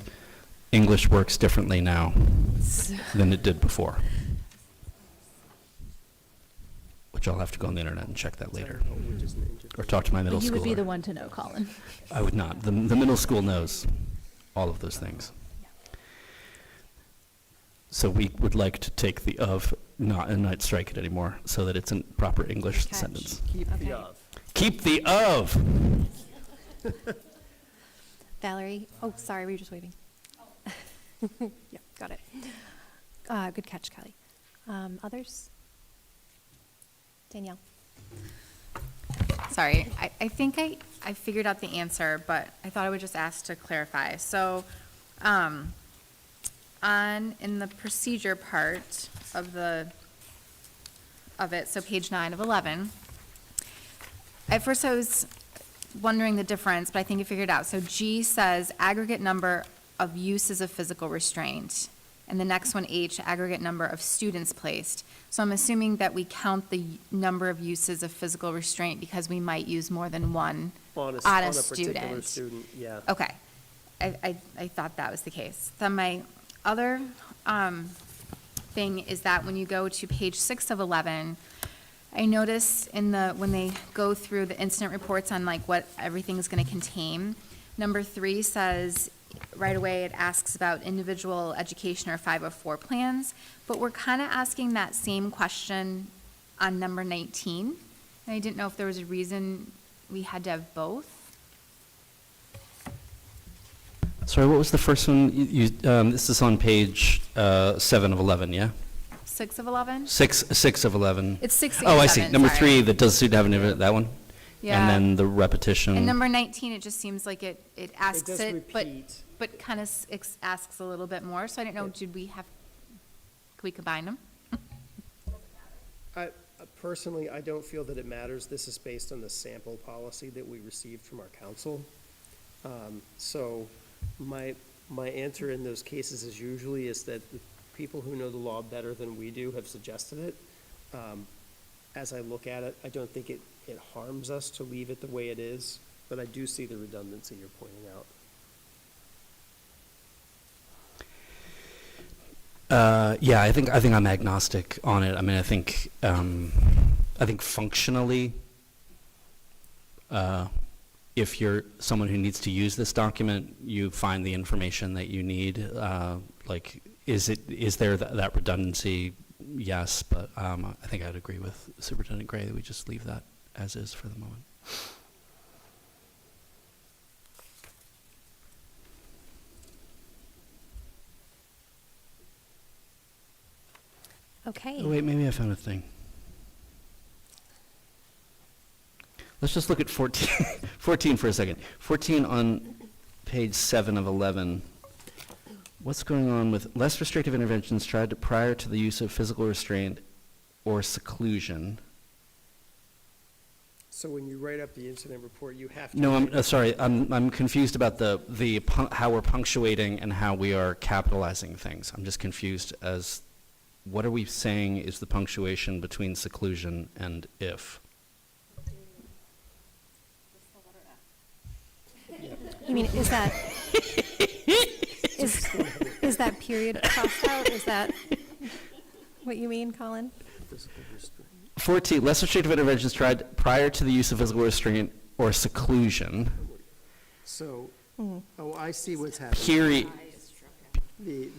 English works differently now than it did before. Which I'll have to go on the internet and check that later, or talk to my middle schooler. You would be the one to know, Colin. I would not. The middle school knows all of those things. So we would like to take the of not and not strike it anymore, so that it's a proper English sentence. Keep the of. Keep the of. Valerie? Oh, sorry, were you just waving? Yeah, got it. Good catch, Kelly. Others? Danielle? Sorry, I think I figured out the answer, but I thought I would just ask to clarify. So, in the procedure part of it, so page 9 of 11, at first I was wondering the difference, but I think I figured it out. So G says aggregate number of uses of physical restraint, and the next one, H, aggregate number of students placed. So I'm assuming that we count the number of uses of physical restraint because we might use more than one On a particular student. student, yeah. Okay, I thought that was the case. Then my other thing is that when you go to page 6 of 11, I notice when they go through the incident reports on like what everything is going to contain, number 3 says, right away it asks about individual education or 504 plans, but we're kind of asking that same question on number 19. And I didn't know if there was a reason we had to have both. Sorry, what was the first one? This is on page 7 of 11, yeah? 6 of 11? 6 of 11. It's 6 and Oh, I see. 7, Number sorry. 3, that does seem to have that one? Yeah. And then the repetition. And number 19, it just seems like it asks does it, but repeat. kind of asks a little bit more. So I didn't know, could we combine them? Personally, I don't feel that it matters. This is based on the sample policy that we received from our council. So my answer in those cases is usually is that the people who know the law better than we do have suggested it. As I look at it, I don't think it harms us to leave it the way it is, but I do see the redundancy you're pointing out. Yeah, I think I'm agnostic on it. I mean, I think functionally, if you're someone who needs to use this document, you find the information that you need. Like, is there that redundancy? Yes, but I think I'd agree with Superintendent Gray that we just leave that as is for the moment. Okay. Oh, wait, maybe I found a thing. Let's just look at 14, 14 for a second. 14 on page 7 of 11. What's going on with less restrictive interventions tried prior to the use of physical restraint or seclusion? So when you write up the incident report, you have to. No, write up- sorry, I'm confused about how we're punctuating and how we are capitalizing things. I'm just confused as, what are we saying is the punctuation between seclusion and if? You mean, is that period crossed out? Is that what you mean, Colin? Physical restraint. 14, less restrictive interventions tried prior to the use of physical restraint or seclusion. So, oh, I see what's happening. Period.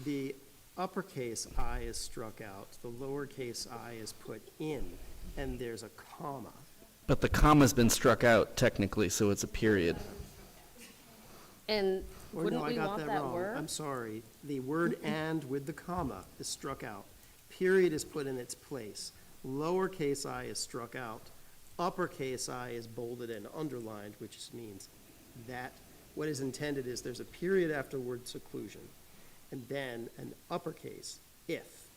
The uppercase I is struck out, the lowercase I is put in, and there's a comma. But the comma's been struck out technically, so it's a period. And Or wouldn't no, I we got want that that wrong. word? I'm sorry. The word "and" with the comma is struck out. Period is put in its place. Lowercase I is struck out. Uppercase I is bolded and underlined, which just means that what is intended is there's a period after word seclusion, and then an uppercase, if,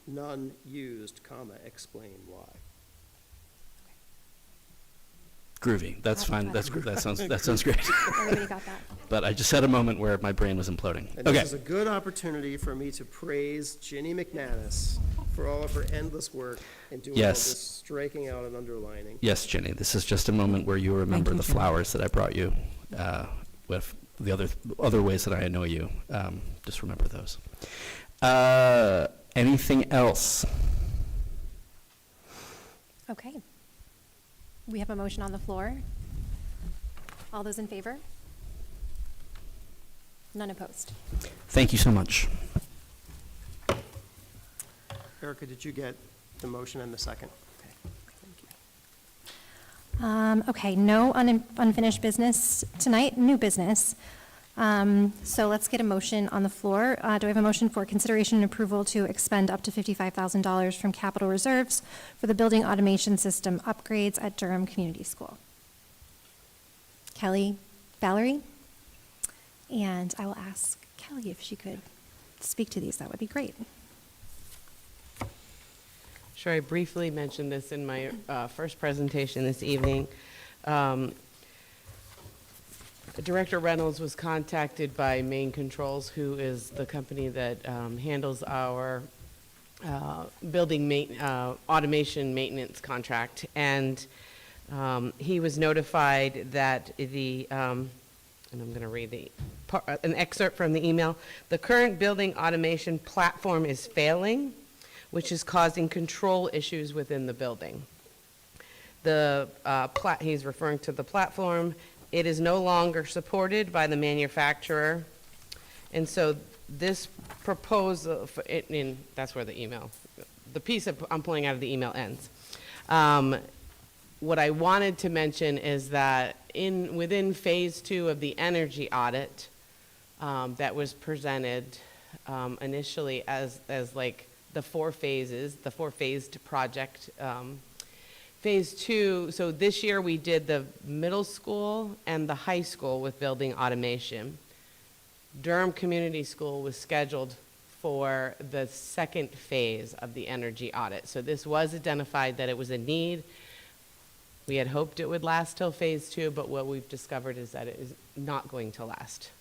none used, comma, explain why. Groovy. That's fine. That sounds great. Everybody got that? But I just had a moment where my brain was imploding. And Okay. this is a good opportunity for me to praise Ginny McManus for all of her endless work and doing all Yes. this striking out and underlining. Yes, Jenny, this is just a moment where you remember you, the Jenny. flowers that I brought you, with the other ways that I know you. Just remember those. Anything else? Okay. We have a motion on the floor. All those in favor? None opposed. Thank you so much. Erica, did you get the motion and the second? Okay. Thank you. Okay, no unfinished business tonight, new business. So let's get a motion on the floor. Do I have a motion for consideration and approval to expend up to $55,000 from capital reserves for the building automation system upgrades at Durham Community School? Kelly, Valerie? And I will ask Kelly if she could speak to these. That would be great. Sure, I briefly mentioned this in my first presentation this evening. Director Reynolds was contacted by Main Controls, who is the company that handles our building automation maintenance contract. And he was notified that and I'm going to read an excerpt from the email. The current building automation platform is failing, which is causing control issues within the building. He's referring to the platform. It is no longer supported by the manufacturer. And so this proposal, that's where the piece I'm pulling out of the email ends. What I wanted to mention is that within phase 2 of the energy audit that was presented initially as like the 4 phases, the 4-phased project. Phase 2, so this year we did the middle school and the high school with building automation. Durham Community School was scheduled for the second phase of the energy audit. So this was identified that it was a need. We had hoped it would last till phase 2, but what we've discovered is that it is not going to last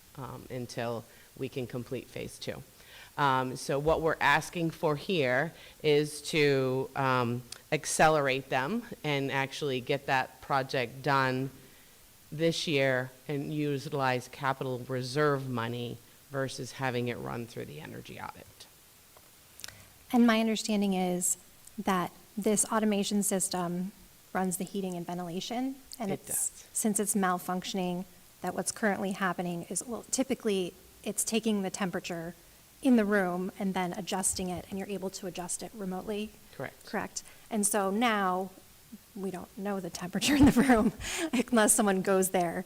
until we can complete phase 2. So what we're asking for here is to accelerate them and actually get that project done this year and utilize capital reserve money versus having it run through the energy audit. And my understanding is that this automation system runs the heating and ventilation. And It does. Since it's malfunctioning, that what's currently happening is, well, typically it's taking the temperature in the room and then adjusting it, and you're able to adjust it remotely. Correct. Correct. And so now, we don't know the temperature in the room unless someone goes there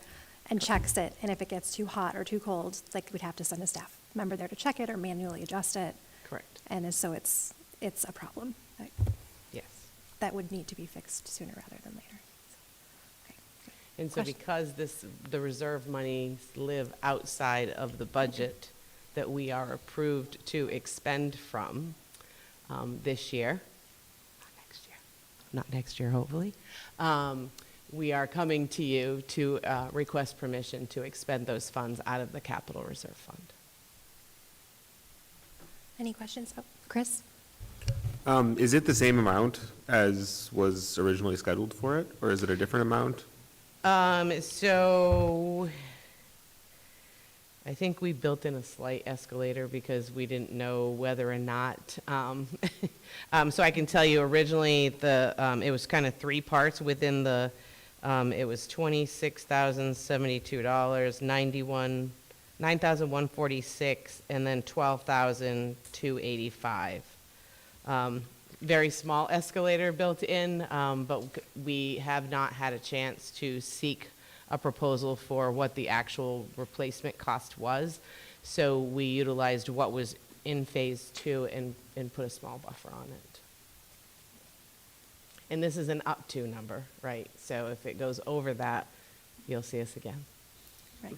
and checks it. And if it gets too hot or too cold, like we'd have to send a staff member there to check it or manually adjust it. Correct. And so it's it's a problem Yes. that would need to be fixed sooner rather than later. So, okay. And so Question? because the reserve monies live outside of the budget that we are approved to expend from this year, not next year, hopefully, we are coming to you to request permission to expend those funds out of the capital reserve fund. Any questions? Oh, Chris? Is it the same amount as was originally scheduled for it, or is it a different amount? So I think we built in a slight escalator because we didn't know whether or not, so I can tell you originally it was kind of three parts within the, it was $26,072, $9,146, and then $12,285. Very small escalator built in, but we have not had a chance to seek a proposal for what the actual replacement cost was. So we utilized what was in phase 2 and put a small buffer on it. And this is an up to number, right? So if it goes over that, you'll see us again. Right.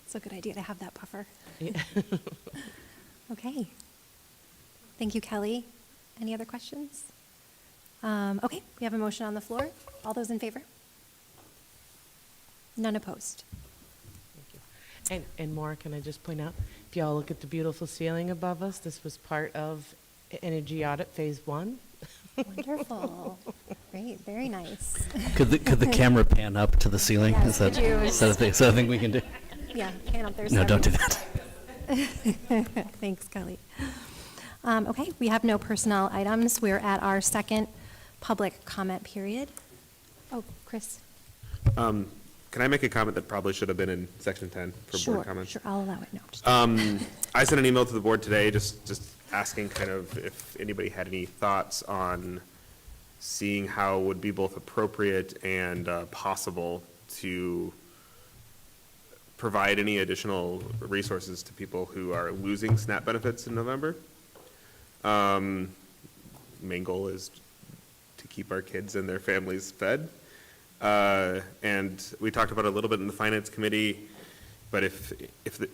It's a good idea to have that buffer. Yeah. Okay. Thank you, Kelly. Any other questions? Okay, we have a motion on the floor. All those in favor? None opposed. And Maura, can I just point out, if y'all look at the beautiful ceiling above us, this was part of energy audit phase 1. Wonderful. Great, very nice. Could the camera pan up to the ceiling? Yes, Is that, could you- is that a thing we can do? Yeah, pan up there. No, don't do that. Thanks, Kelly. Okay, we have no personnel items. We're at our second public comment period. Oh, Chris? Can I make a comment that probably should have been in section 10 for board comments? Sure, I'll allow it. No, just I sent an email to the board today, just asking kind of if anybody had any thoughts on seeing how it would be both appropriate and possible to provide any additional resources to people who are losing SNAP benefits in November. Main goal is to keep our kids and their families fed. And we talked about it a little bit in the finance committee, but if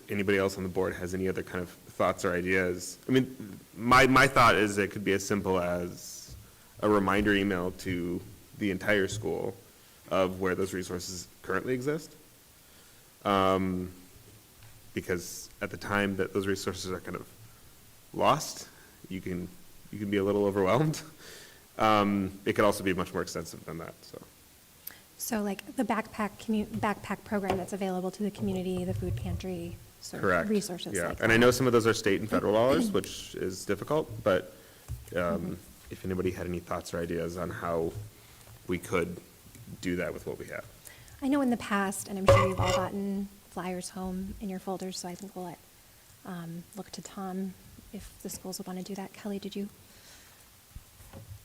anybody else on the board has any other kind of thoughts or ideas, I mean, my thought is it could be as simple as a reminder email to the entire school of where those resources currently exist. Because at the time that those resources are kind of lost, you can be a little overwhelmed. It could also be much more extensive than that, so. So like the backpack program that's available to the community, the food pantry sort of Correct. resources. Yeah, like and I that. know some of those are state and federal dollars, which is difficult, but if anybody had any thoughts or ideas on how we could do that with what we have. I know in the past, and I'm sure you've all gotten flyers home in your folders, so I think we'll look to Tom if the schools would want to do that. Kelly, did you?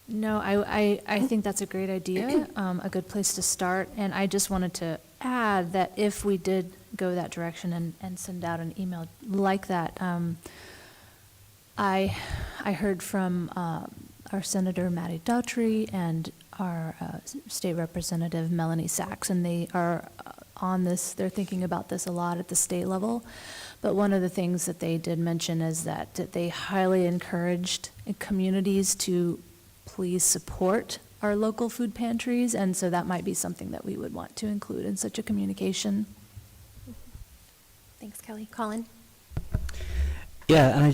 No, I think that's a great idea, a good place to start. And I just wanted to add that if we did go that direction and send out an email like that, I heard from our Senator Matty Daughtry and our State Representative Melanie Sachs, and they are on this, they're thinking about this a lot at the state level. But one of the things that they did mention is that they highly encouraged communities to please support our local food pantries, and so that might be something that we would want to include in such a communication. Thanks, Kelly. Colin? Yeah, and I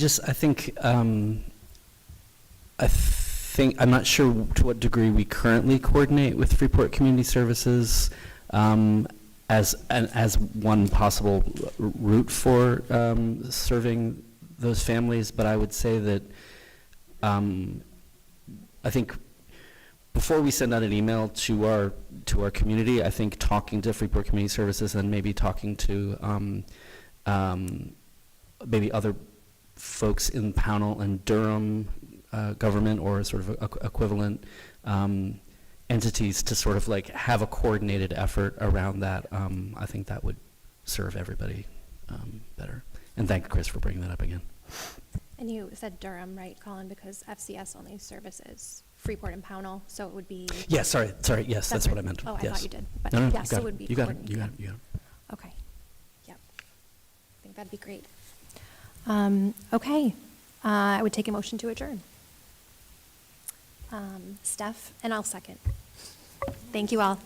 think I'm not sure to what degree we currently coordinate with Freeport Community Services as one possible route for serving those families, but I would say that I think before we send out an email to our community, I think talking to Freeport Community Services and maybe talking to maybe other folks in Pownell and Durham government or sort of equivalent entities to sort of like have a coordinated effort around that, I think that would serve everybody better. And thank Chris for bringing that up again. And you said Durham, right, Colin, because FCS only services Freeport and Pownell, so it would be. Yeah, sorry, yes, that's what I meant. Oh, I Yes. thought you did, but No, no, yes, you it got would it. be. You got it, Gordon, you got yeah. it, you got it. Okay, yep. I think that'd be great. Okay, I would take a motion to adjourn. Steph, and I'll second. Thank you all.